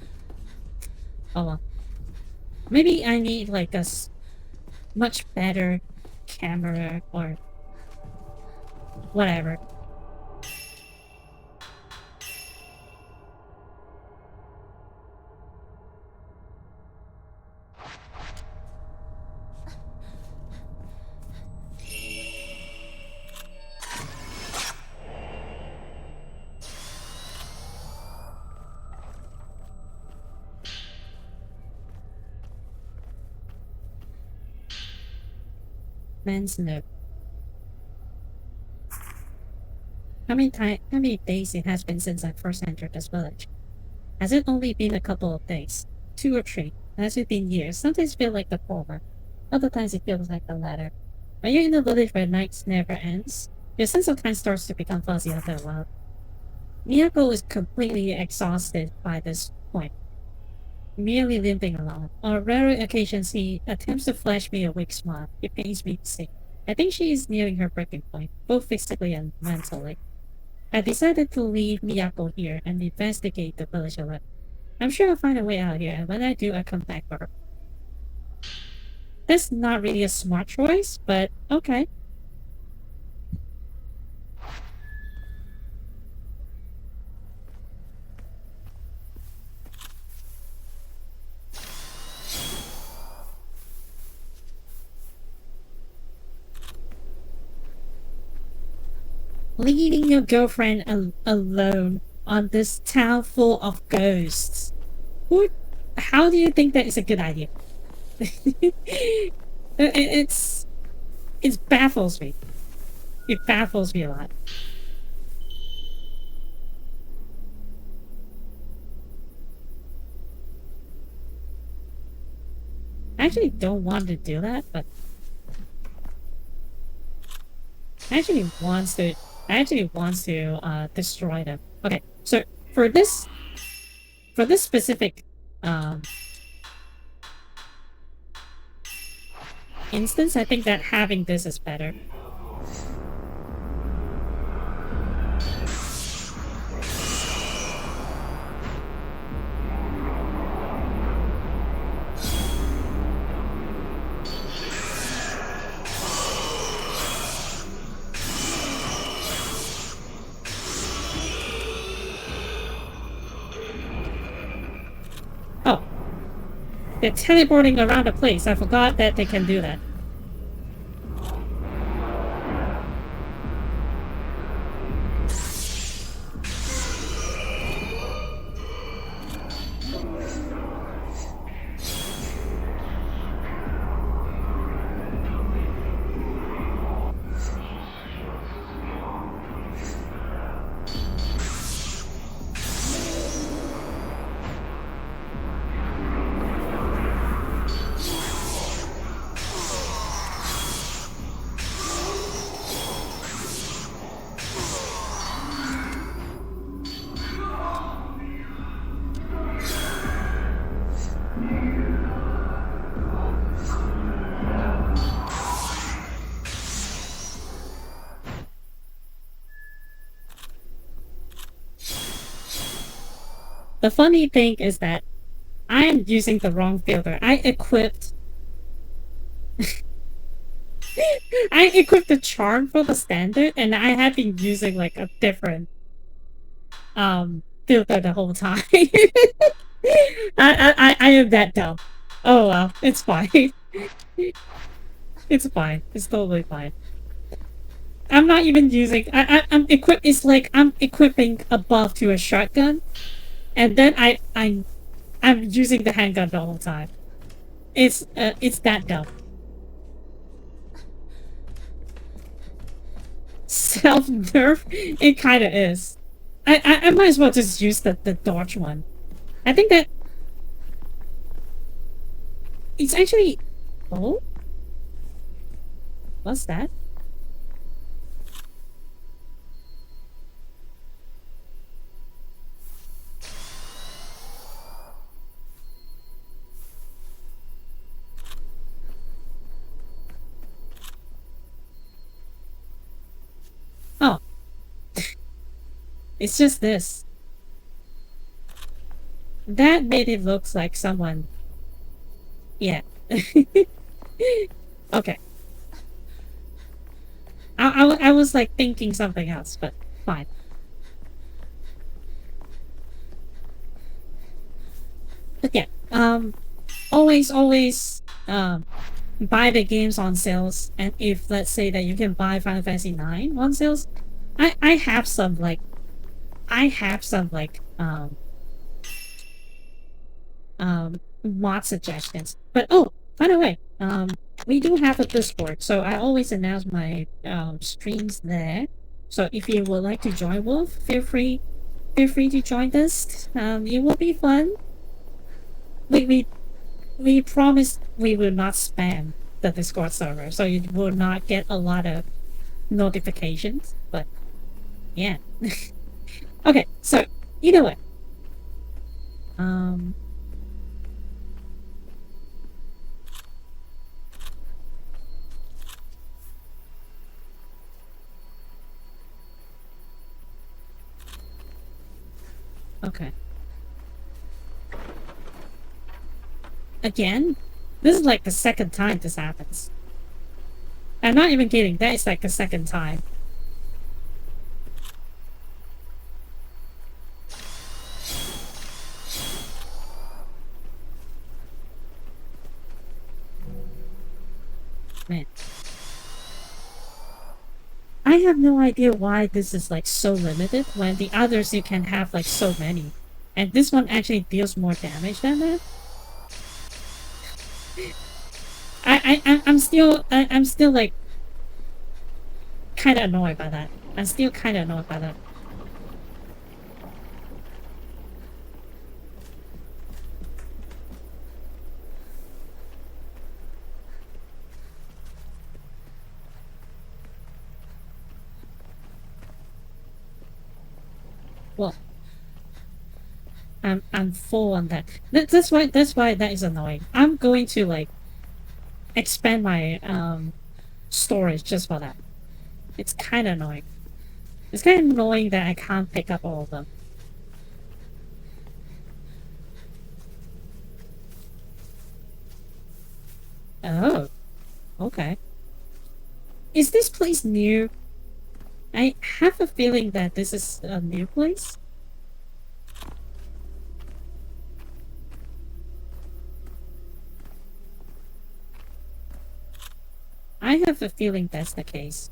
Oh well. Maybe I need like a much better camera or whatever. Man's note. How many days it has been since I first entered this village? Has it only been a couple of days? 2 or 3? Has it been years? Sometimes feel like the former. Other times it feels like the latter. Are you in a village where nights never ends? Your sense of time starts to become fuzzy after a while. Miyako is completely exhausted by this point, merely limping along. On rare occasions he attempts to flash me a weak smile. It pains me to see. I think she is nearing her breaking point, both physically and mentally. I decided to leave Miyako here and investigate the village alone. I'm sure I'll find a way out here, and when I do, I'll come back for her. That's not really a smart choice, but okay. Leaving your girlfriend alone on this town full of ghosts. How do you think that is a good idea? It baffles me. It baffles me a lot. I actually don't want to do that, but actually wants to destroy them. Okay, so for this specific instance, I think that having this is better. Oh, they're teleporting around the place. I forgot that they can do that. The funny thing is that I am using the wrong filter. I equipped the charm for the standard, and I have been using like a different filter the whole time. I am that dumb. Oh well, it's fine. It's fine. It's totally fine. I'm not even using. I'm equipped. It's like I'm equipping a buff to a shotgun, and then I'm using the handgun the whole time. It's that dumb. Self nerf. It kind of is. I might as well just use the dodge one. I think that it's actually. Oh, what's that? Oh, it's just this. That made it look like someone. Yeah. Okay. I was like thinking something else, but fine. But yeah, always buy the games on sales, and if let's say that you can buy Final Fantasy 9 on sales, I have some like mod suggestions. But oh, by the way, we do have a Discord, so I always announce my streams there. So if you would like to join Wolf, feel free to join us. It will be fun. We promise we will not spam the Discord server, so you will not get a lot of notifications. But yeah. Okay, so either way. Okay. Again, this is like the second time this happens. I'm not even kidding. That is like the second time. Man. I have no idea why this is like so limited when the others you can have like so many. And this one actually deals more damage than that. I'm still like kind of annoyed by that. I'm still kind of annoyed by that. well, I'm full on that. That's why that is annoying. I'm going to like expand my storage just for that. It's kind of annoying. It's kind of annoying that I can't pick up all of them. Oh, okay. Is this place new? I have a feeling that this is a new place. I have a feeling that's the case.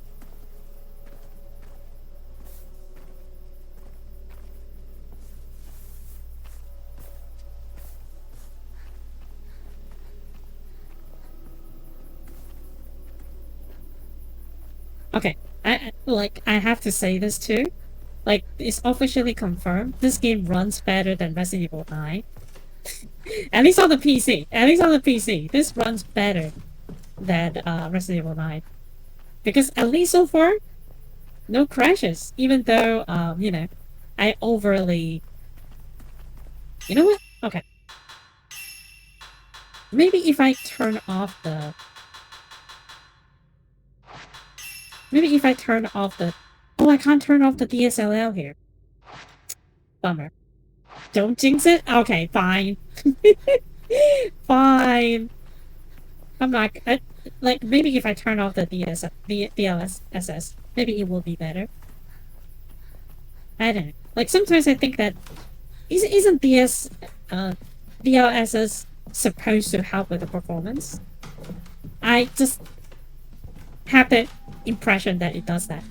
Okay, I have to say this too. Like, it's officially confirmed. This game runs better than Resident Evil 9. At least on the PC. At least on the PC. This runs better than Resident Evil 9. Because at least so far, no crashes. Even though, you know, I overly... You know what? Okay. Maybe if I turn off the... Maybe if I turn off the... Oh, I can't turn off the DSLR here. Bummer. Don't jinx it? Okay, fine. Fine. I'm not... like, maybe if I turn off the DLSS, maybe it will be better. I don't know. Like, sometimes I think that... Isn't DLSS supposed to help with the performance? I just have the impression that it does that.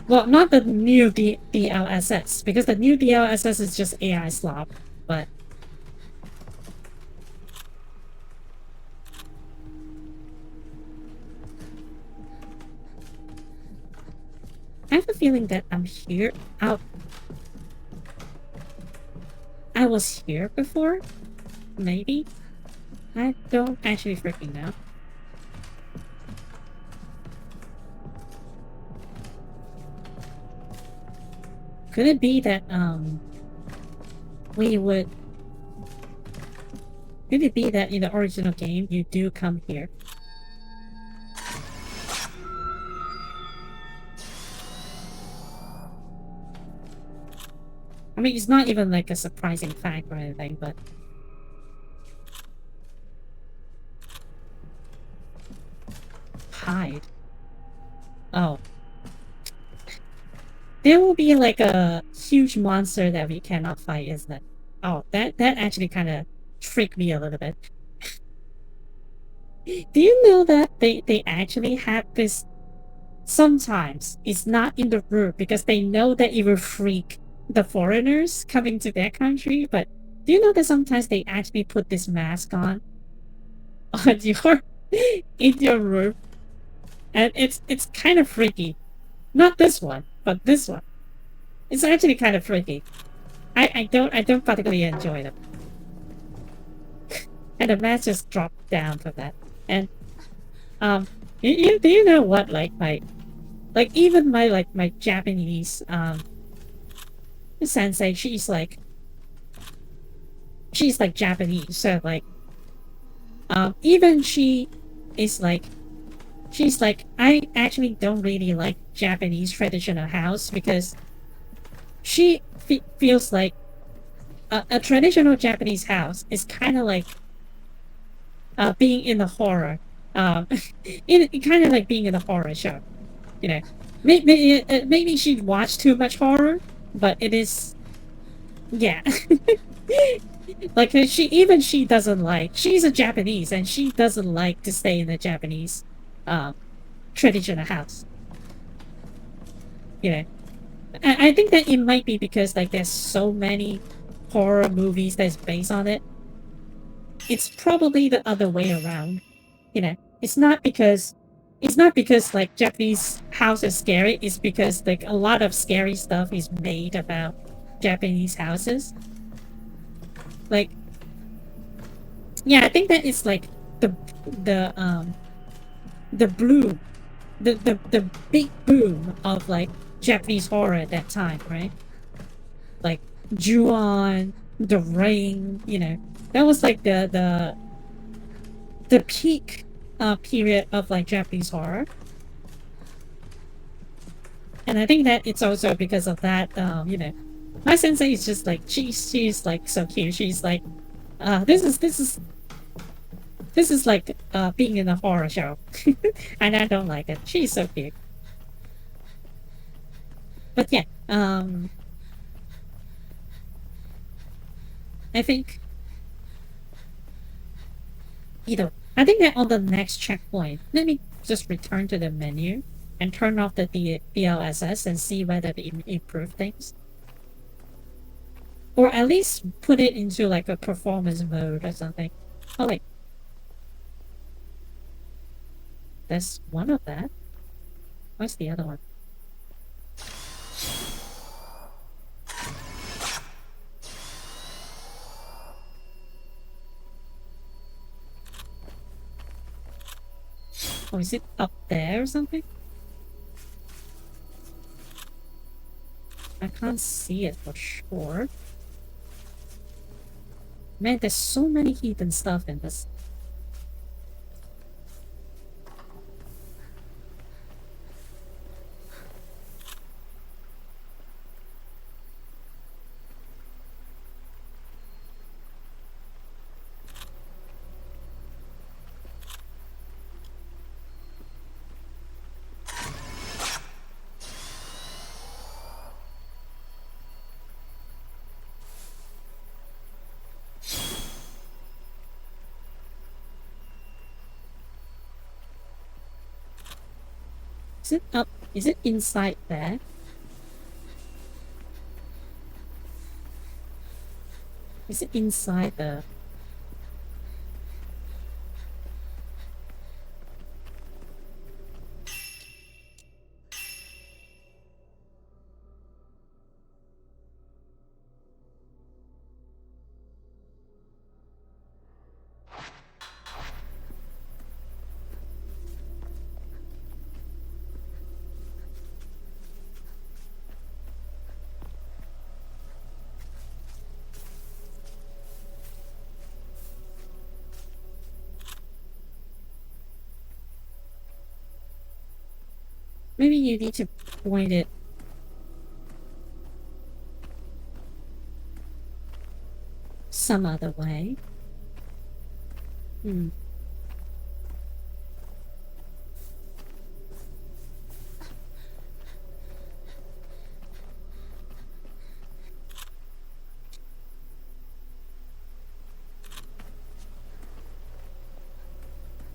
Well, not the new DLSS, because the new DLSS is just AI slop, but... I have a feeling that I'm here. I was here before? Maybe? I don't actually freaking know. Could it be that, we would... Could it be that in the original game, you do come here? I mean, it's not even like a surprising fact or anything, but... Hide. Oh. There will be like a huge monster that we cannot fight, isn't it? Oh, that actually kind of freaked me a little bit. Do you know that they actually have this... Sometimes it's not in the room because they know that it will freak the foreigners coming to their country, but do you know that sometimes they actually put this mask on your in your room? And it's kind of freaky. Not this one, but this one. It's actually kind of freaky. I don't particularly enjoy them. And the mask just dropped down for that. And do you know what, like even my Japanese sensei, she's like Japanese, so like even she is like, she's like, I actually don't really like Japanese traditional house because she feels like a traditional Japanese house is kind of like being in the horror, kind of like being in a horror show, you know. Maybe she watched too much horror, but it is, yeah. Like she doesn't like. She's a Japanese and she doesn't like to stay in the Japanese traditional house. You know, I think that it might be because like there's so many horror movies that's based on it. It's probably the other way around. You know, it's not because It's not because like Japanese house is scary. It's because like a lot of scary stuff is made about Japanese houses. Like, yeah, I think that it's like the the bloom, the big boom of like Japanese horror at that time, right? Like Ju-on, The Ring, you know, that was like the peak period of like Japanese horror. And I think that it's also because of that, you know, my sensei is just like she's like so cute. She's like, this is like being in a horror show, and I don't like it. She's so cute. But yeah, I think I think that on the next checkpoint, let me just return to the menu and turn off the DLSS and see whether they improve things. Or at least put it into like a performance mode or something. Oh wait. That's one of that. What's the other one? Oh, is it up there or something? I can't see it for sure. Man, there's so many hidden stuff in this. Is it up? Is it inside there? Is it inside the... Maybe you need to point it some other way. Hmm.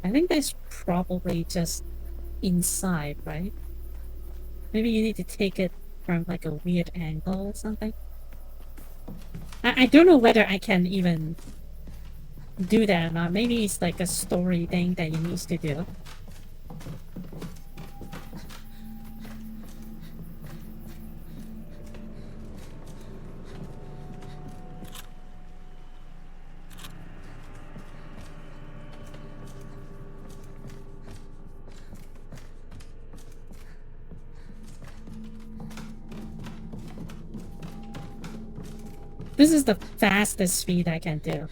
I think that's probably just inside, right? Maybe you need to take it from like a weird angle or something. I don't know whether I can even do that or not. Maybe it's like a story thing that you need to do. This is the fastest speed I can do.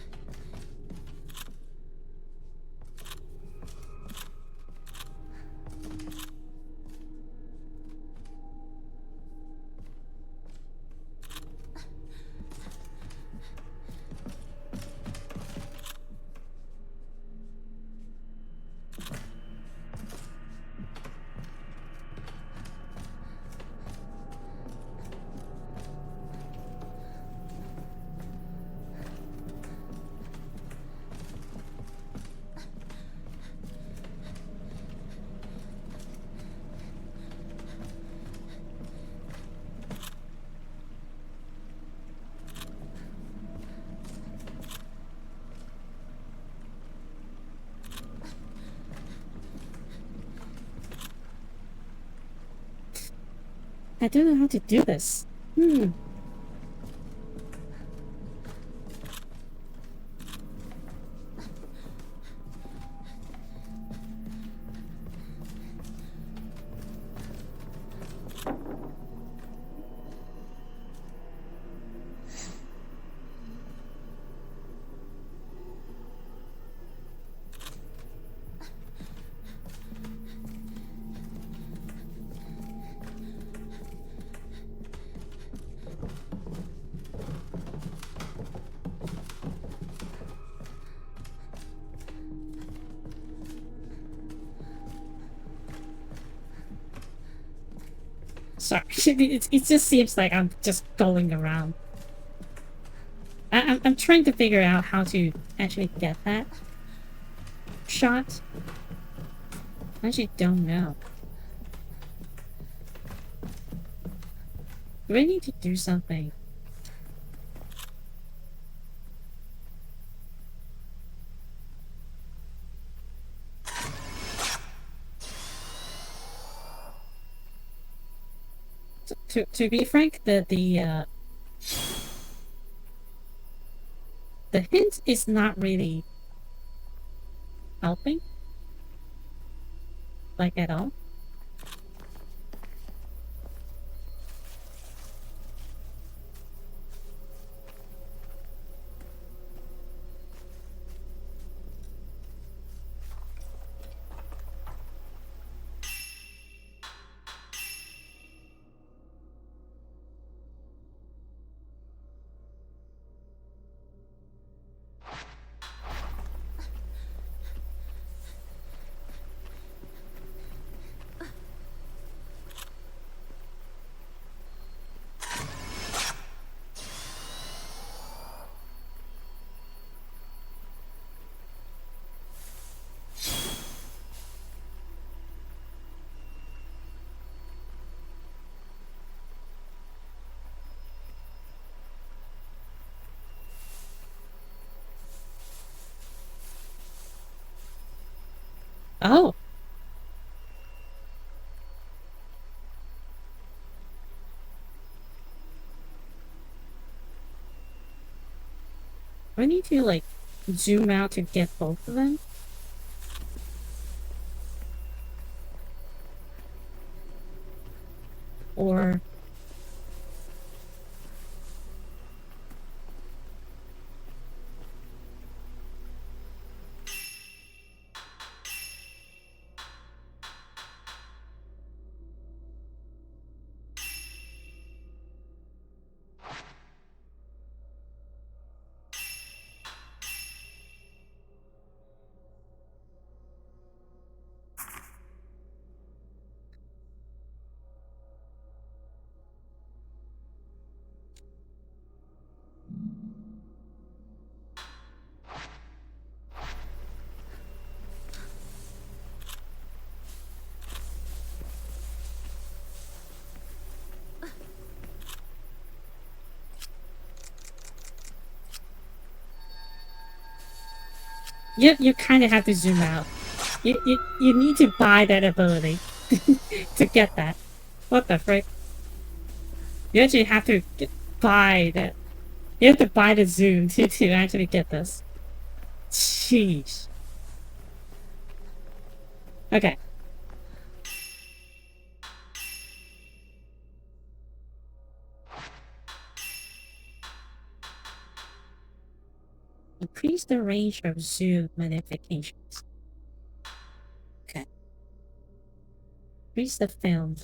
I don't know how to do this. Sorry, it just seems like I'm just going around. I'm trying to figure out how to actually get that shot. I actually don't know. Do I need to do something? To be frank, the hint is not really helping, like at all. Oh. I need to, like, zoom out to get both of them. Or... You kind of have to zoom out. You need to buy that ability to get that. What the frick? You actually have to buy that. You have to buy the zoom to actually get this. Jeez. Okay. Increase the range of zoom magnifications. Okay. Increase the film.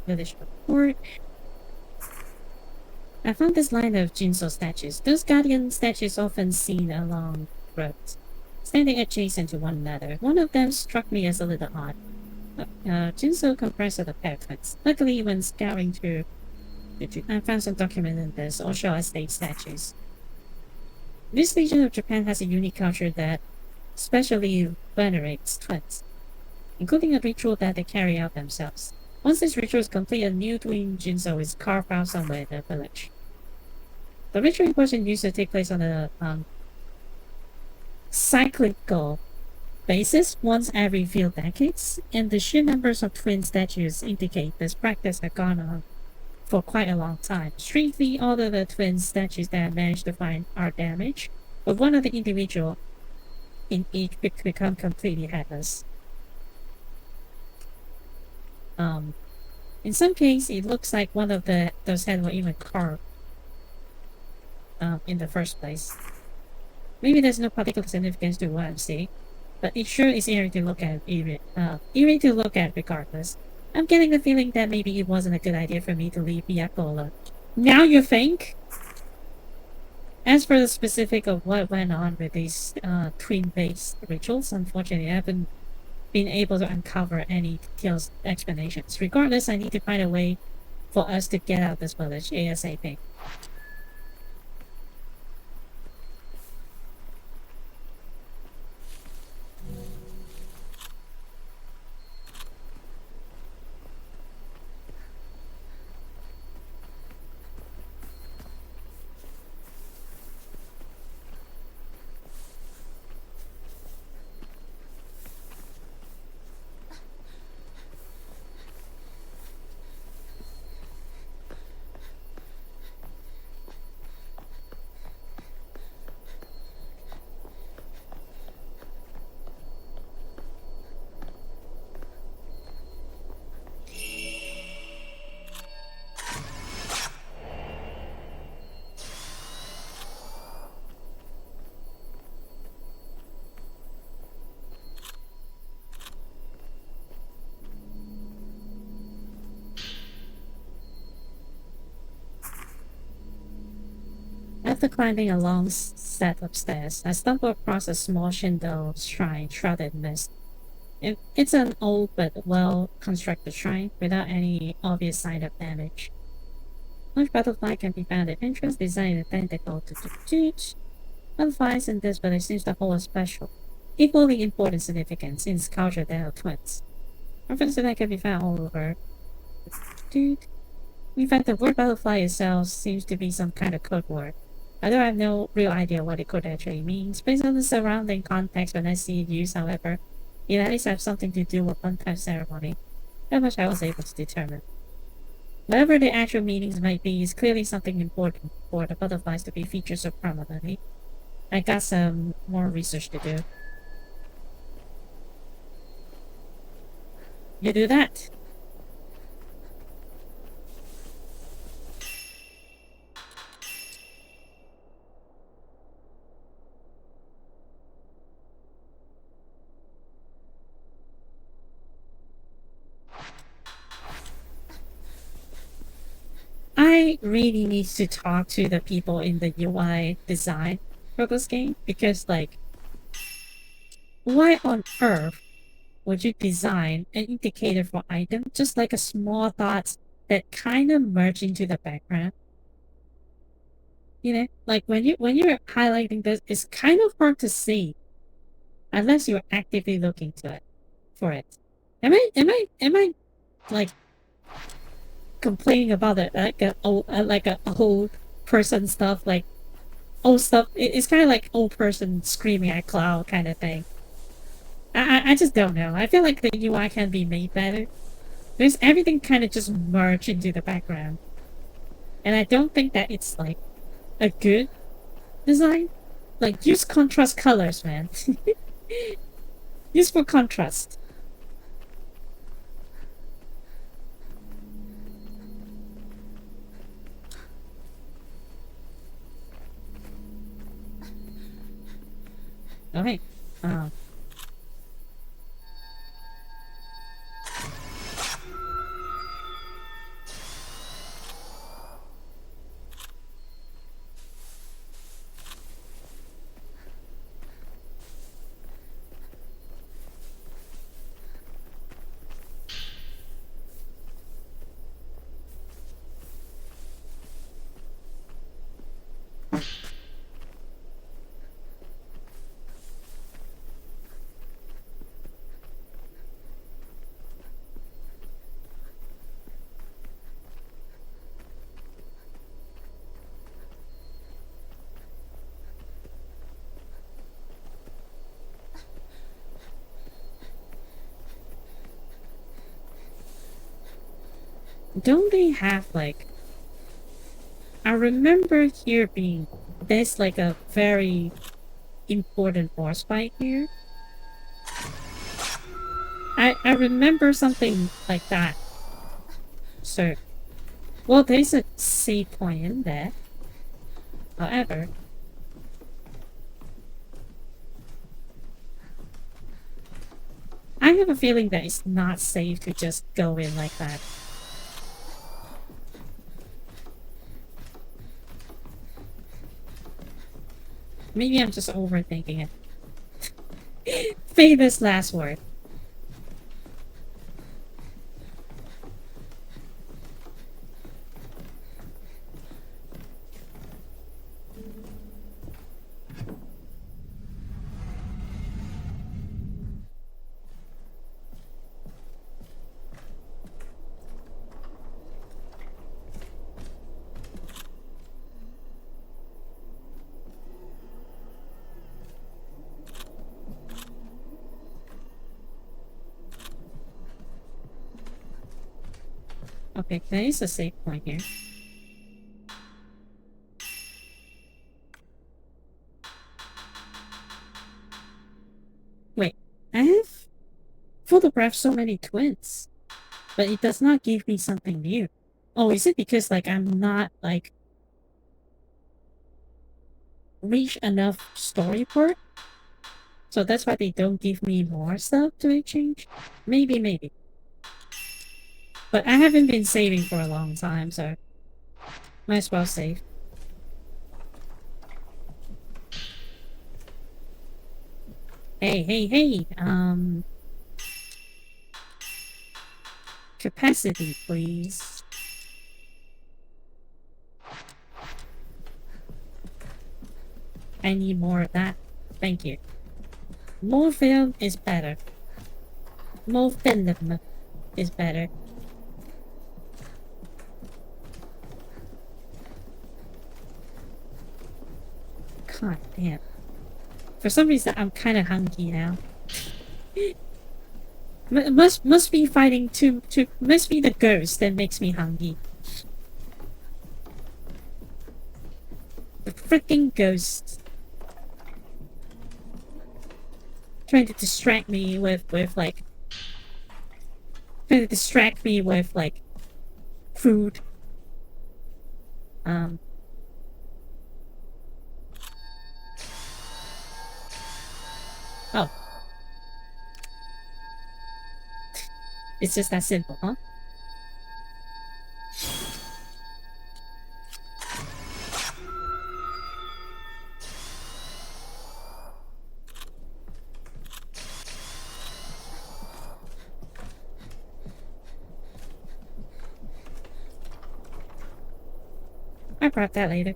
village report. I found this line of Jinso statues. Those guardian statues often seen along roads, standing adjacent to one another. One of them struck me as a little odd. Jinso comprised of a pair of twins. Luckily, when scouring through, I found some documents in this, also as state statues. This region of Japan has a unique culture that especially venerates twins, including a ritual that they carry out themselves. Once this ritual is complete, a new twin Jinso is carved out somewhere in the village. The ritual in question used to take place on a cyclical basis once every few decades, and the sheer numbers of twin statues indicate this practice had gone on for quite a long time. Strangely, all of the twin statues that I managed to find are damaged, but one of the individual in each become completely headless. In some cases, it looks like one of those heads were even carved in the first place. Maybe there's no particular significance to what I'm seeing, but it sure is eerie to look at. Eerie to look at regardless. I'm getting the feeling that maybe it wasn't a good idea for me to leave Miyako alone. Now you think? As for the specific of what went on with these twin-based rituals, unfortunately I haven't been able to uncover any detailed explanations. Regardless, I need to find a way for us to get out of this village ASAP. After climbing a long set of stairs, I stumbled across a small Shindo shrine shrouded in mist. It's an old but well-constructed shrine without any obvious sign of damage. Large butterfly can be found at entrance, designed identical to the butterflies in this village seems to hold a special, equally important significance in its culture that of twins. References to that can be found all over. In fact, the word butterfly itself seems to be some kind of code word. Although I have no real idea what it could actually means. Based on the surrounding context when I see it used, however, it at least has something to do with one type ceremony. That much I was able to determine. Whatever the actual meanings might be is clearly something important for the butterflies to be featured so prominently. I got some more research to do. You do that. I really need to talk to the people in the UI design for this game because, like, why on earth would you design an indicator for item just like a small dot that kind of merge into the background? You know, like when you're highlighting this, it's kind of hard to see unless you're actively looking to it for it. Am I like complaining about it like a old person stuff, like old stuff? It's kind of like old person screaming at cloud kind of thing. I just don't know. I feel like the UI can be made better. There's everything kind of just merge into the background, and I don't think that it's like a good design. Like, use contrast colors, man. Use for contrast. Okay. Don't they have like... I remember here being... There's like a very important boss fight here. I remember something like that. So... Well, there's a save point in there. However... I have a feeling that it's not safe to just go in like that. Maybe I'm just overthinking it. Famous last word. Okay, there is a save point here. Wait, I have photographed so many twins, but it does not give me something new. Oh, is it because like I'm not like reach enough story part? So that's why they don't give me more stuff to exchange? Maybe. But I haven't been saving for a long time, so might as well save. Hey, capacity, please. I need more of that. Thank you. More film is better. More film is better. God damn. For some reason, I'm kind of hungry now. Must be fighting must be the ghost that makes me hungry. The freaking ghost. Trying to distract me with like... Trying to distract me with like... Food. Oh. It's just that simple, huh? I'll grab that later.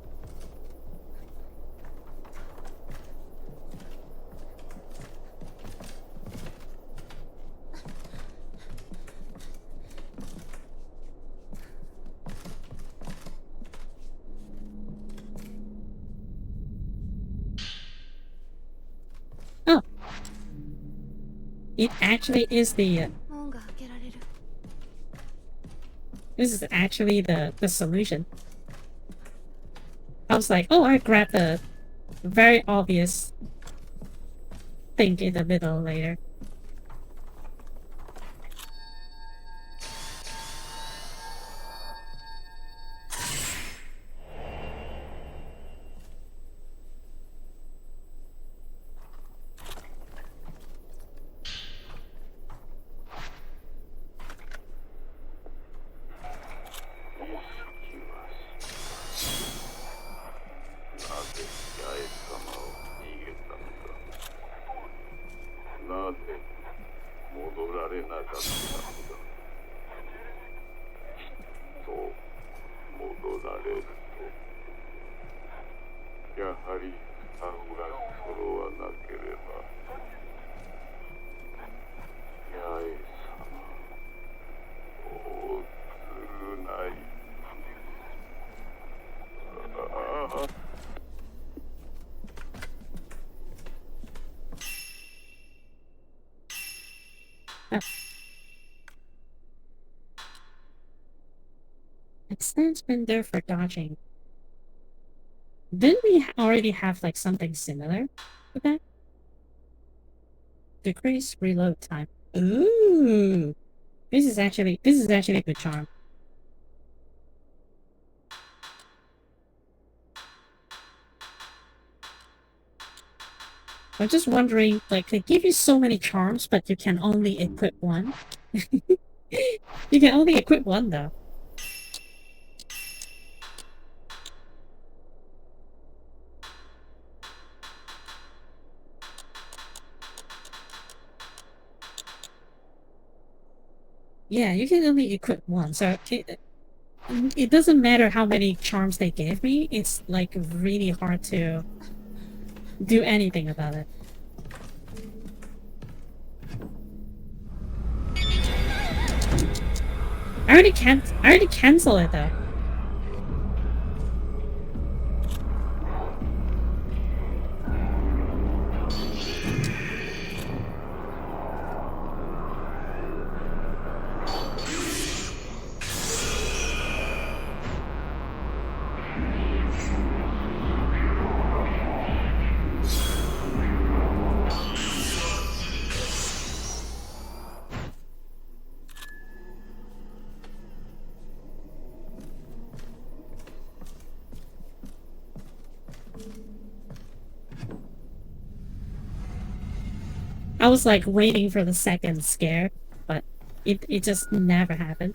Oh. It actually is the... This is actually the solution. I was like, oh, I grabbed the very obvious thing in the middle later. Extend spinner for dodging. Didn't we already have like something similar with that? Decrease reload time. Ooh, this is actually a good charm. I'm just wondering, like, they give you so many charms, but you can only equip one. You can only equip one, though. Yeah, you can only equip one, so it doesn't matter how many charms they gave me, it's, like, really hard to do anything about it. I already cancel it, though. I was like waiting for the second scare, but it just never happened.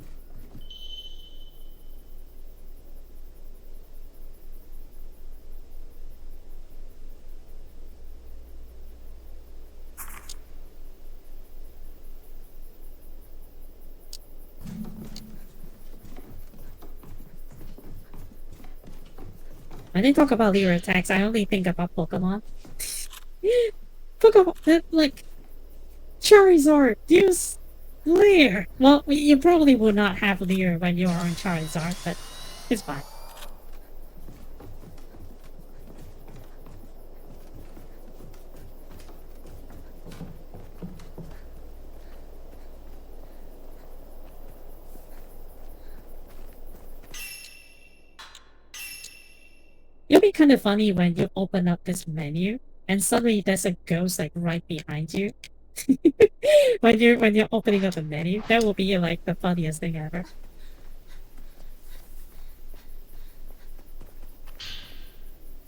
When they talk about leer attacks, I only think about Pokemon. Pokemon, like, Charizard, use Leer. Well, you probably will not have Leer when you are on Charizard, but it's fine. It'll be kind of funny when you open up this menu and suddenly there's a ghost like right behind you. when you're opening up the menu, that will be like the funniest thing ever.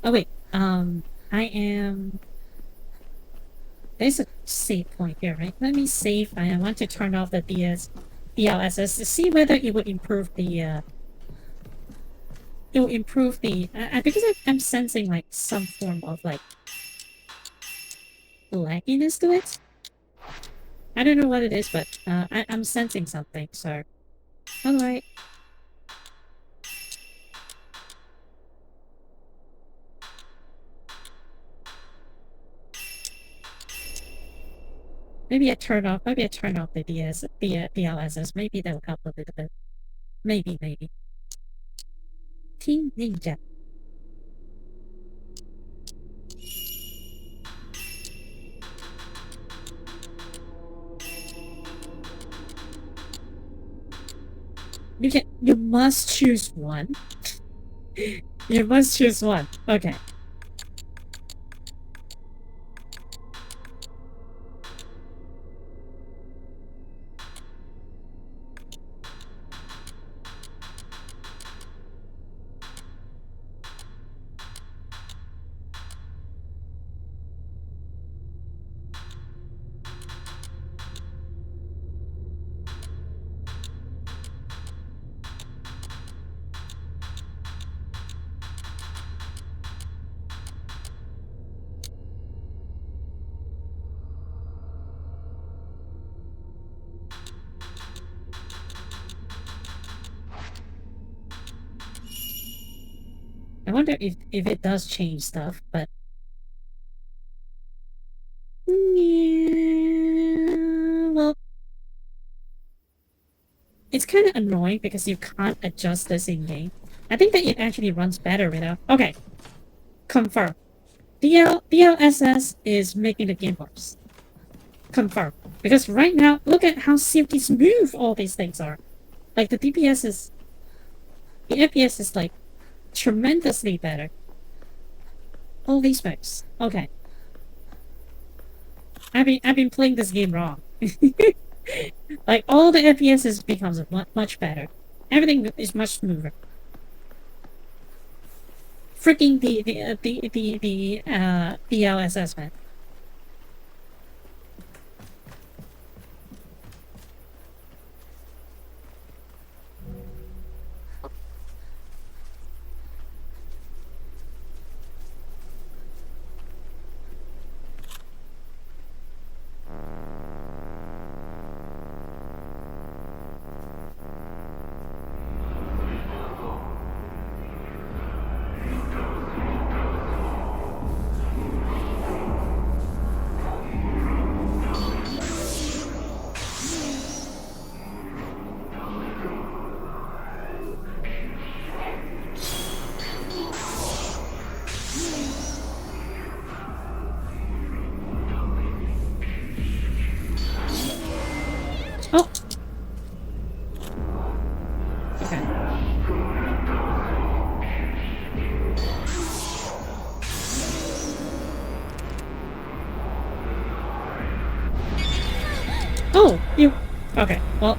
Oh wait, I am. There's a save point here, right? Let me save. I want to turn off the DLSS to see whether it would improve the. It will improve the. Because I'm sensing like some form of like lagginess to it. I don't know what it is, but I'm sensing something. So, how do I? Maybe I turn off. Maybe I turn off the DLSS. Maybe that'll help a little bit. Maybe. Team Ninja. You must choose one. You must choose one. Okay. I wonder if it does change stuff, but yeah, well, it's kind of annoying because you can't adjust this in game. I think that it actually runs better without. Okay, confirm. DLSS is making the game worse. Confirm. Because right now, look at how silky smooth all these things are. Like the DPS is. The FPS is like tremendously better. Holy smokes. Okay. I've been playing this game wrong. Like all the FPS becomes much better. Everything is much smoother. Freaking the DLSS, man. Oh. Okay. Oh, you. Okay. Well.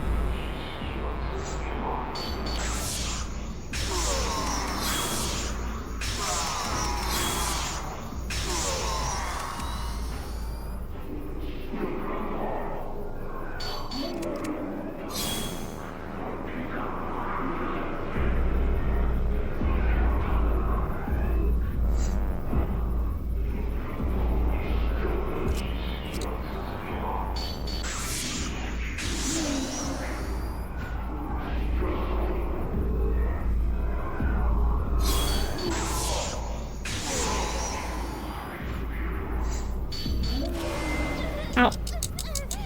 Ow.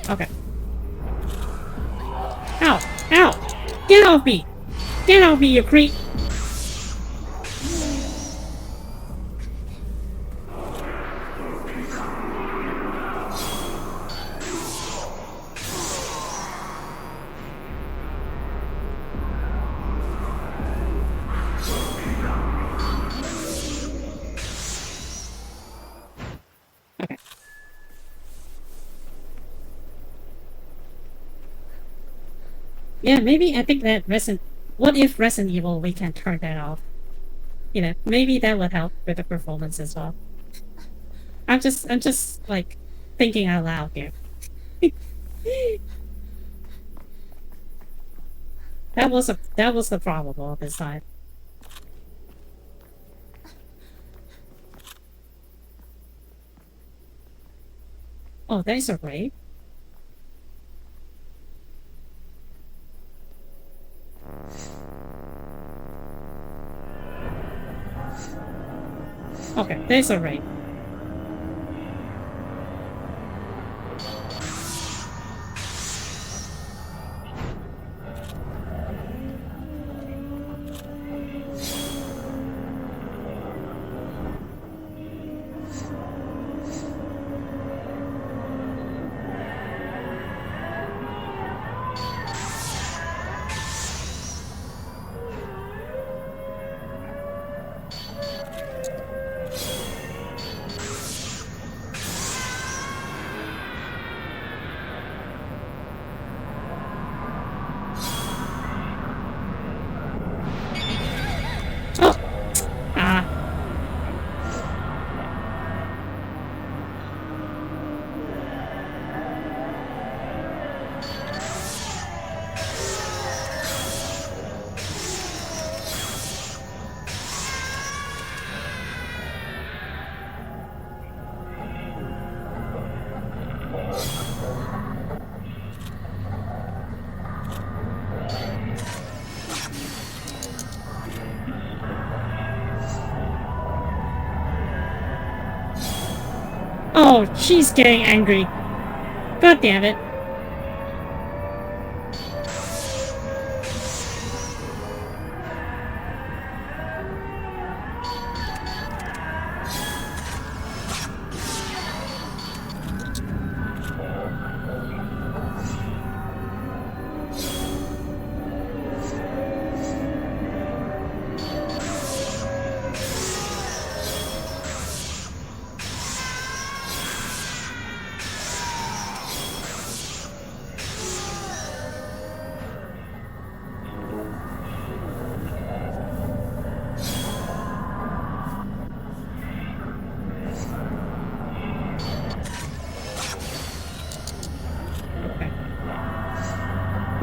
Okay. Ow. Ow. Get off me. Get off me, you creep. Okay. Yeah, maybe I think that Resident... What if Resident Evil, we can turn that off? You know, maybe that would help with the performance as well. I'm just like thinking out loud here. That was the problem all this time. Oh, there's a raid. Okay, there's a raid. Oh! Ah. Oh, she's getting angry. God damn it.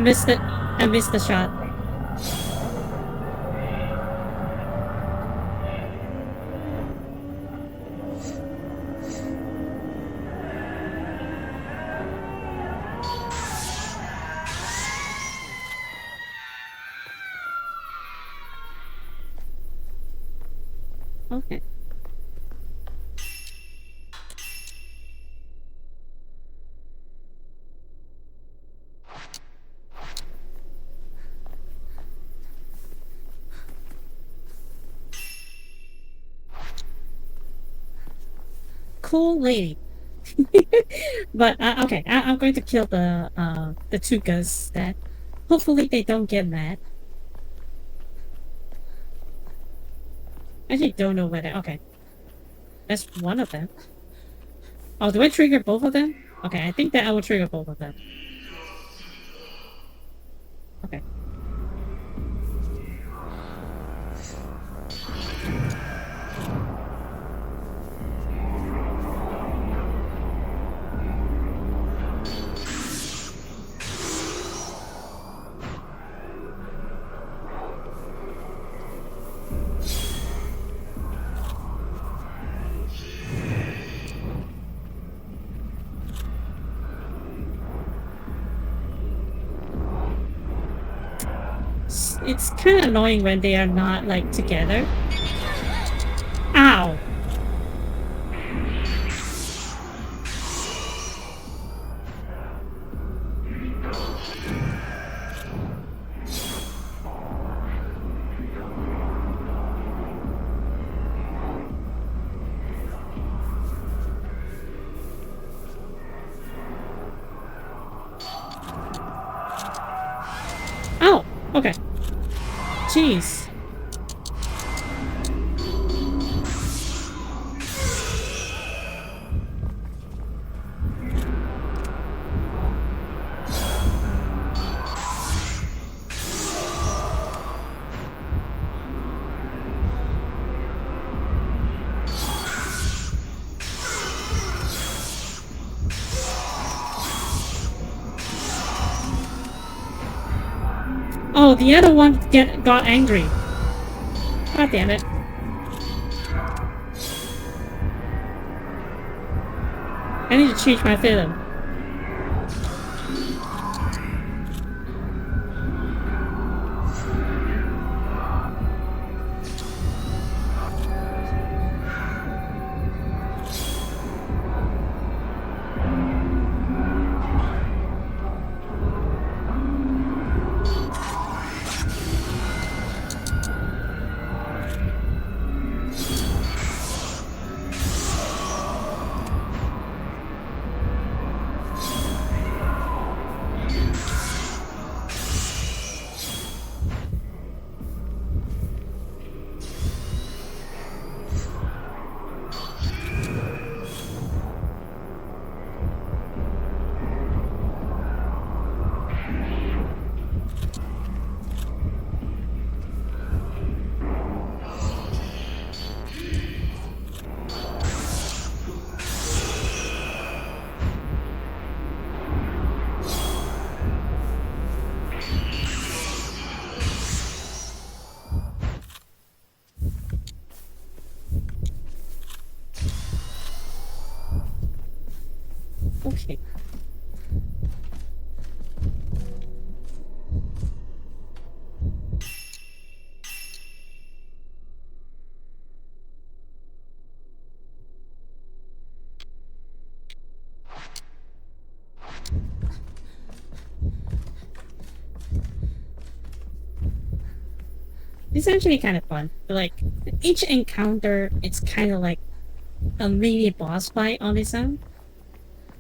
Missed it. I missed the shot. Okay. Cool lady. But okay, I'm going to kill the two ghosts that hopefully they don't get mad. I actually don't know whether okay. That's one of them. Oh, do I trigger both of them? Okay, I think that I will trigger both of them. Okay. It's kind of annoying when they are not like together. Ow! Oh, okay. Jeez. Oh, the other one got angry. God damn it. I need to change my film. Okay. It's actually kind of fun. Like, each encounter, it's kind of like a mini boss fight on its own.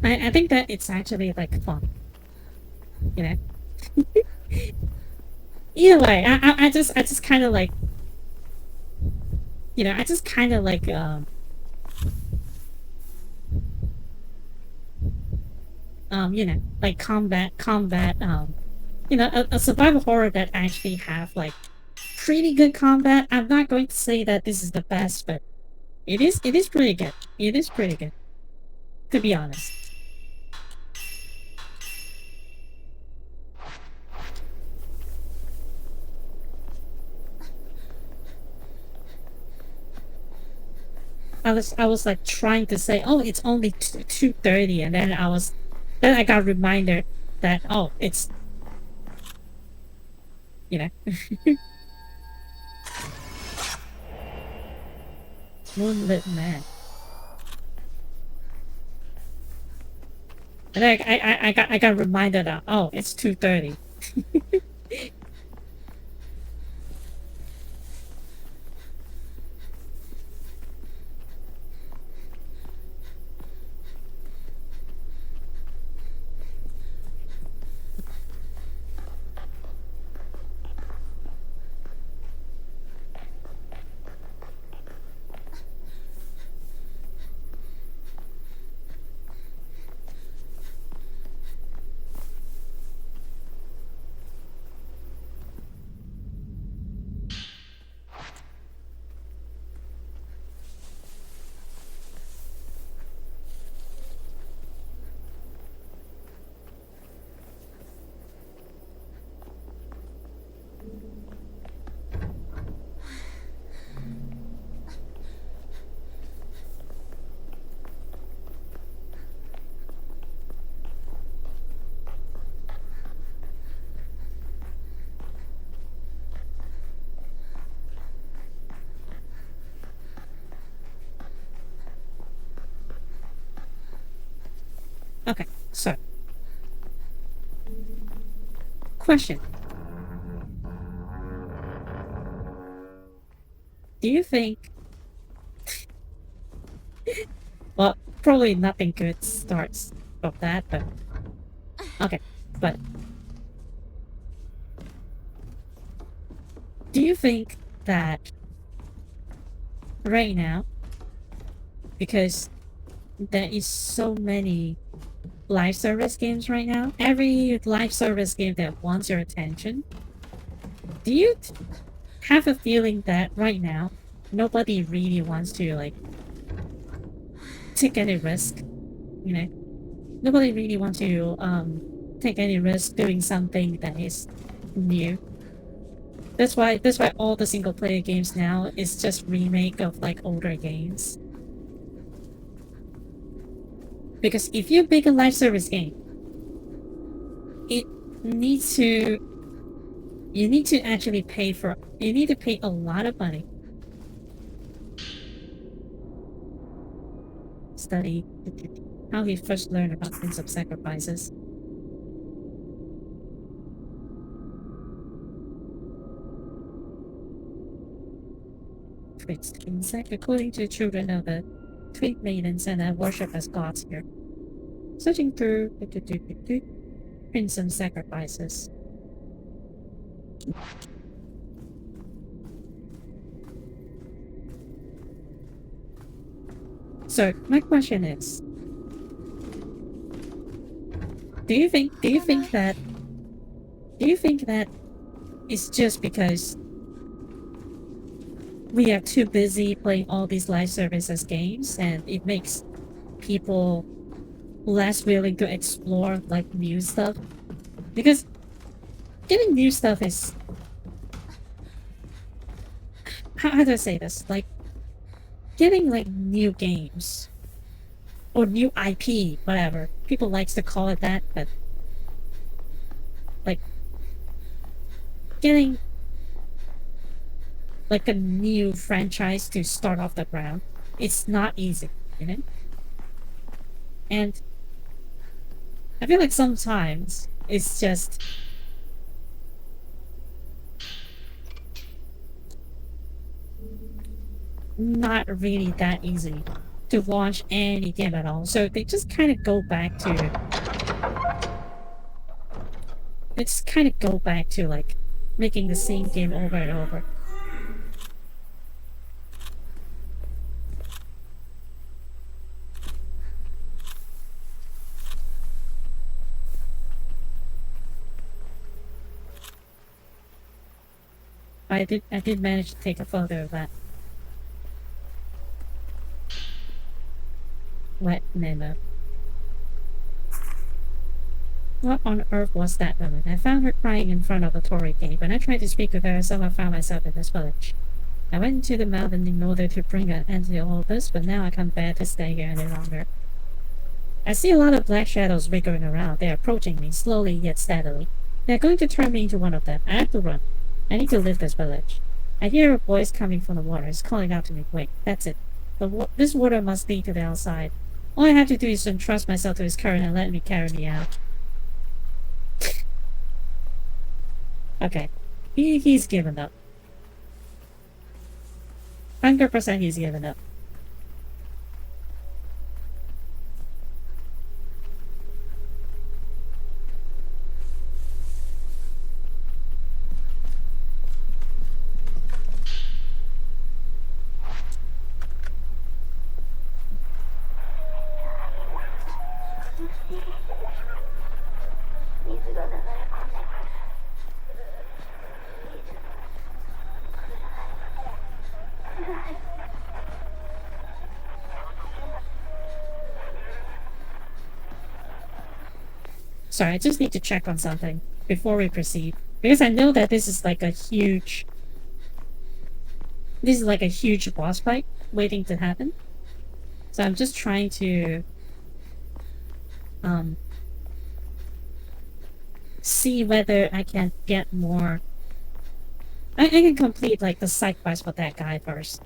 I think that it's actually like fun. You know? Either way, I just kind of like, you know, I just kind of like, you know, like combat, you know, a survival horror that actually have like pretty good combat. I'm not going to say that this is the best, but it is pretty good. It is pretty good, to be honest. I was like trying to say, oh, it's only 2:30, and then I got reminded that, oh, it's, you know, Moonlit Man. And then I got reminded that, oh, it's 2:30. Okay, so question: Do you think? Well, probably nothing good starts of that, but okay. But do you think that right now, because there is so many live service games right now, every live service game that wants your attention, do you have a feeling that right now nobody really wants to like take any risk? You know, nobody really wants to take any risk doing something that is new. That's why all the single player games now is just remake of like older games. Because if you make a live service game, it needs to you need to actually you need to pay a lot of money. Study how he first learned about things of sacrifices. Twixt insect, according to children of the Twig Maidens and are worshipped as gods here. Searching through prints and sacrifices. So my question is, do you think that it's just because we are too busy playing all these live services games and it makes people less willing to explore like new stuff? Because getting new stuff is, how do I say this, like getting like new games or new IP, whatever people likes to call it that, but like getting like a new franchise to start off the ground, it's not easy, you know? And I feel like sometimes it's just not really that easy to launch any game at all. So they just kind of go back to like making the same game over and over. I did manage to take a photo of that. Wet memo. What on earth was that woman? I found her crying in front of a Tory gate. When I tried to speak with her, I somehow found myself in this village. I went to the mountain in order to bring an end to all this, but now I can't bear to stay here any longer. I see a lot of black shadows wriggling around. They're approaching me, slowly yet steadily. They're going to turn me into one of them. I have to run. I need to leave this village. I hear a voice coming from the water. It's calling out to me. Wait, that's it. This water must lead to the outside. All I have to do is entrust myself to his current and let me carry me out. Okay. He's given up. 100% he's given up. Sorry, I just need to check on something before we proceed. Because I know that this is like a huge boss fight waiting to happen. So I'm just trying to see whether I can get more. I can complete like the side quest for that guy first.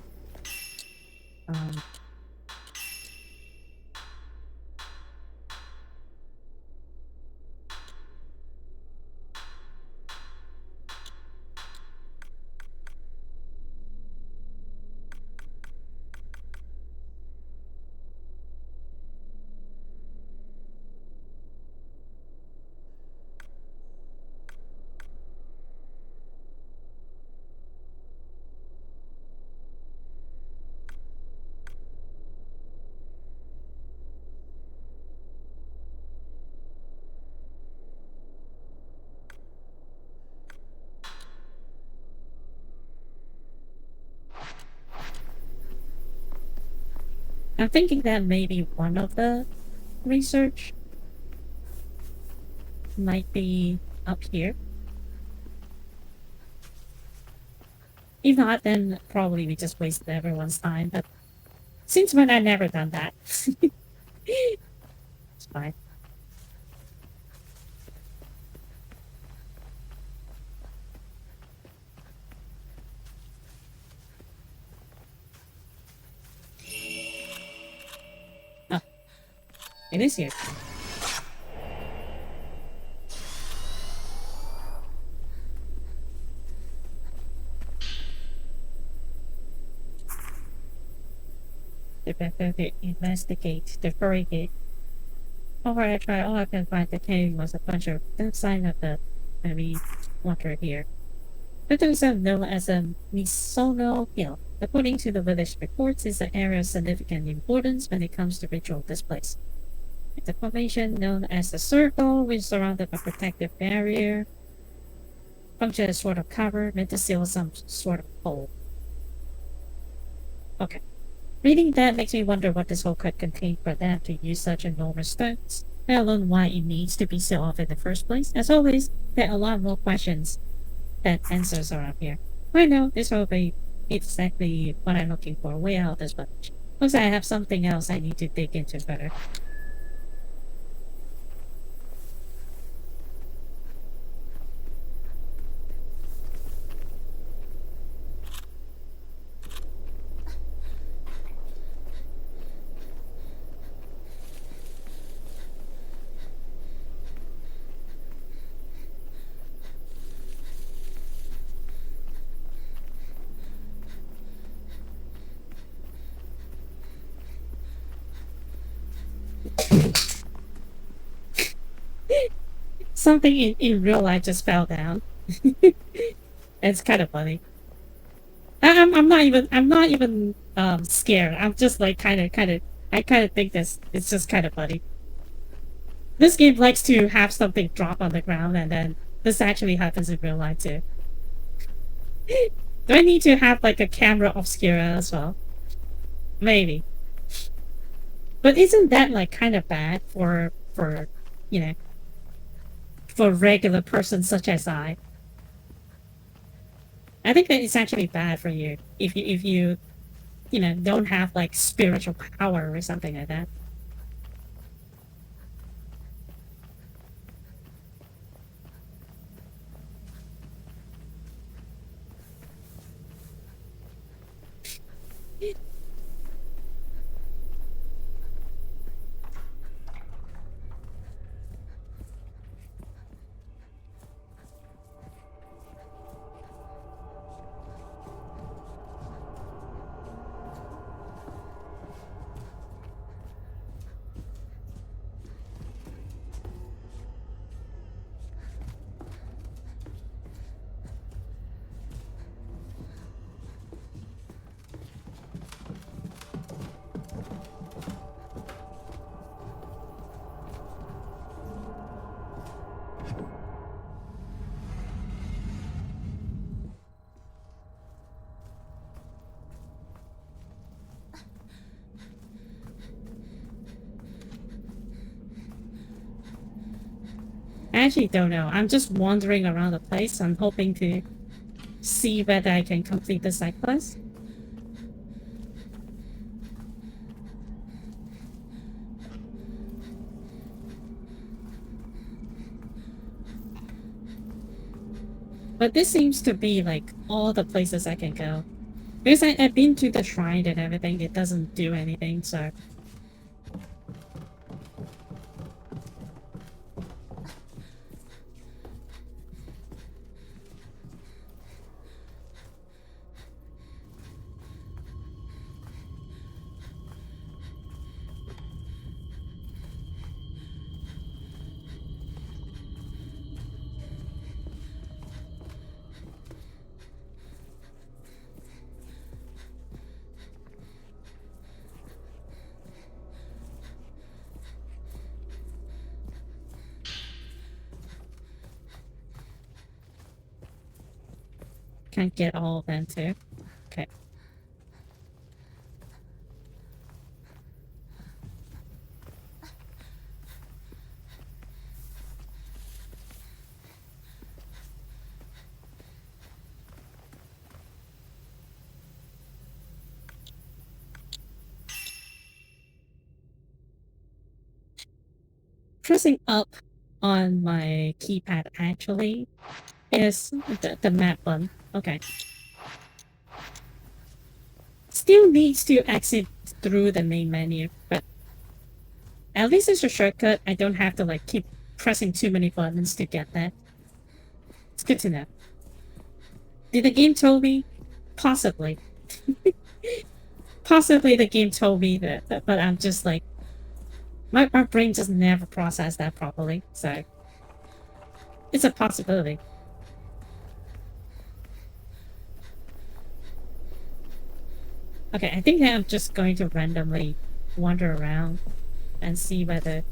I'm thinking that maybe one of the research might be up here. If not, then probably we just wasted everyone's time, but since when I've never done that. It's fine. Oh. It is here. The better to investigate the furry gate. Before I try, all I can find the cave was a bunch of no sign of the enemy water here. The things are known as a Misono Hill. According to the village reports, it's an area of significant importance when it comes to ritual displays. The formation known as the circle, which is surrounded by a protective barrier, functions as sort of cover, meant to seal some sort of hole. Okay. Reading that makes me wonder what this hole could contain for them to use such enormous stones, let alone why it needs to be sealed off in the first place. As always, there are a lot more questions than answers around here. I know this will be exactly what I'm looking for, way out of this village. Looks like I have something else I need to dig into better. Something in real life just fell down. It's kind of funny. I'm not even scared. I'm just like kind of I kind of think this it's just kind of funny. This game likes to have something drop on the ground, and then this actually happens in real life too. Do I need to have like a camera obscura as well? Maybe. But isn't that like kind of bad for you know, for a regular person such as I? I think that it's actually bad for you if you don't have like spiritual power or something like that. I actually don't know. I'm just wandering around the place. I'm hoping to see whether I can complete the side quest. But this seems to be like all the places I can go. Because I've been to the shrine and everything, it doesn't do anything, so. Can't get all of them too. Okay. Pressing up on my keypad actually is the map button. Okay. Still needs to exit through the main menu, but at least it's a shortcut. I don't have to like keep pressing too many buttons to get that. It's good to know. Did the game tell me? Possibly. Possibly the game told me that, but I'm just like, my brain just never processed that properly, so it's a possibility. Okay, I think I'm just going to randomly wander around and see whether...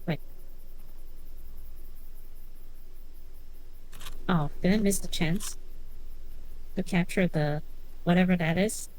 Wait. Oh, did I miss the chance to capture the... whatever that is?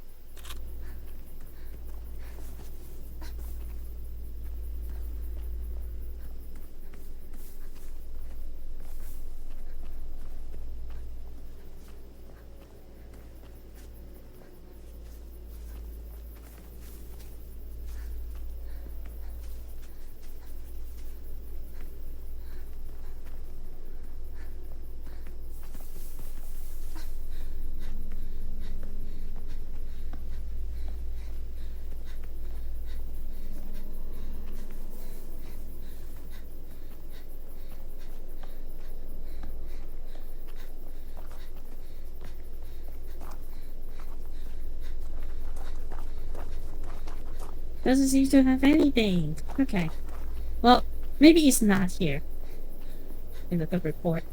Doesn't seem to have anything. Okay. Well, maybe it's not here in the report.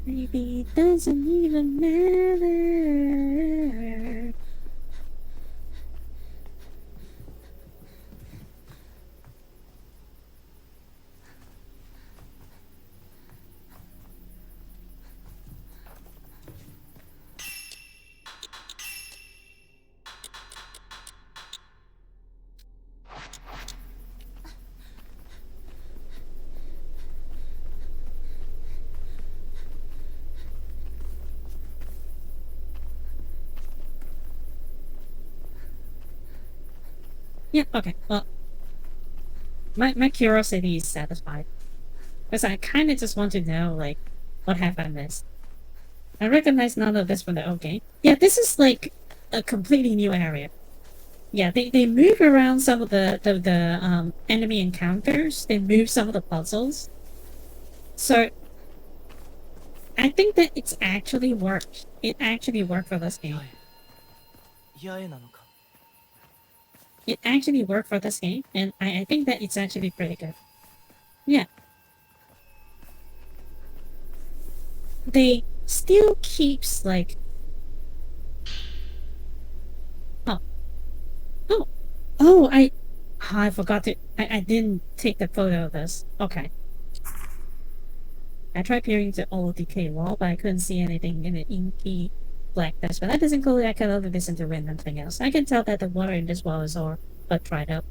Maybe it doesn't even matter. Yeah, okay. Well, my curiosity is satisfied. Because I kind of just want to know, like, what have I missed? I recognize none of this from the old game. Yeah, this is like a completely new area. Yeah, they move around some of the enemy encounters. They move some of the puzzles. So I think that it's actually worked. It actually worked for this game. 八重なのか。 It actually worked for this game, and I think that it's actually pretty good. Yeah. They still keeps like oh oh oh I forgot to I didn't take the photo of this. Okay. I tried peering to old decay wall, but I couldn't see anything in the inky blackness. But that doesn't include I can only listen to wind and nothing else. I can tell that the water in this well is all but dried up.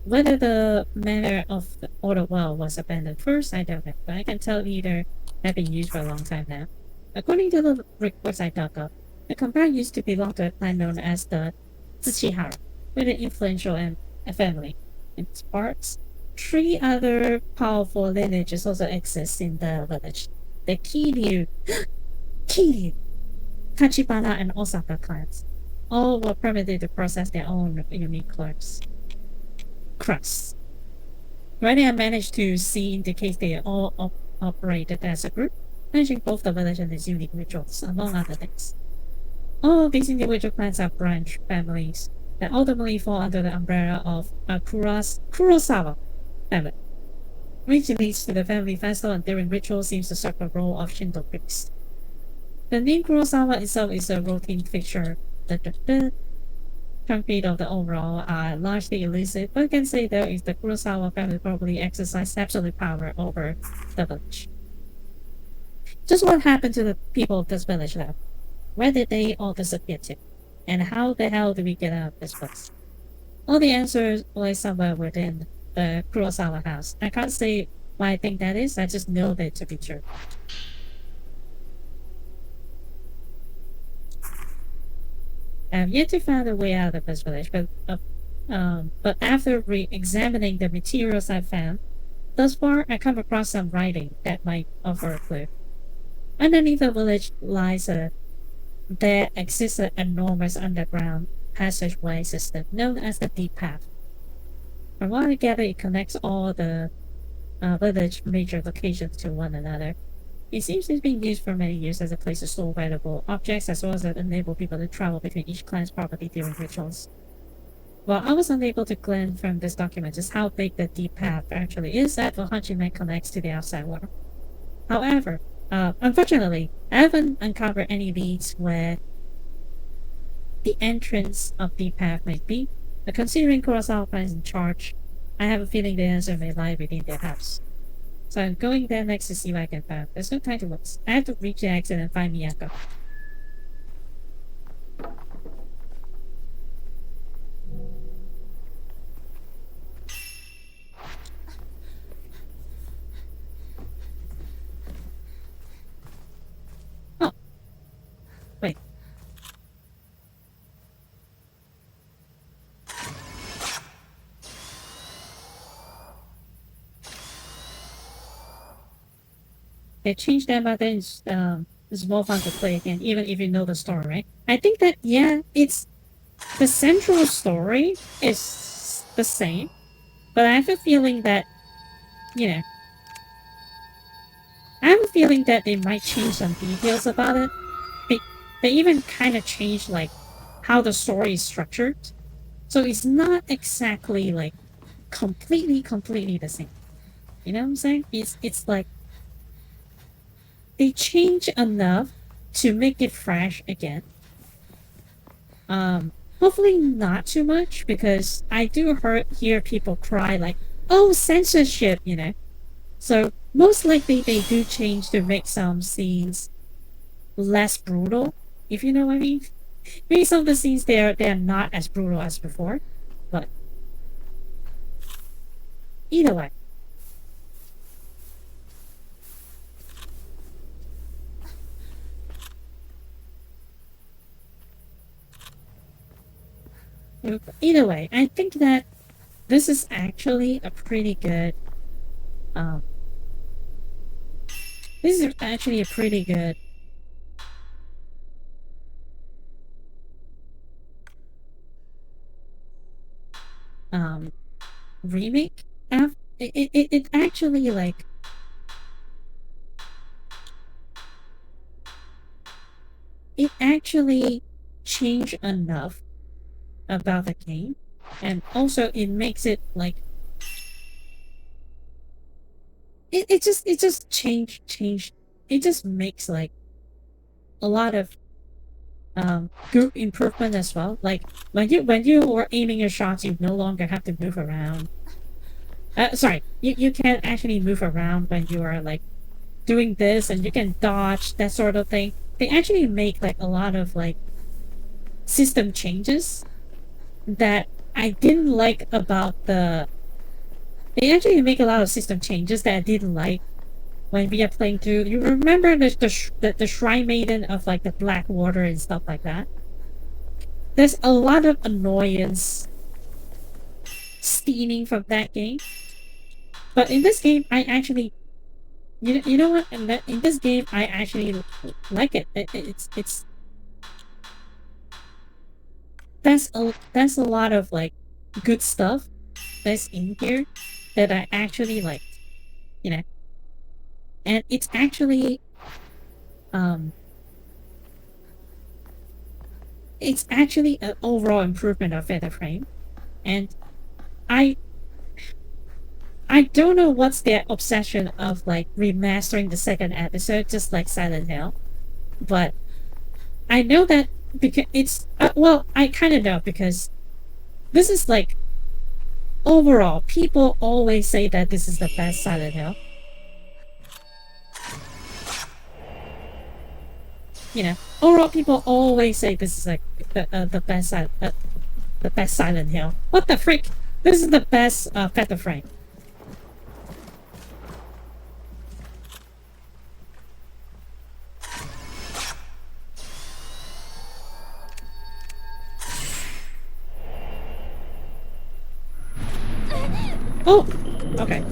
Whether the manner of or the well was abandoned first, I don't know, but I can tell either have been used for a long time now. According to the reports I dug up, the compound used to belong to a clan known as the Tsuchihara, with an influential and a family. In its parts, three other powerful lineages also exist in the village. The Kiryu, Tachibana, and Osaka clans. All were permitted to process their own unique crusts. Already I managed to see in the case they all operated as a group, managing both the village and its unique rituals, among other things. All of these individual clans are branch families that ultimately fall under the umbrella of a Kurosawa family, which leads to the family festival and during rituals seems to serve the role of Shinto priest. The name Kurosawa itself is a routine fixture. The concrete of the overall are largely elusive, but I can say though is the Kurosawa family probably exercised absolute power over the village. Just what happened to the people of this village though? Where did they all disappear to? And how the hell do we get out of this place? All the answers lie somewhere within the Kurosawa house. I can't say why I think that is, I just know that to be true. I have yet to find a way out of this village, but after re-examining the materials I've found, thus far I come across some writing that might offer a clue. Underneath the village there exists an enormous underground passageway system known as the Deep Path. From what I gather, it connects all the village major locations to one another. It seems to have been used for many years as a place to store valuable objects as well as to enable people to travel between each clan's property during rituals. While I was unable to glean from this document just how big the deep path actually is that Vahachiman connects to the outside world. However, unfortunately, I haven't uncovered any leads where the entrance of the path might be, but considering Kurosawa is in charge, I have a feeling the answer may lie within their house. So I'm going there next to see what I can find. There's no time to waste. I have to reach the exit and find Miyako. Oh. Wait. They changed that, but then it's more fun to play again, even if you know the story, right? I think that, yeah, it's the central story is the same, but I have a feeling that, you know, I have a feeling that they might change some details about it. They even kind of changed, like, how the story is structured. So it's not exactly, like, completely the same. You know what I'm saying? It's like, they change enough to make it fresh again. Hopefully not too much because I do hear people cry like, "Oh, censorship," you know. So most likely they do change to make some scenes less brutal, if you know what I mean. Maybe some of the scenes they're not as brutal as before, but either way. Either way, I think that this is actually a pretty good um this is actually a pretty good um remake. It actually like it actually changed enough about the game, and also it makes it like it just changed. It just makes like a lot of group improvement as well. Like when you were aiming your shots, you no longer have to move around. Sorry, you can actually move around when you are like doing this, and you can dodge that sort of thing. They actually make like a lot of like system changes that I didn't like about the. They actually make a lot of system changes that I didn't like when we are playing through. You remember the Shrine Maiden of like the Black Water and stuff like that? There's a lot of annoyance steaming from that game. But in this game, I actually, you know what? In this game, I actually like it. It's that's a lot of like good stuff that's in here that I actually like, you know. And um it's actually an overall improvement of Feather Frame. And I I don't know what's their obsession of like remastering the second episode, just like Silent Hill, but I know that because it's well, I kind of know because this is like overall, people always say that this is the best Silent Hill. You know, overall, people always say this is like the best Silent Hill. What the freak? This is the best Feather Frame. Oh, okay.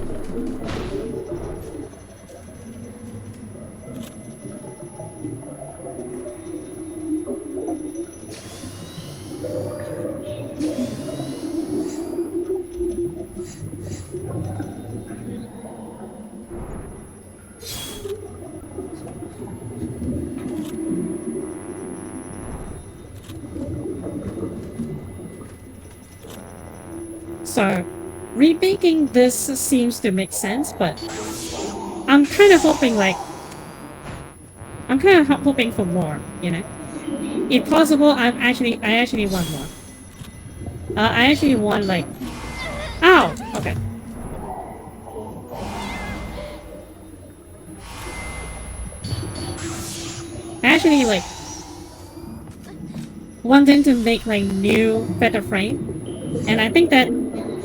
So, remaking this seems to make sense, but I'm kind of hoping like I'm kind of hoping for more. You know, if possible, I actually want more. I actually want like, ow, okay. I actually like wanting to make like new Feather Frame, and I think that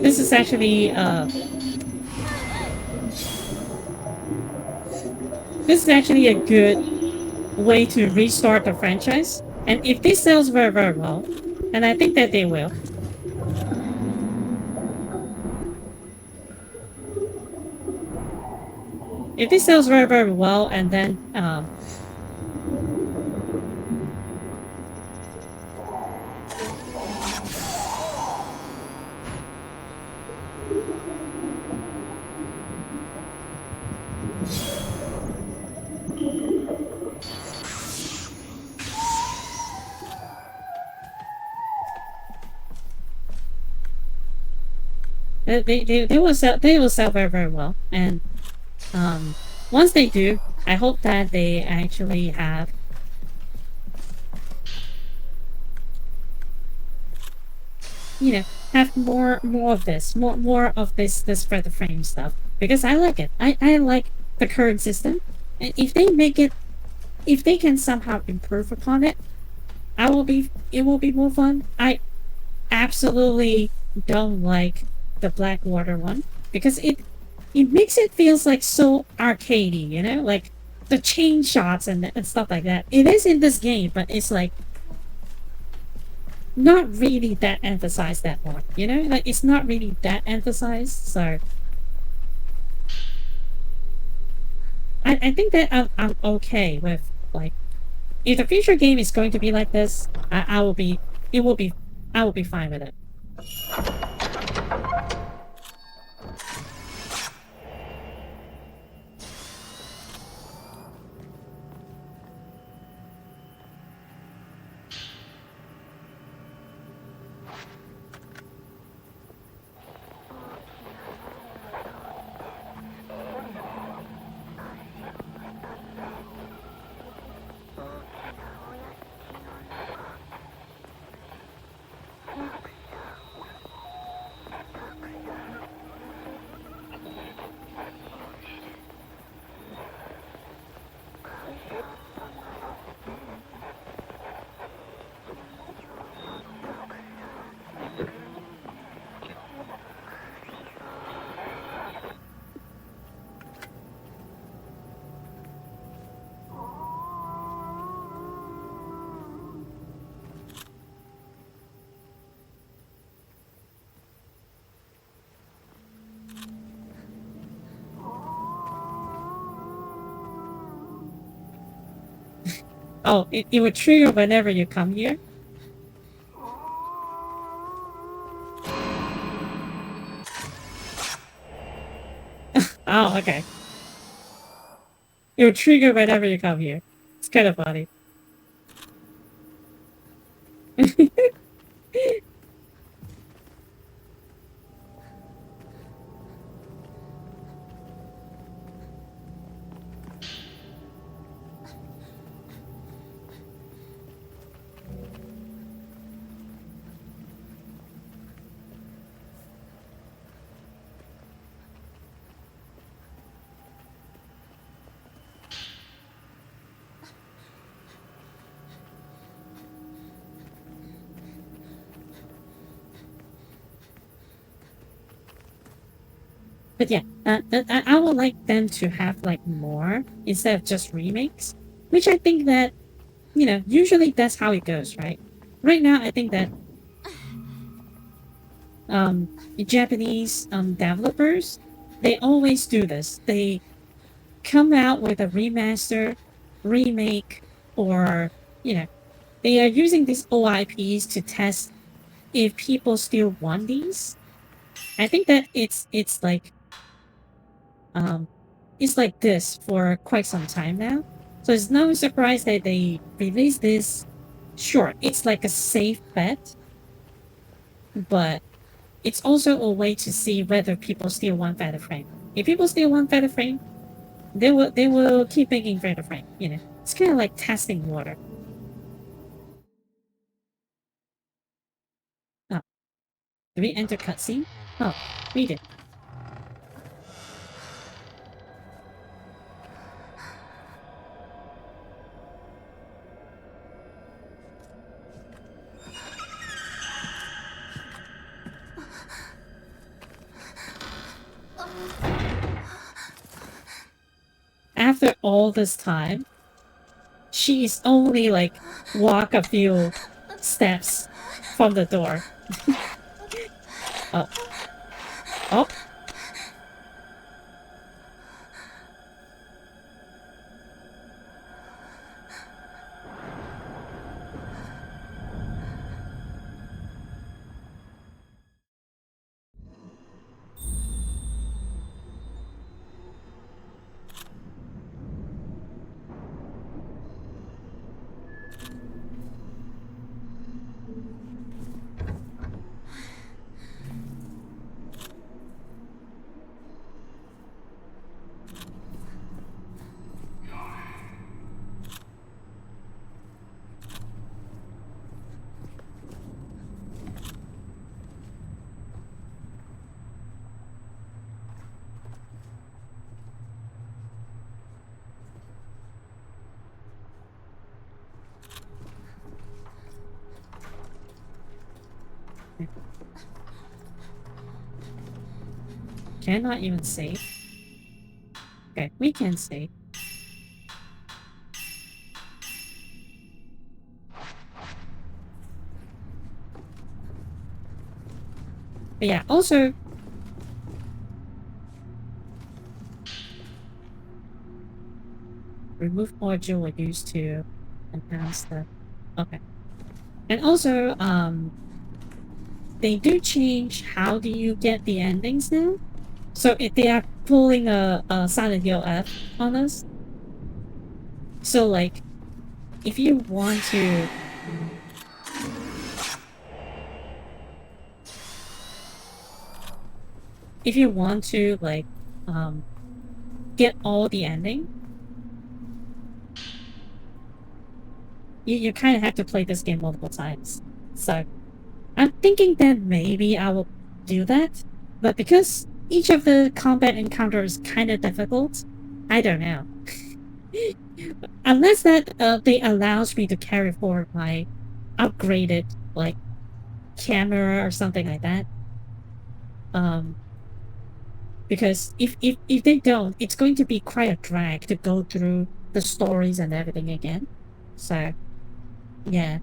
this is actually a good way to restart the franchise. And if this sells very, very well, and I think that they will. If this sells very, very well, and then they will sell very, very well. And once they do, I hope that they actually have have more of this, more of this Feather Frame stuff, because I like it. I like the current system, and if they make it, if they can somehow improve upon it, it will be more fun. I absolutely don't like the Blackwater one because it makes it feels like so arcadey, you know, like the chain shots and stuff like that. It is in this game, but it's like not really that emphasized that more. You know, like it's not really that emphasized. So I think that I'm okay with like if the future game is going to be like this, I will be. It will be. I will be fine with it. Oh, it would trigger whenever you come here. Oh, okay. It would trigger whenever you come here. It's kind of funny. But yeah, I would like them to have like more instead of just remakes, which I think that usually that's how it goes, right? Right now, I think that the Japanese developers they always do this. They come out with a remaster, remake, or they are using these OIPs to test if people still want these. I think that it's like this for quite some time now. So it's no surprise that they released this. Sure, it's like a safe bet, but it's also a way to see whether people still want Fatal Frame. If people still want Fatal Frame, they will keep making Fatal Frame. It's kind of like testing water. Oh, did we enter cutscene? Oh, we did. After all this time, she's only like walk a few steps from the door. Oh. Oh. Cannot even save. Okay, we can save. But yeah, also remove audio used to enhance the okay. And also, they do change how do you get the endings now. So if they are pulling a Silent Hill F on us, so like if you want to like get all the ending, you kind of have to play this game multiple times. So I'm thinking that maybe I will do that, but because each of the combat encounters is kind of difficult, I don't know. Unless that they allows me to carry forward my upgraded like camera or something like that. Um, because if they don't, it's going to be quite a drag to go through the stories and everything again. So yeah,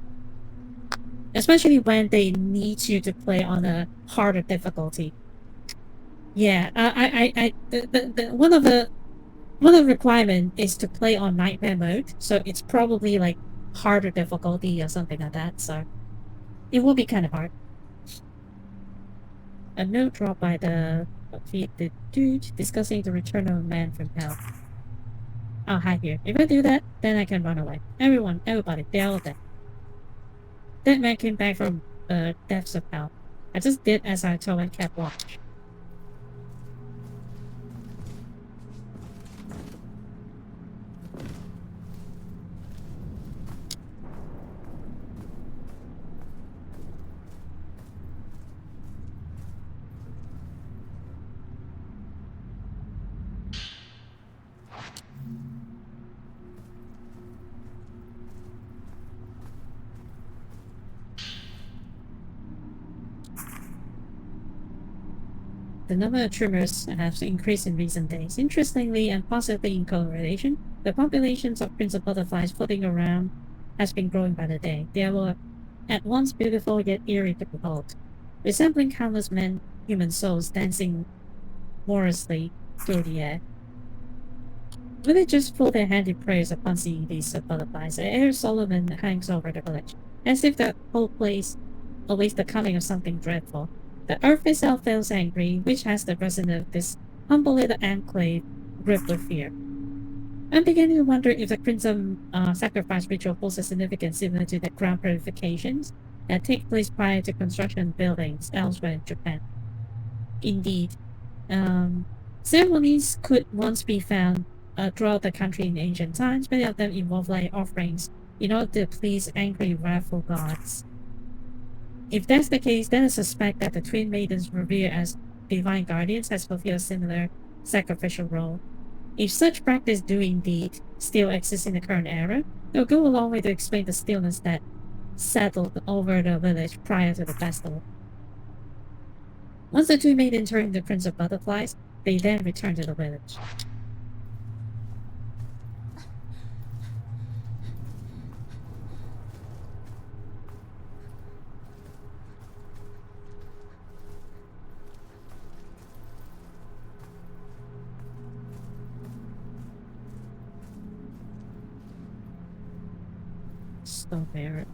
especially when they need you to play on a harder difficulty. Yeah, one of the requirement is to play on nightmare mode, so it's probably like harder difficulty or something like that. So it will be kind of hard. A note dropped by the dude discussing the return of man from hell. I'll hide here. If I do that, then I can run away. Everybody, they're all dead. That man came back from depths of hell. I just did as I told and kept watch. The number of tremors has increased in recent days. Interestingly and possibly in correlation, the populations of prince of butterflies floating around has been growing by the day. They were at once beautiful yet eerie to behold, resembling countless human souls dancing morosely through the air. Villagers fold their hand in praise upon seeing these butterflies. The air Solomon hangs over the village, as if the whole place awaits the coming of something dreadful. The earth itself feels angry, which has the resident of this humble little enclave gripped with fear. I'm beginning to wonder if the crimson sacrifice ritual holds a significance similar to the ground purifications that take place prior to construction buildings elsewhere in Japan. Indeed, ceremonies could once be found throughout the country in ancient times. Many of them involve like offerings in order to please angry, wrathful gods. If that's the case, then I suspect that the twin maidens revered as divine guardians has fulfilled a similar sacrificial role. If such practice do indeed still exist in the current era, it will go a long way to explain the stillness that settled over the village prior to the festival. Once the two maidens turn the Prince of Butterflies, they then return to the village. So there.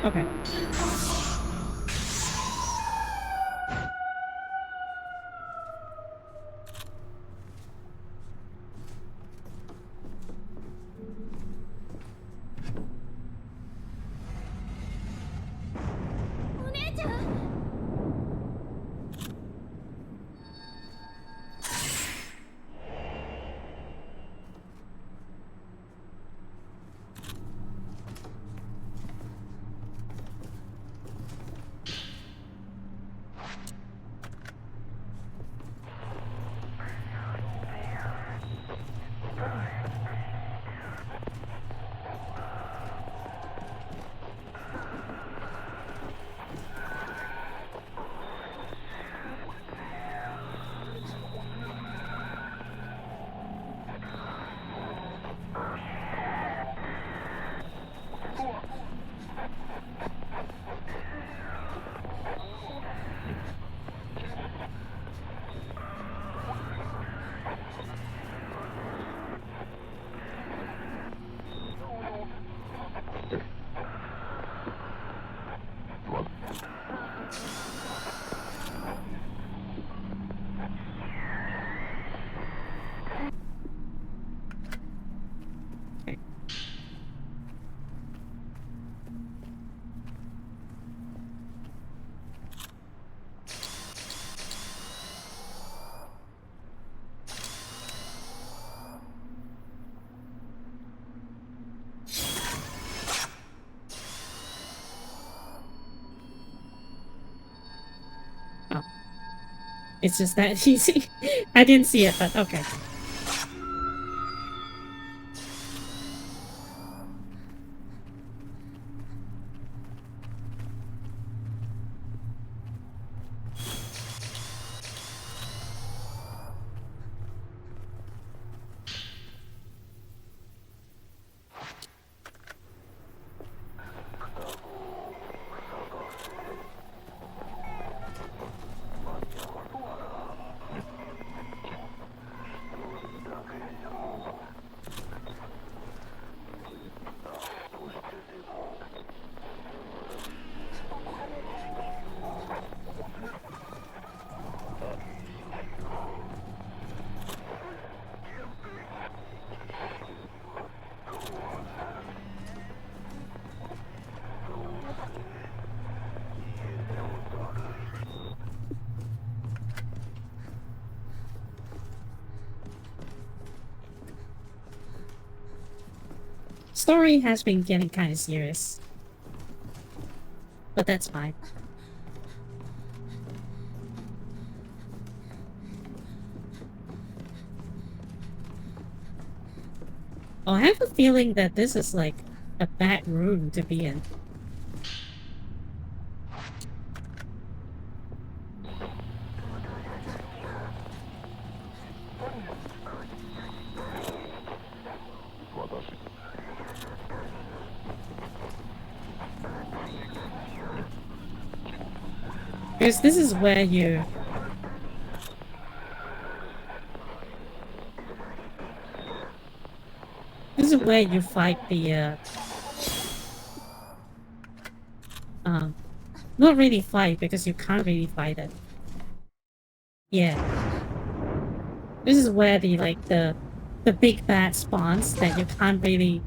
Okay. Oh. It's just that easy. I didn't see it, but okay. Story has been getting kind of serious. But that's fine. Oh, I have a feeling that this is like a bad room to be in. Because this is where you... This is where you fight the, not really fight, because you can't really fight it. Yeah. This is where the, like, the big bad spawns that you can't really...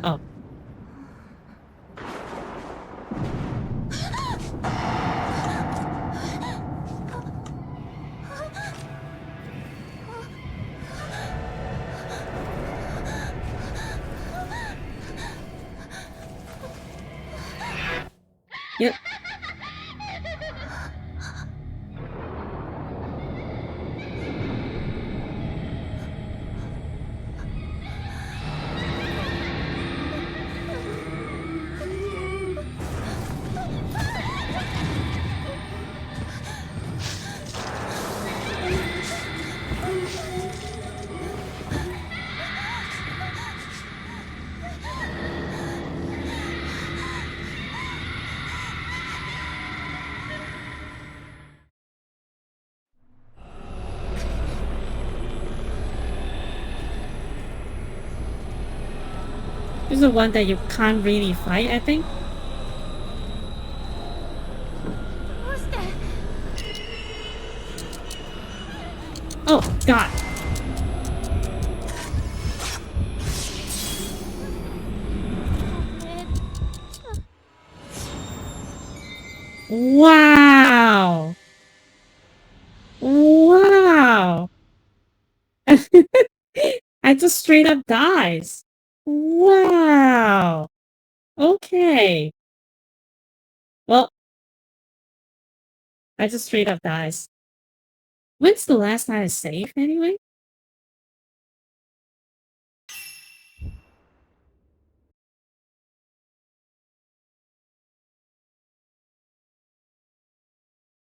Oh. Yep. This is the one that you can't really fight, I think. どうして Oh, God. Wow. Wow. I just straight up dies. Wow. Okay. Well, I just straight up dies. When's the last time I saved anyway?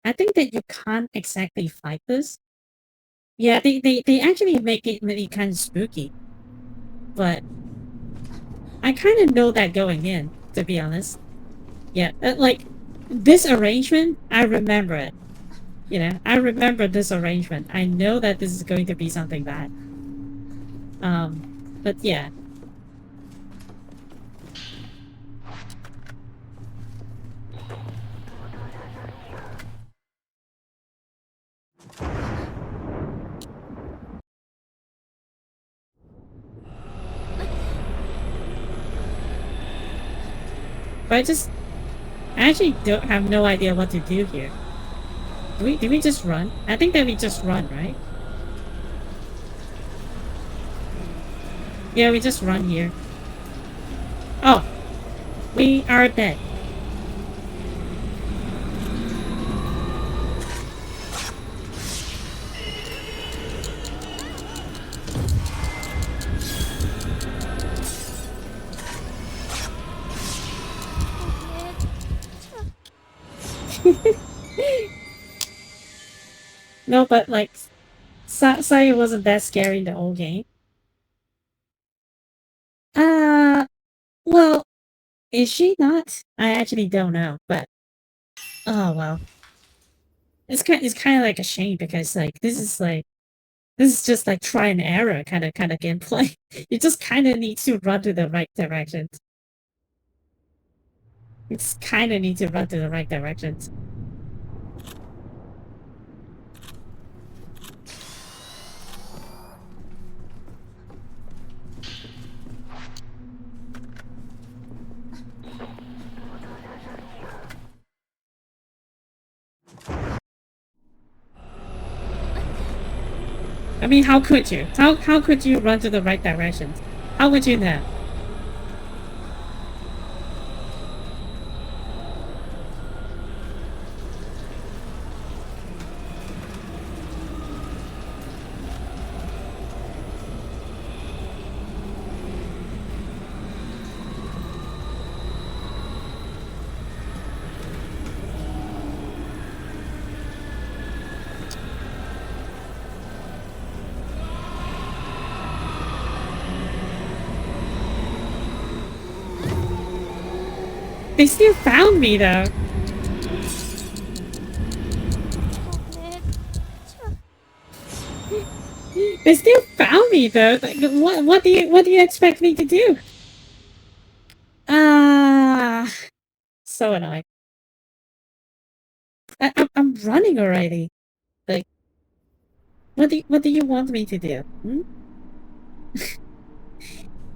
I think that you can't exactly fight this. Yeah, they actually make it really kind of spooky. But I kind of know that going in, to be honest. Yeah, like, this arrangement, I remember it. You know, I remember this arrangement. I know that this is going to be something bad. But yeah. But I actually don't have no idea what to do here. Do we just run? I think that we just run, right? Yeah, we just run here. Oh, we are dead. No, but like, Saya wasn't that scary in the old game. Uh, well, is she not? I actually don't know, but oh well. It's kind of like a shame because like this is just like try and error kind of gameplay. You just kind of need to run to the right direction. You just kind of need to run to the right directions. I mean, how could you? How could you run to the right direction? How would you know? They still found me though. They still found me though. Like, what do you expect me to do? Ah, so annoying. I'm running already. Like, what do you want me to do? Hmm?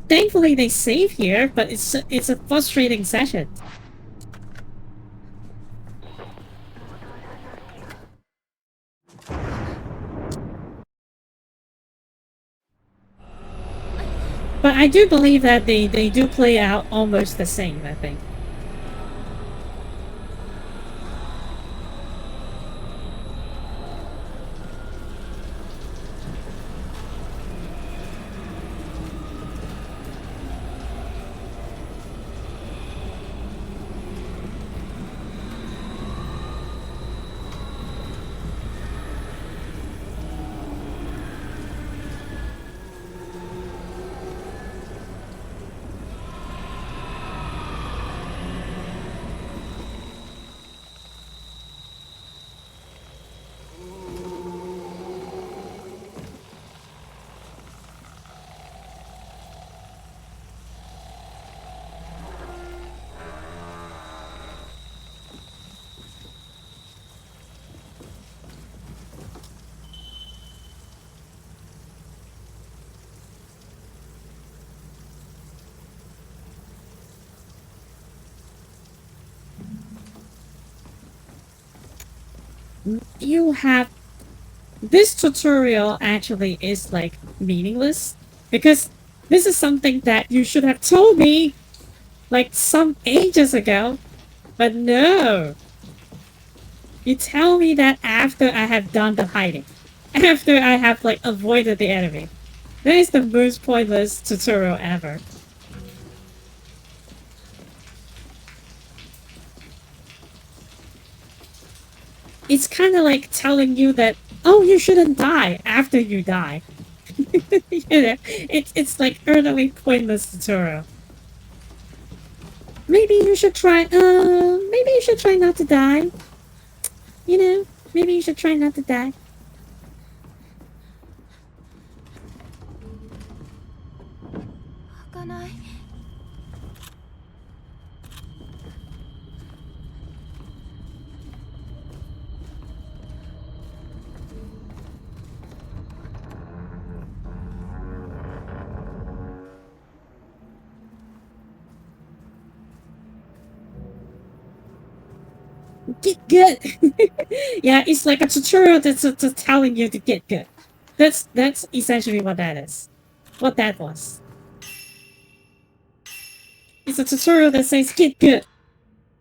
Thankfully they save here, but it's a frustrating session. But I do believe that they do play out almost the same, I think. you have this tutorial actually is like meaningless because this is something that you should have told me like some ages ago, but no, you tell me that after I have done the hiding, after I have like avoided the enemy. That is the most pointless tutorial ever. It's kind of like telling you that, oh, you shouldn't die after you die. You know, it's like utterly pointless tutorial. Maybe you should try. Maybe you should try not to die. You know, maybe you should try not to die. Get good. Yeah, it's like a tutorial that's telling you to get good. That's essentially what that is. What that was. It's a tutorial that says get good.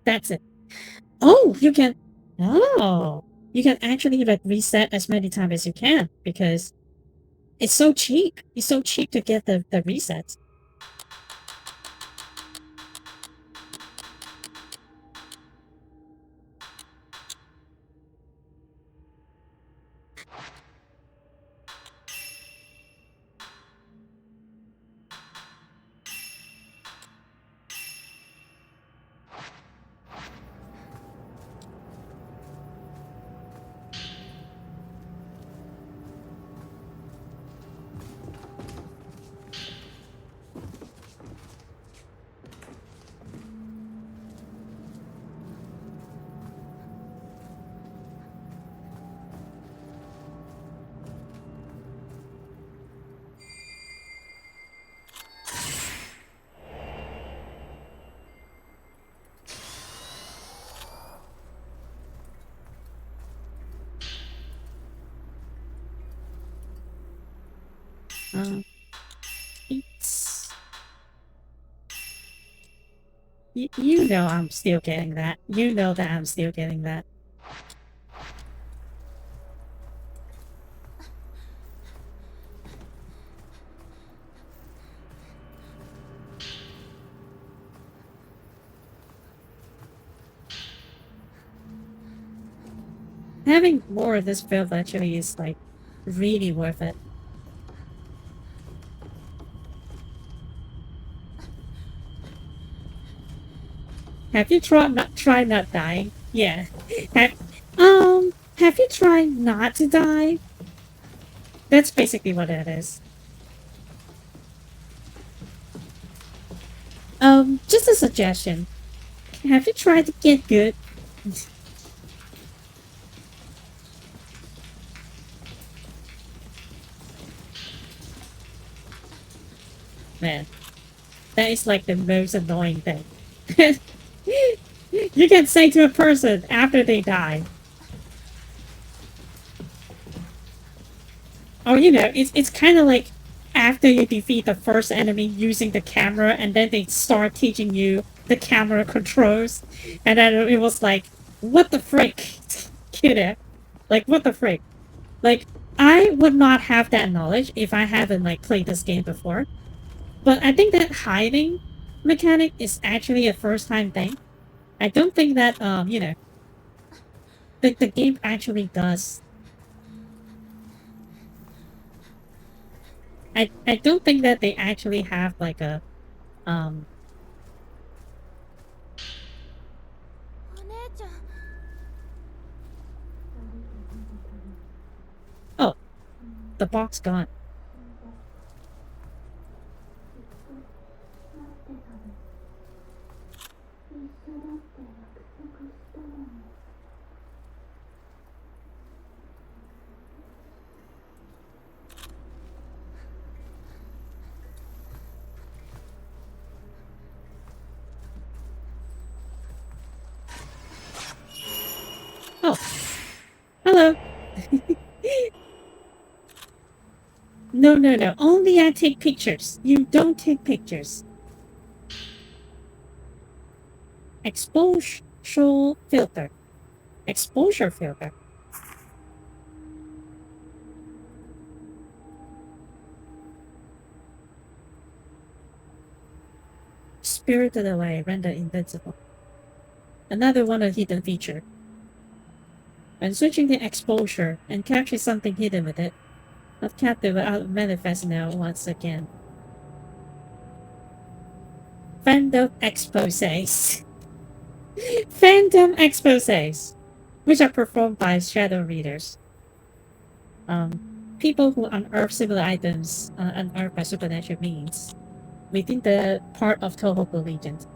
That's it. Oh, you can. Oh, you can actually like reset as many times as you can because it's so cheap. It's so cheap to get the resets. It's you know I'm still getting that. You know that I'm still getting that. Having more of this build actually is like really worth it. Have you tried not dying? Yeah. Have, have you tried not to die? That's basically what it is. Just a suggestion. Have you tried to get good? Man, that is like the most annoying thing. You can say to a person after they die. Or, you know, it's kind of like after you defeat the first enemy using the camera and then they start teaching you the camera controls. And then it was like, what the frick? You know? Like, what the frick? Like, I would not have that knowledge if I haven't, like, played this game before. But I think that hiding mechanic is actually a first-time thing. I don't think that, you know, the game actually does. I don't think that they actually have, like, a, um... Oh, the box gone. Oh. No, no, no. Only I take pictures. You don't take pictures. Exposure filter. Exposure filter. Spirited away, render invincible. Another one a hidden feature. When switching the exposure and capture something hidden with it, not captive without manifest now once again. Fandom exposes. Fandom exposes, which are performed by shadow readers. People who unearth similar items unearthed by supernatural means within the part of Tohoku legend.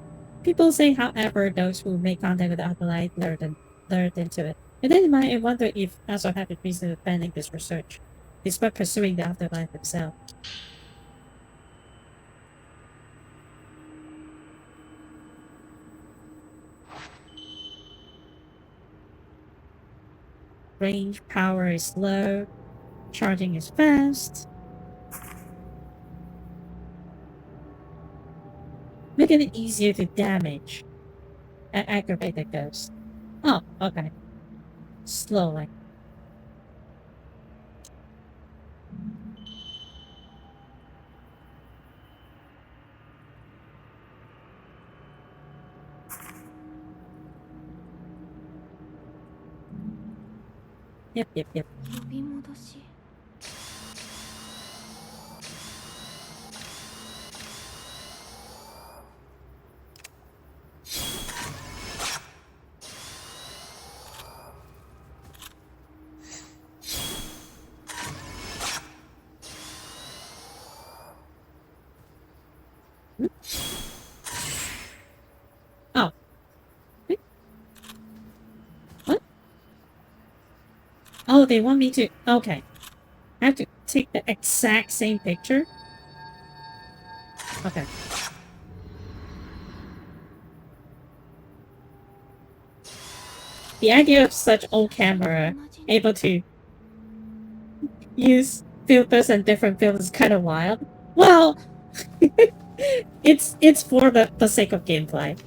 People say, however, those who make contact with the afterlife lured into it. And then you might wonder if also have the reason of banning this research, despite pursuing the afterlife themselves. Range power is low, charging is fast, making it easier to damage and aggravate the ghost. Oh, okay. Slowly. Yep, yep, yep. 呼び戻し Oh. What? Oh, they want me to... Okay. I have to take the exact same picture? Okay. The idea of such old camera able to use filters and different films is kind of wild. Well, it's for the sake of gameplay.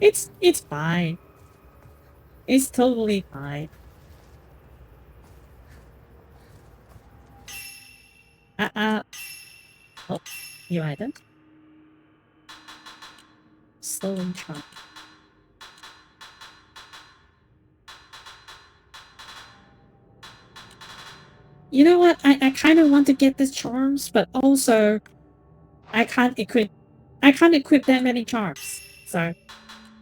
It's fine. It's totally fine. Oh, new item. Slowing charm. You know what? I kind of want to get the charms, but also I can't equip that many charms. So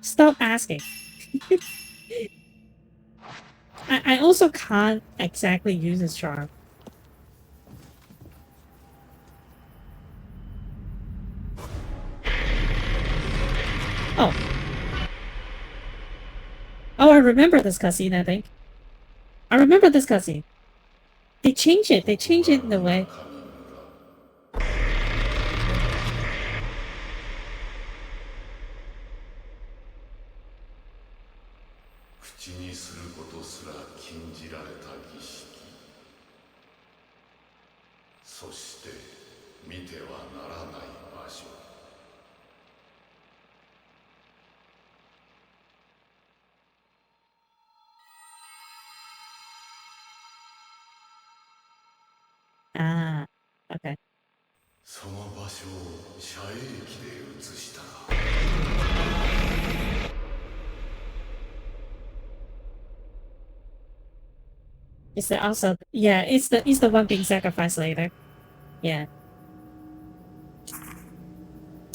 stop asking. I also can't exactly use this charm. Oh. Oh, I remember this cutscene, I think. I remember this cutscene. They change it. They change it in a way. Ah, okay. その場所を遮影機で映した。 It's the also yeah, it's the one being sacrificed later. Yeah.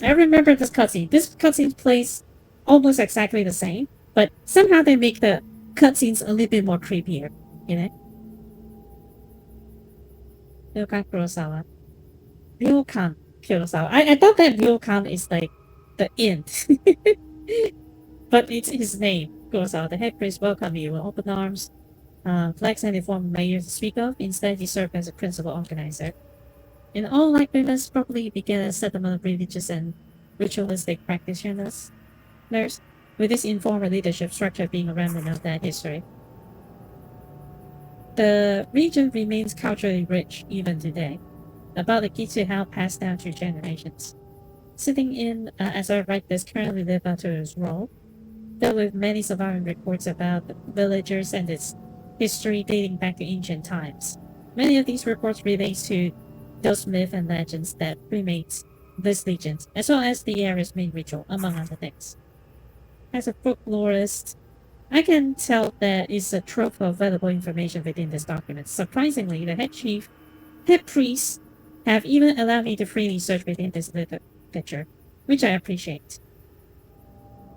I remember this cutscene. This cutscene plays almost exactly the same, but somehow they make the cutscenes a little bit more creepier, you know? Ryokan Kurosawa. Ryokan Kurosawa. I thought that Ryokan is like the int. But it's his name, Kurosawa. The head priest welcome you with open arms. Flags and informed mayor to speak of. Instead, he served as a principal organizer. In all likeliness, probably began a settlement of religious and ritualistic practitioners, with this informal leadership structure being a remnant of that history. the region remains culturally rich even today, about the Kitsuhao passed down through generations. Sitting in, as I write this, currently live out to his role, filled with many surviving reports about the villagers and its history dating back to ancient times. Many of these reports relate to those myths and legends that remake this legend, as well as the area's main ritual, among other things. As a folklorist, I can tell there is a trove of valuable information within this document. Surprisingly, the head priests, have even allowed me to freely search within this literature, which I appreciate.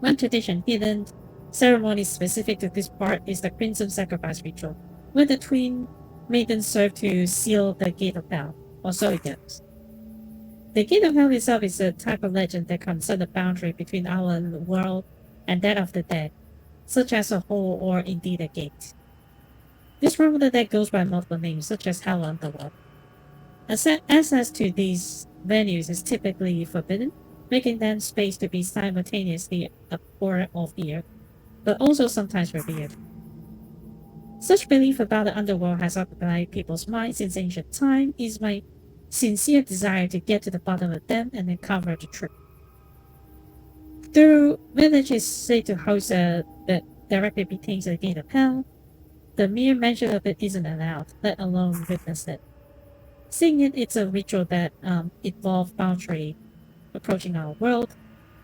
One tradition hidden ceremony specific to this part is the Crimson Sacrifice ritual, where the twin maidens serve to seal the Gate of Hell, or so it goes. The Gate of Hell itself is a type of legend that concerns the boundary between our world and that of the dead, such as a hole or indeed a gate. This realm of the dead goes by multiple names, such as Hell and Underworld. Access to these venues is typically forbidden, making them space to be simultaneously abhorrent or feared, but also sometimes revered. Such belief about the underworld has occupied people's minds since ancient time is my sincere desire to get to the bottom of them and uncover the truth. Though village is said to host a that directly pertains to the gate of hell, the mere mention of it isn't allowed, let alone witness it. Seeing it's a ritual that involves boundary approaching our world,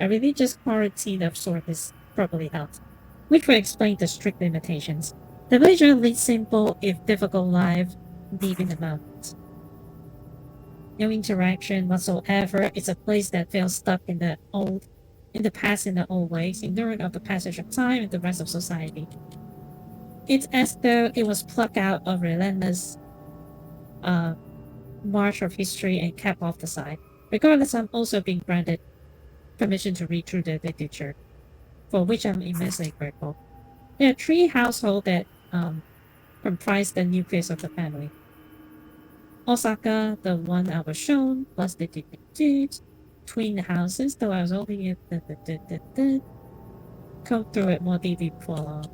a religious quarantine of sorts is properly held, which would explain the strict limitations. The villager leads simple, if difficult, life deep in the mountains. No interaction whatsoever. It's a place that feels stuck in the past in the old ways, ignorant of the passage of time and the rest of society. It's as though it was plucked out of relentless march of history and kept off the side. Regardless, I'm also being granted permission to read through the literature, for which I'm immensely grateful. There are three households that comprise the nucleus of the family. Osaka, the one I was shown, plus the twin houses, though I was only come through it more deeply before long.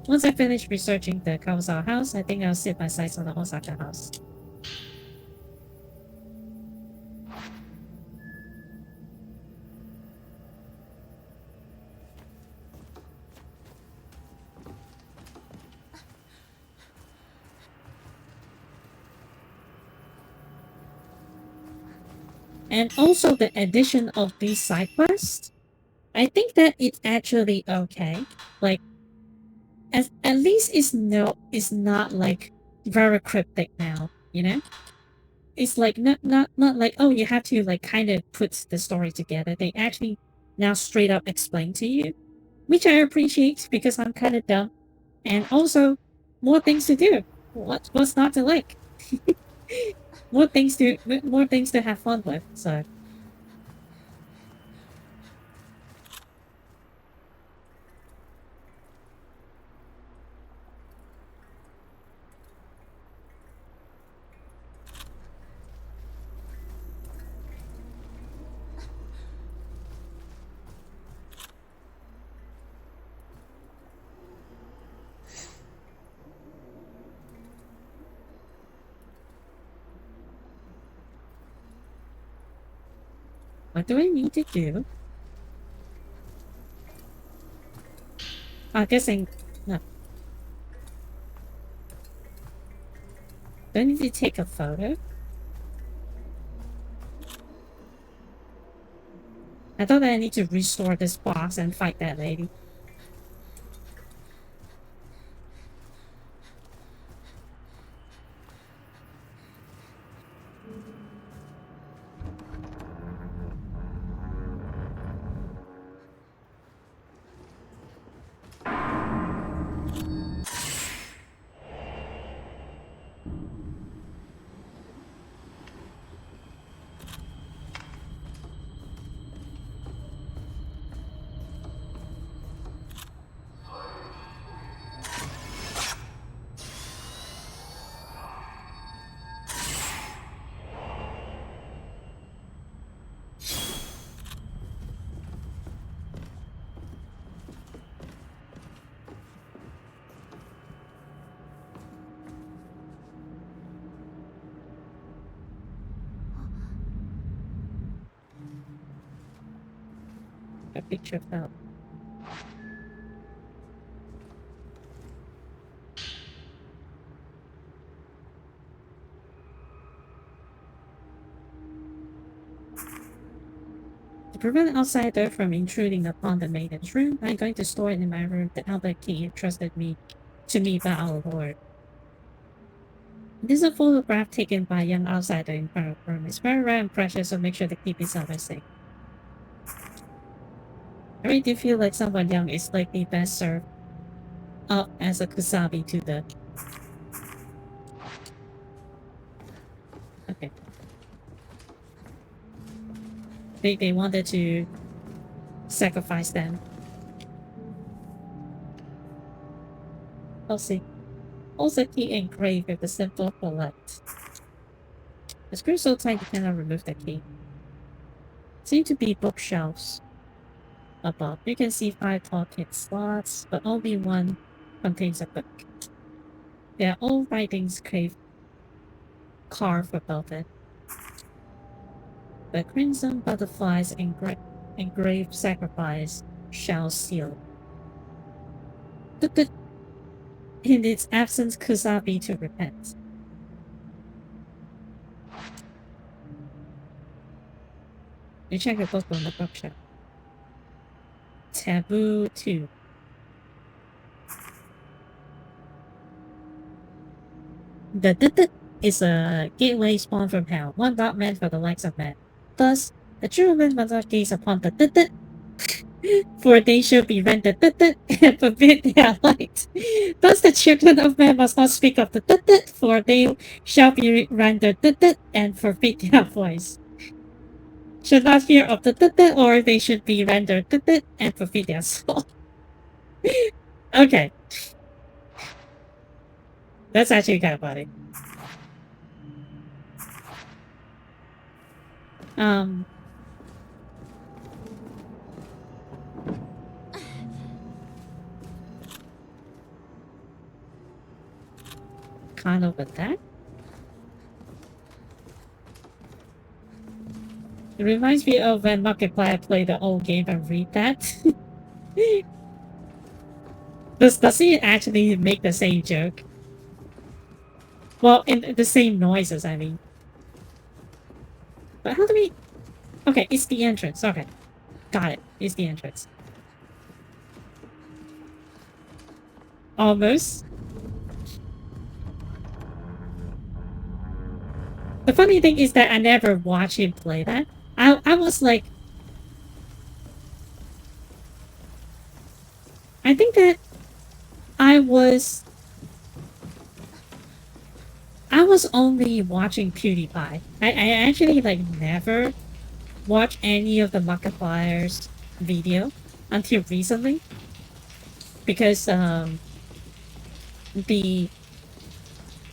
Once I finish researching the Kawasawa house, I think I'll set my sights on the Osaka house. And also the addition of these side quests, I think that it's actually okay. Like, at least it's not like very cryptic now, you know? It's like not like, oh, you have to like kind of put the story together. They actually now straight up explain to you, which I appreciate because I'm kind of dumb. And also more things to do. What's not to like? more things to have fun with. So what do I need to do? I'm guessing no. Do I need to take a photo? I thought I need to restore this box and fight that lady. A picture fell. To prevent an outsider from intruding upon the maiden's room, I'm going to store it in my room the outlet key entrusted to me by our Lord. This is a photograph taken by a young outsider in front of the room. It's very rare and precious, so make sure to keep it somewhere safe. I really do feel like someone young is likely best served up as a kusabi to the... Okay. They wanted to sacrifice them. I'll see. Also key engraved with the symbol collect. The screw so tight you cannot remove the key. Seem to be bookshelves above. You can see 5 pocket slots, but only one contains a book. There are all writings carved above it. The crimson butterflies engraved sacrifice shall seal. In its absence, kusabi to repent. You check the book on the bookshelf. Taboo 2. The is a gateway spawned from hell, one not meant for the likes of men. Thus, the children must not gaze upon the for they shall be rendered and forbid their light. Thus, the children of men must not speak of the for they shall be rendered and forbid their voice. Should not hear of the or they should be rendered and forbid their soul. Okay. That's actually kind of funny. Kind of with that. It reminds me of when Markiplier played the old game and read that. Does he actually make the same joke? Well, in the same noises, I mean. But how do we... Okay, it's the entrance. Okay. Got it. It's the entrance. Almost. The funny thing is that I never watched him play that. I was like... I think that I was only watching PewDiePie. I actually like never watched any of the Markiplier's video until recently. Because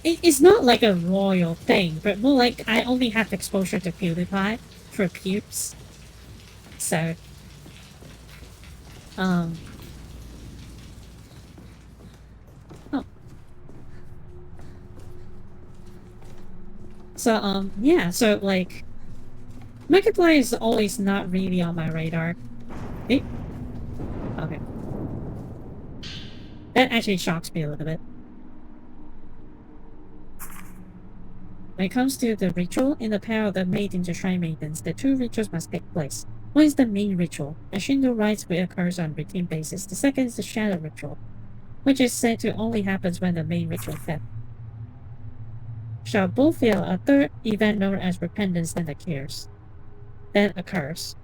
it's not like a royal thing, but more like I only have exposure to PewDiePie for pubes. So yeah, so like Markiplier is always not really on my radar. Okay. That actually shocks me a little bit. When it comes to the ritual, in the pair of the maiden to shrine maidens, the 2 rituals must take place. One is the main ritual, a Shinto rite which occurs on a routine basis. The second is the shadow ritual, which is said to only happen when the main ritual fails. Shall both fail, a third event known as repentance then occurs,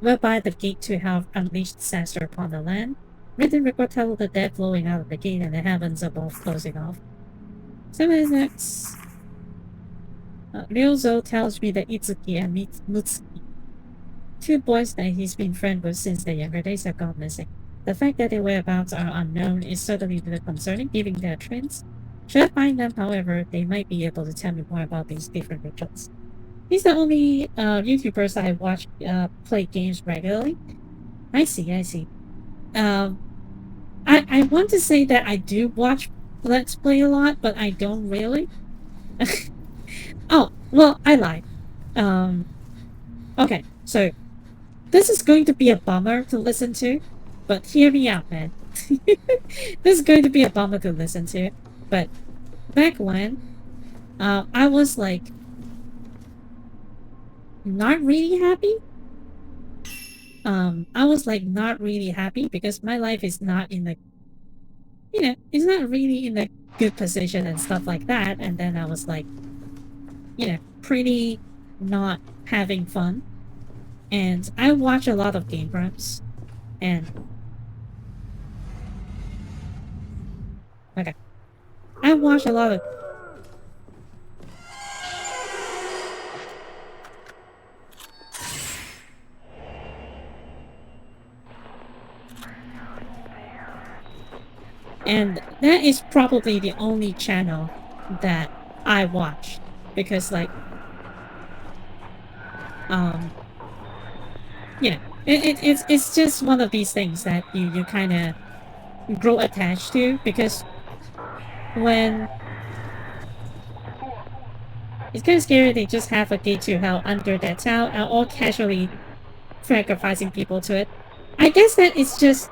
whereby the gate to hell unleashed disaster upon the land. Written record tell of the dead flowing out of the gate and the heavens above closing off. 7 next. Ryozo tells me that Itsuki and Mutsuki, 2 boys that he's been friends with since their younger days, have gone missing. The fact that their whereabouts are unknown is certainly concerning, given their twins. Should I find them, however, they might be able to tell me more about these different rituals. These are the only YouTubers I watch play games regularly. I see. I want to say that I do watch Let's Play a lot, but I don't really. Oh, well, I lied. Okay, so this is going to be a bummer to listen to, but hear me out, man. This is going to be a bummer to listen to, but back when, I was like not really happy. I was like not really happy because my life is not in the, it's not really in a good position and stuff like that. And then I was like, pretty not having fun. And I watch a lot of Game Grumps. And okay, I watch a lot of. And that is probably the only channel that I watch because, like, it's just one of these things that you kind of grow attached to because when it's kind of scary they just have a day to hell under that town and all casually sacrificing people to it. I guess that it's just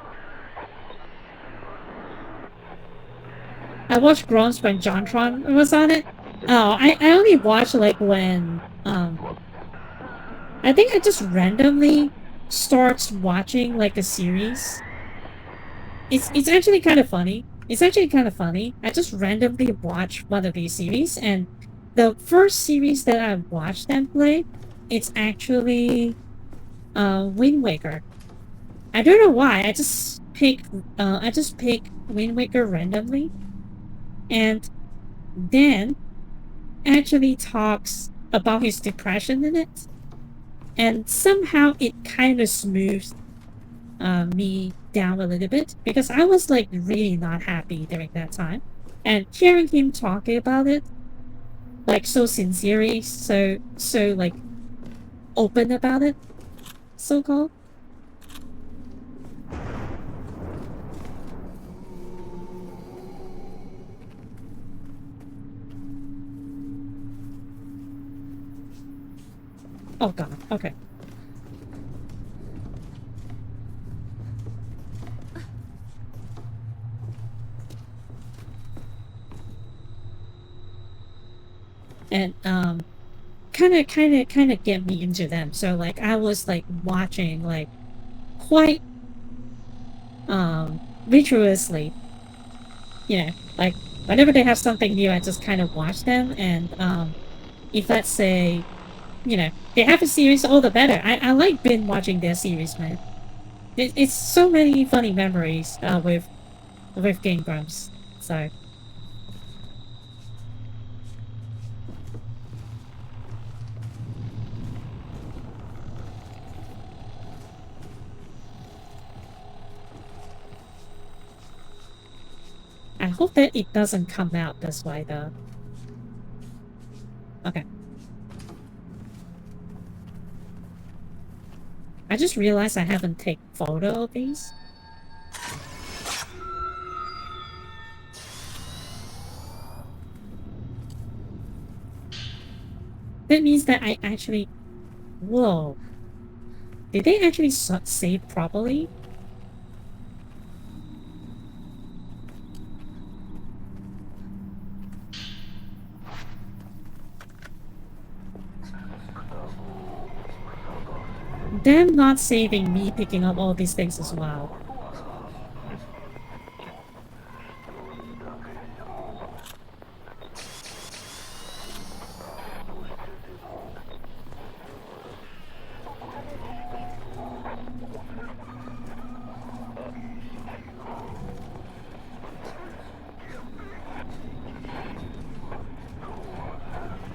I watched Gromps when JonTron was on it. Oh, I only watched like when I think I just randomly starts watching like a series. It's actually kind of funny. It's actually kind of funny. I just randomly watch one of these series, and the first series that I watched them play, it's actually Wind Waker. I don't know why. I just pick Wind Waker randomly, and Dan actually talks about his depression in it, and somehow it kind of smooths me down a little bit because I was like really not happy during that time, and hearing him talking about it like so sincerely, so like open about it, so called. Oh god, okay. And kind of get me into them. So like I was like watching like quite rigorously, like whenever they have something new I just kind of watch them. And if let's say they have a series, all the better. I like binge watching their series, man. It's so many funny memories with Game Grumps. So I hope that it doesn't come out this way though. Okay. I just realized I haven't taken photo of these. That means that I actually... Whoa. Did they actually save properly? Them not saving me picking up all these things as well.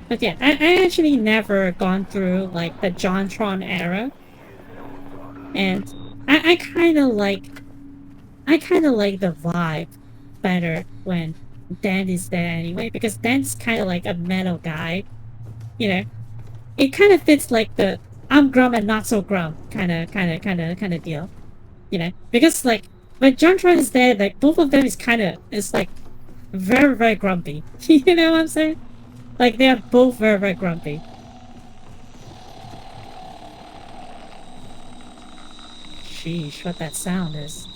But yeah, I actually never gone through like the JonTron era. And I kind of like the vibe better when Dan is there anyway, because Dan's kind of like a metal guy, It kind of fits like the I'm Grum and not so Grum kind of deal, Because like when JonTron is there, like both of them is like very very grumpy. You know what I'm saying? Like they are both very very grumpy. sheesh, what that sound is.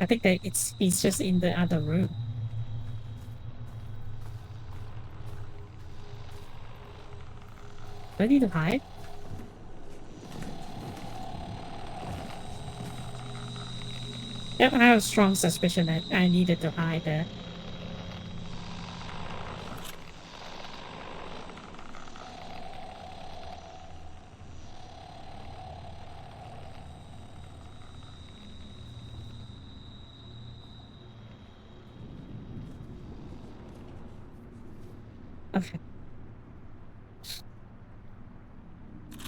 I think that he's just in the other room. Do I need to hide? Yep, I have a strong suspicion that I needed to hide there. Okay.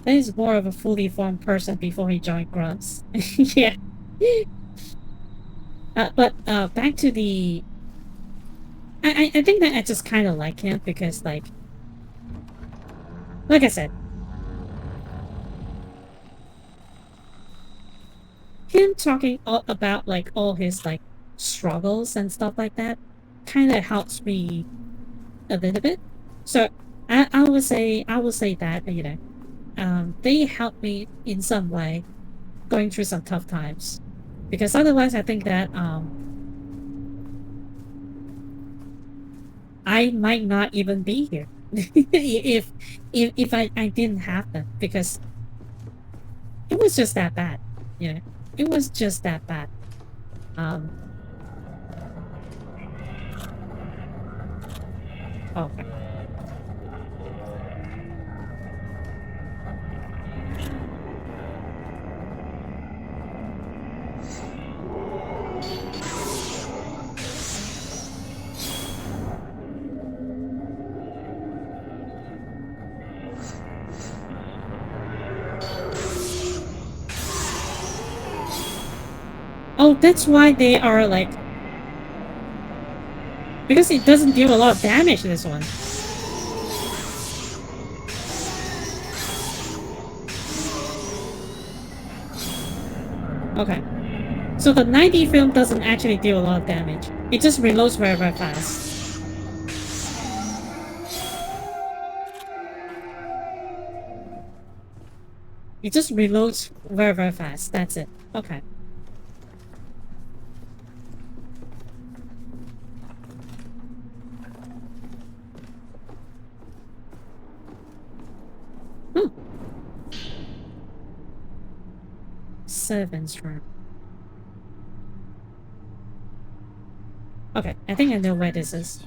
That is more of a fully formed person before he joined Grunts. Yeah. But back to the... I think that I just kind of like him because, like I said, him talking about, like, all his, like, struggles and stuff like that kind of helps me a little bit. So I would say that, you know, they helped me in some way going through some tough times, because otherwise I think that I might not even be here if I didn't have them, because it was just that bad, you know. It was just that bad. Okay. Oh, that's why they are, like... Because it doesn't deal a lot of damage, this one. Okay. So the 90 film doesn't actually deal a lot of damage. It just reloads very, very fast. It just reloads very, very fast. That's it. Okay. Hmm. Servant's room. Okay, I think I know where this is.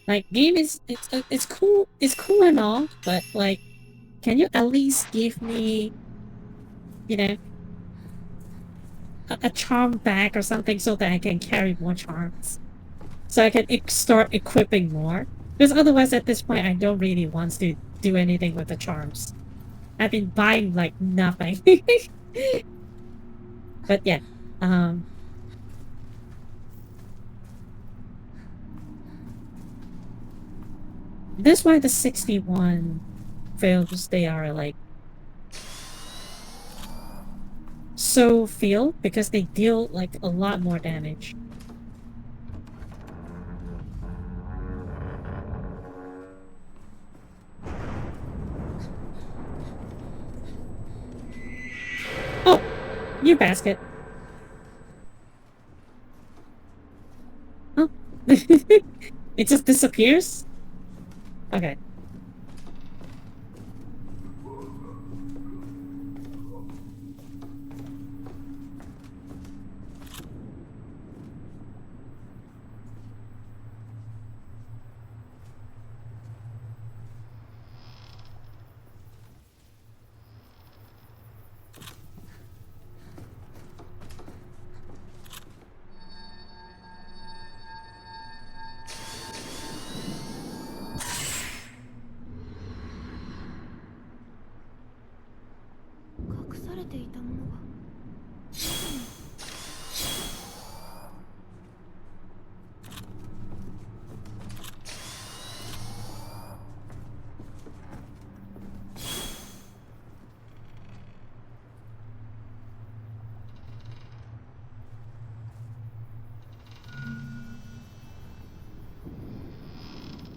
Like, game is... It's cool. It's cool and all, but, like, can you at least give me, you know, a charm bag or something so that I can carry more charms? So I can start equipping more? Because otherwise, at this point, I don't really want to do anything with the charms. I've been buying, like, nothing. But yeah, that's why the 61 films, they are, like, so feel, because they deal, like, a lot more damage. Oh, your basket. Oh. It just disappears? Okay.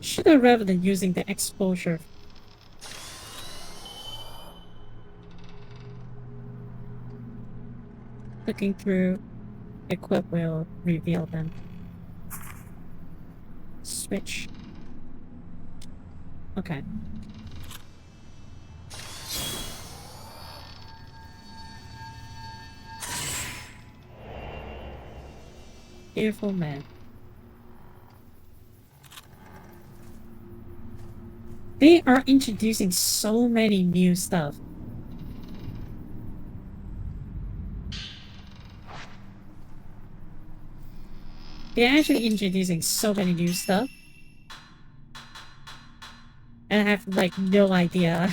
Should I rather than using the exposure? Looking through equip will reveal them. Switch. Okay. Fearful man. They are introducing so many new stuff. They're actually introducing so many new stuff. And I have like no idea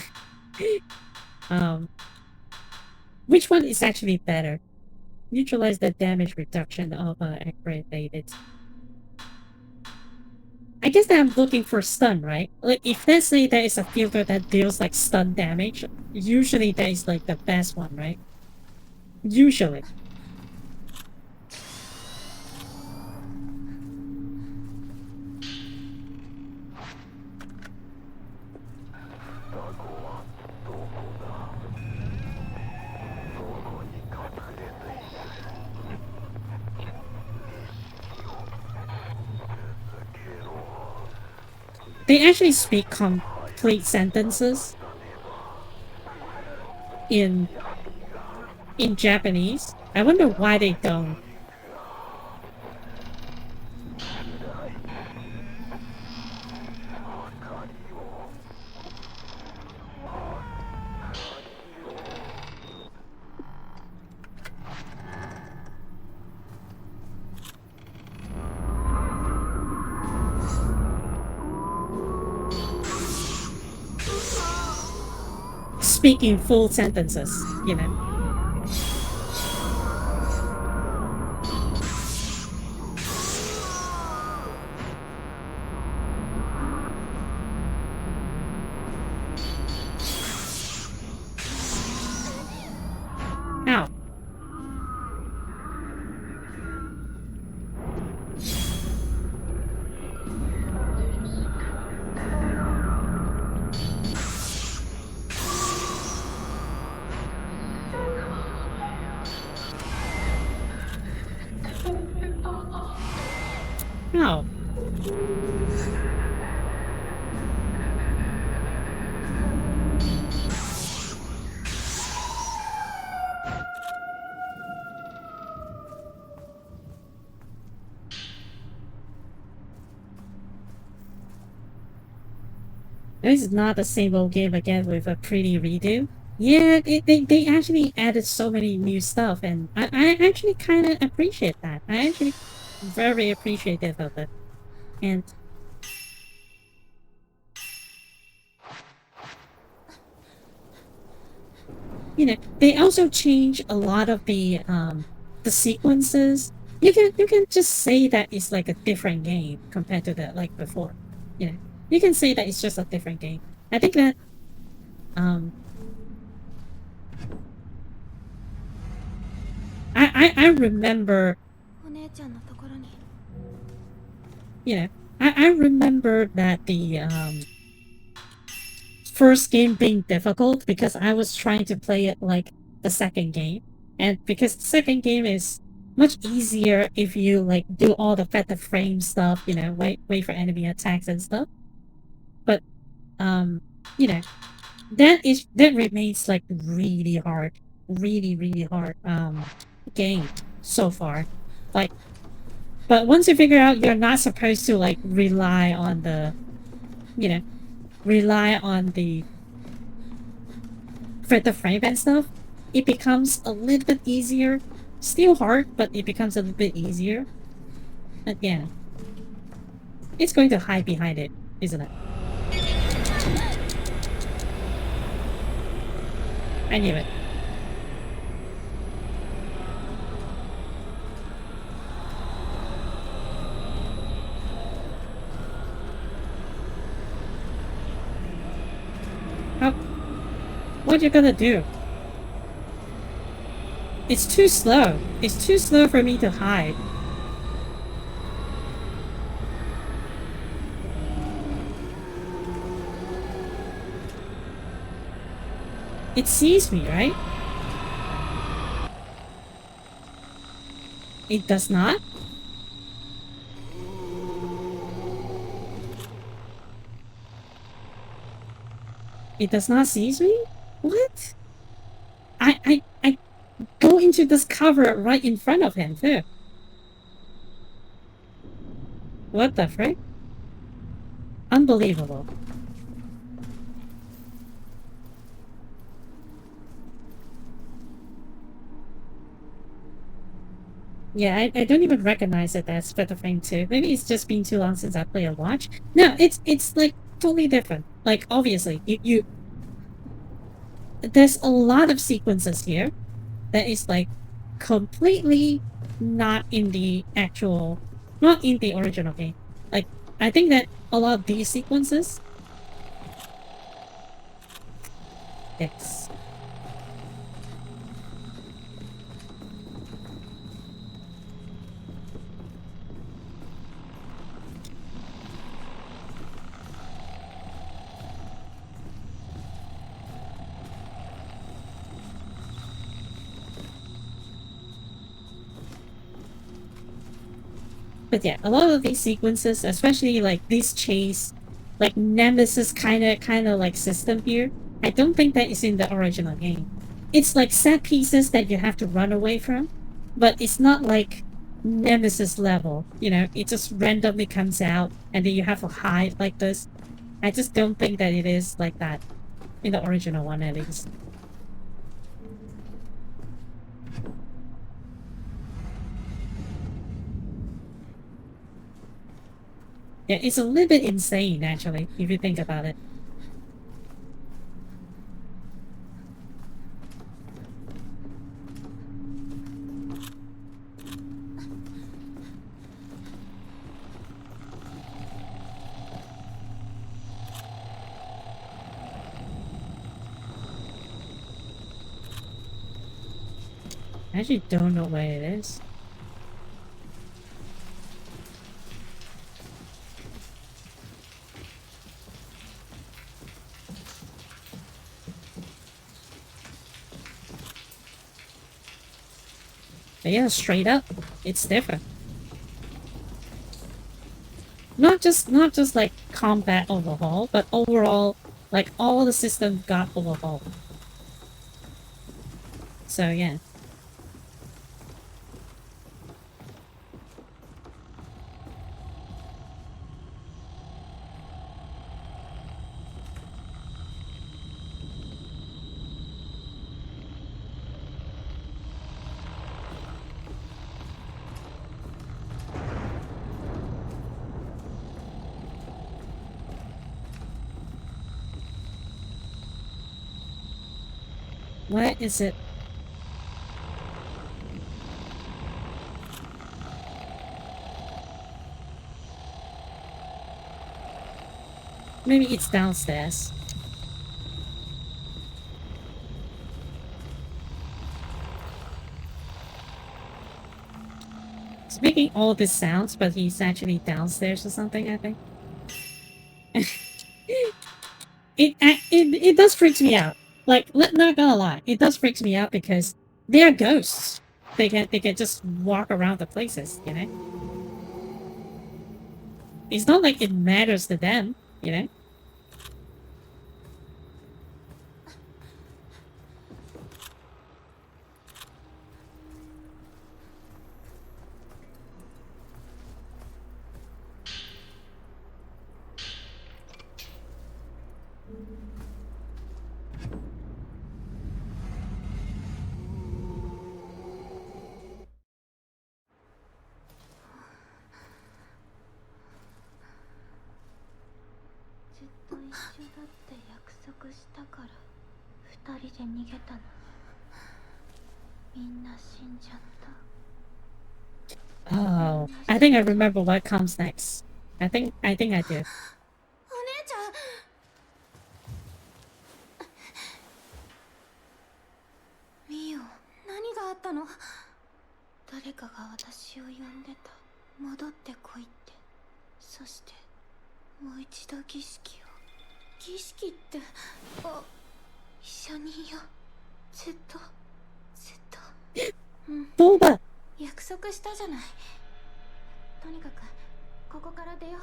which one is actually better. Neutralize the damage reduction of aggravated. I guess that I'm looking for stun, right? Like if let's say there is a filter that deals like stun damage, usually that is like the best one, right? Usually. They actually speak complete sentences in Japanese. I wonder why they don't. Speaking full sentences, you know. Ow. Ow. This is not the same old game again with a pretty redo. Yeah, they actually added so many new stuff, and I actually kind of appreciate that. I actually very appreciative of it. And you know, they also change a lot of the sequences. You can just say that it's like a different game compared to the like before. You know, you can say that it's just a different game. I think that I remember, お姉ちゃんのところに you know, I remember that the first game being difficult because I was trying to play it like the second game. And because the second game is much easier if you like do all the fat the frame stuff, you know, wait for enemy attacks and stuff. But you know, that remains like really hard. Really hard game so far. Like but once you figure out you're not supposed to like rely on the you know rely on the for the frame and stuff, it becomes a little bit easier. Still hard, but it becomes a little bit easier. But yeah, it's going to hide behind it, isn't it? I knew it. Oh, what you gonna do? It's too slow. It's too slow for me to hide. It sees me, right? It does not? It does not seize me? What? I go into this cover right in front of him, too. What the frick? Unbelievable. Yeah, I don't even recognize it as Spectre Frame 2. Maybe it's just been too long since I played a watch. No, it's like totally different. Like obviously, you there's a lot of sequences here that is like completely not in the actual, not in the original game. Like I think that a lot of these sequences, yes. But yeah, a lot of these sequences, especially like this chase, like Nemesis kind of like system here, I don't think that is in the original game. It's like set pieces that you have to run away from, but it's not like Nemesis level. You know, it just randomly comes out and then you have to hide like this. I just don't think that it is like that in the original one at least. Yeah, it's a little bit insane actually, if you think about it. I actually don't know where it is. But yeah, straight up, it's different. Not just like combat overhaul, but overall, like all the systems got overhauled. So yeah. What is it? Maybe it's downstairs. He's making all these sounds, but he's actually downstairs or something, I think. It does freak me out. Like, not gonna lie, it does freak me out because they are ghosts. They can just walk around the places, you know? It's not like it matters to them, you know? Oh, I think I remember what comes next. I think I do. お姉ちゃんミオ、何があったの？誰かが私を呼んでた。戻ってこいって。そしてもう一度儀式を。儀式って、あ、一緒にいよう。ずっとずっと。Boba! 約束したじゃない。とにかくここから出よう。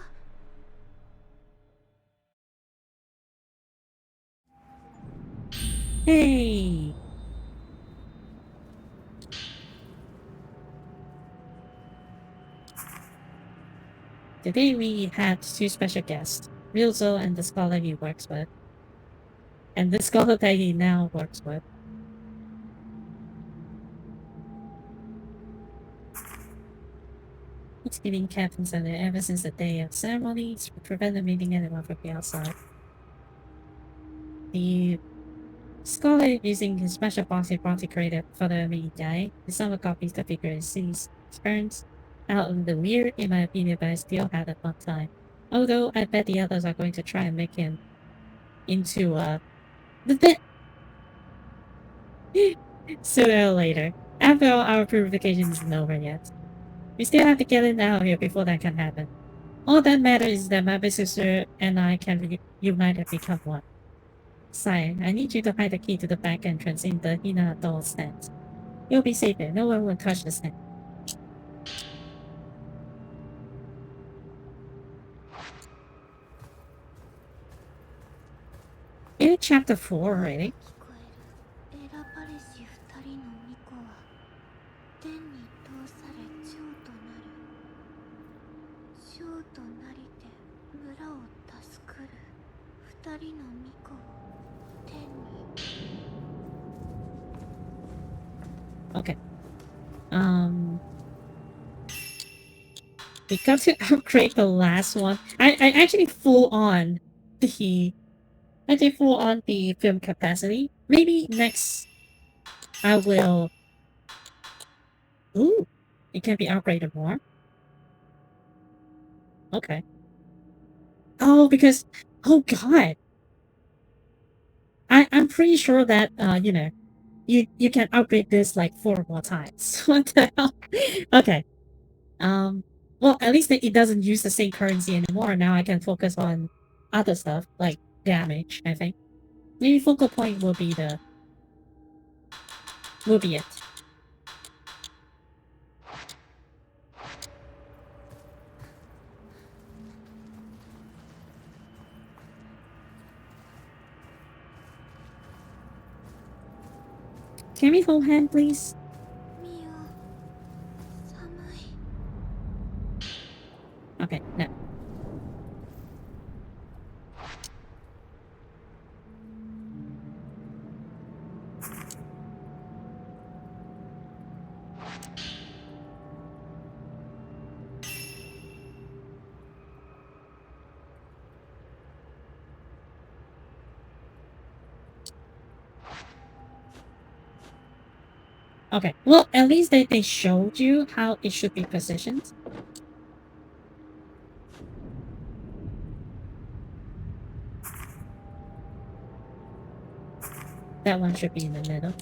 Hey! Today we had two special guests, Ryuzo and the scholar he works with. And the scholar that he now works with. It's getting Captain said that ever since the day of ceremonies to prevent the meeting anyone from the outside. The scholar using his special box he brought to create for the meeting day. The summer copies the figure and sees his parents out in the weird, in my opinion, but I still had a fun time. Although I bet the others are going to try and make him into the sooner or later. After all, our purification isn't over yet. We still have to get in out of here before that can happen. All that matters is that my big sister and I can unite and become one. Sire, I need you to hide the key to the back entrance in the Hina doll's tent. You'll be safe there. No one will touch the tent. In chapter 4 already. 聞こえるエラパレシ二人の巫女は天に通され蝶となる。蝶となりて村を助くる。二人の巫女を天に。Okay. We got to upgrade the last one. I actually full on the film capacity. Maybe next I will. Ooh, it can be upgraded more. Okay. Oh, because god, I'm pretty sure that you can upgrade this like 4 more times. What the hell? Okay. Well, at least it doesn't use the same currency anymore. Now I can focus on other stuff like damage. I think maybe focal point will be it. Can we hold hand, please? ミオ、寒い。 Okay, no. Okay, well, at least they showed you how it should be positioned. That one should be in the middle.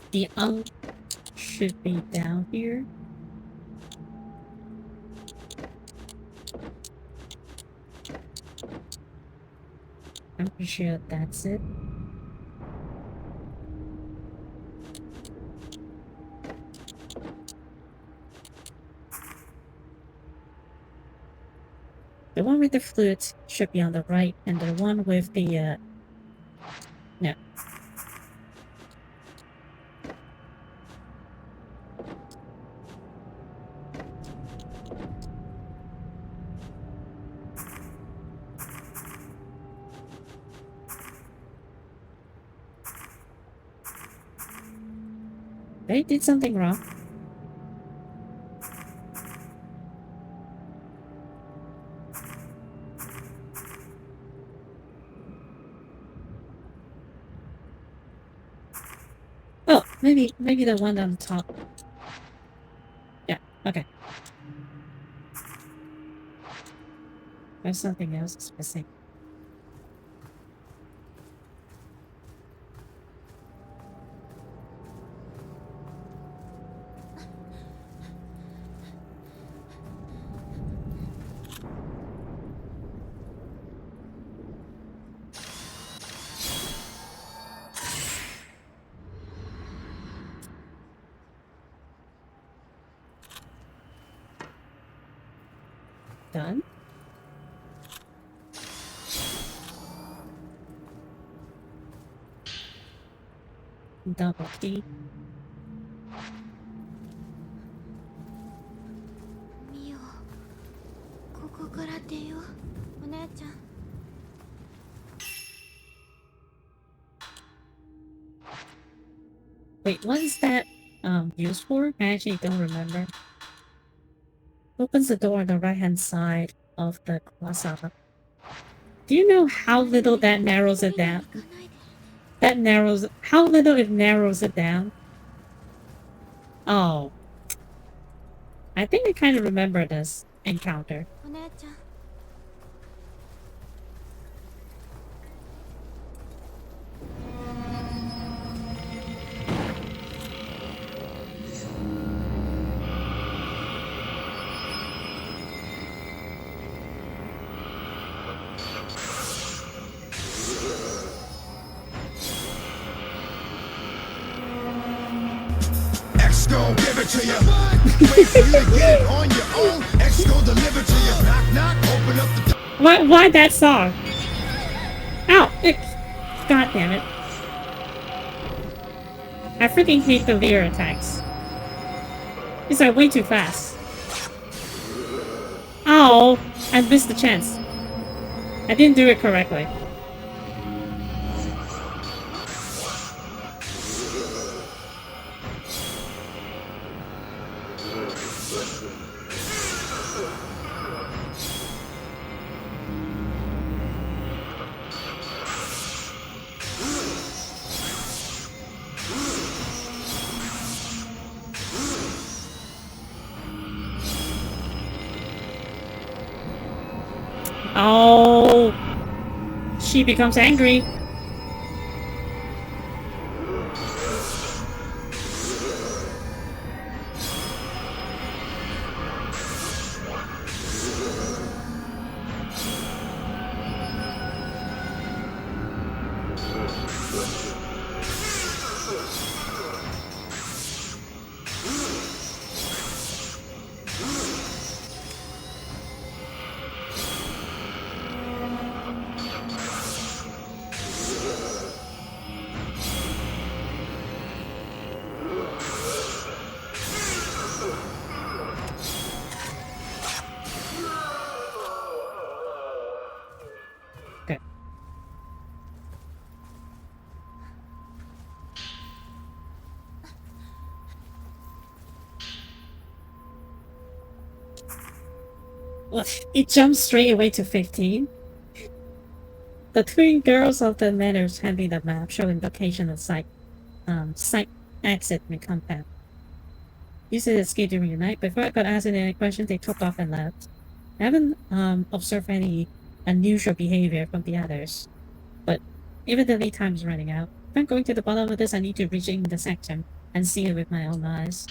The should be down here. I'm pretty sure that's it. The one with the flute should be on the right, and the one with the, no. They did something wrong. Oh, maybe the one on top. There's something else is missing. Done. Double key. ミオここから出ようお姉ちゃん Wait, what is that used for? I actually don't remember. Opens the door on the right hand side of the Kurosawa. Do you know how little that narrows it down? That narrows how little it narrows it down? Oh. I think I kind of remember this encounter. お姉ちゃん X gon' give it to you. Wait for you to get it on your own. X gon' deliver to you. Knock, knock, open up the door. Why that song? Ow! God damn it. I freaking hate the Lear attacks. These are way too fast. Oh! I missed the chance. I didn't do it correctly. Oh! She becomes angry. Okay. It jumps straight away to 15. The twin girls of the letters handing the map showing location of site exit and compound. Used to escape during the night. Before I could ask any questions, they took off and left. I haven't observed any unusual behavior from the others, but evidently time is running out. If I'm going to the bottom of this, I need to reach in the section and see it with my own eyes.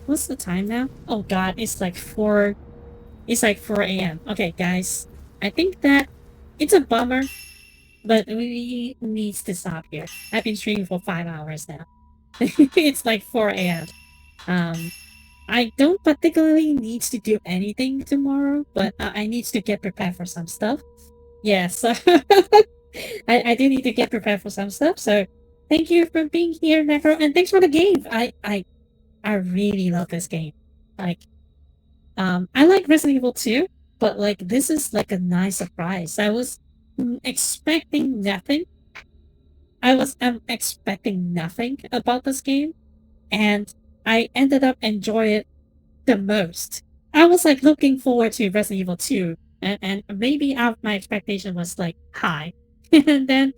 What's the time now? Oh god, it's like 4 a.m. Okay, guys. I think that it's a bummer, but we need to stop here. I've been streaming for 5 hours now. It's like 4 a.m. I don't particularly need to do anything tomorrow, but I need to get prepared for some stuff. Yeah, so I do need to get prepared for some stuff. So thank you for being here, Necro, and thanks for the game. I really love this game. Like, I like Resident Evil 2, but like this is like a nice surprise. I was expecting nothing. I'm expecting nothing about this game, and I ended up enjoying it the most. I was like looking forward to Resident Evil 2, and maybe my expectation was like high, and then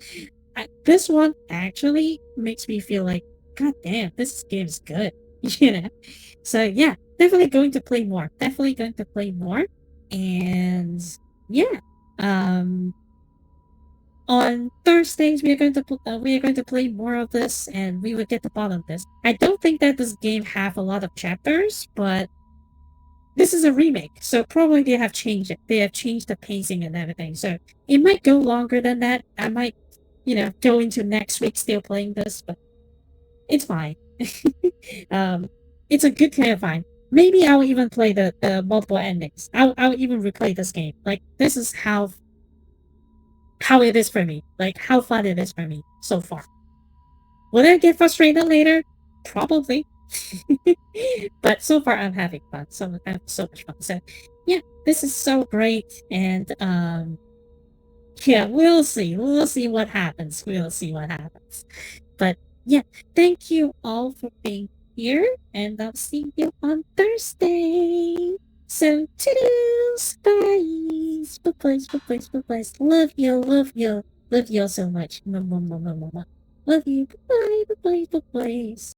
this one actually makes me feel like, God damn, this game is good. You know? So yeah, definitely going to play more. Definitely going to play more. And yeah. Um on Thursdays we are going to play more of this and we will get the bottom of this. I don't think that this game have a lot of chapters, but this is a remake, so probably they have changed it. They have changed the pacing and everything. So it might go longer than that. I might, go into next week still playing this, but it's fine. um, it's a good kind of fine. Maybe I'll even play the multiple endings. I'll even replay this game. Like this is how it is for me. Like how fun it is for me so far. Will I get frustrated later? Probably. But so far I'm having fun. So I have so much fun. So yeah, this is so great. And yeah, we'll see. We'll see what happens. We'll see what happens. But yeah, thank you all for being here, and I'll see you on Thursday. So toodles, bye, bye, bye. Love you all so much. Love you. Bye, bye.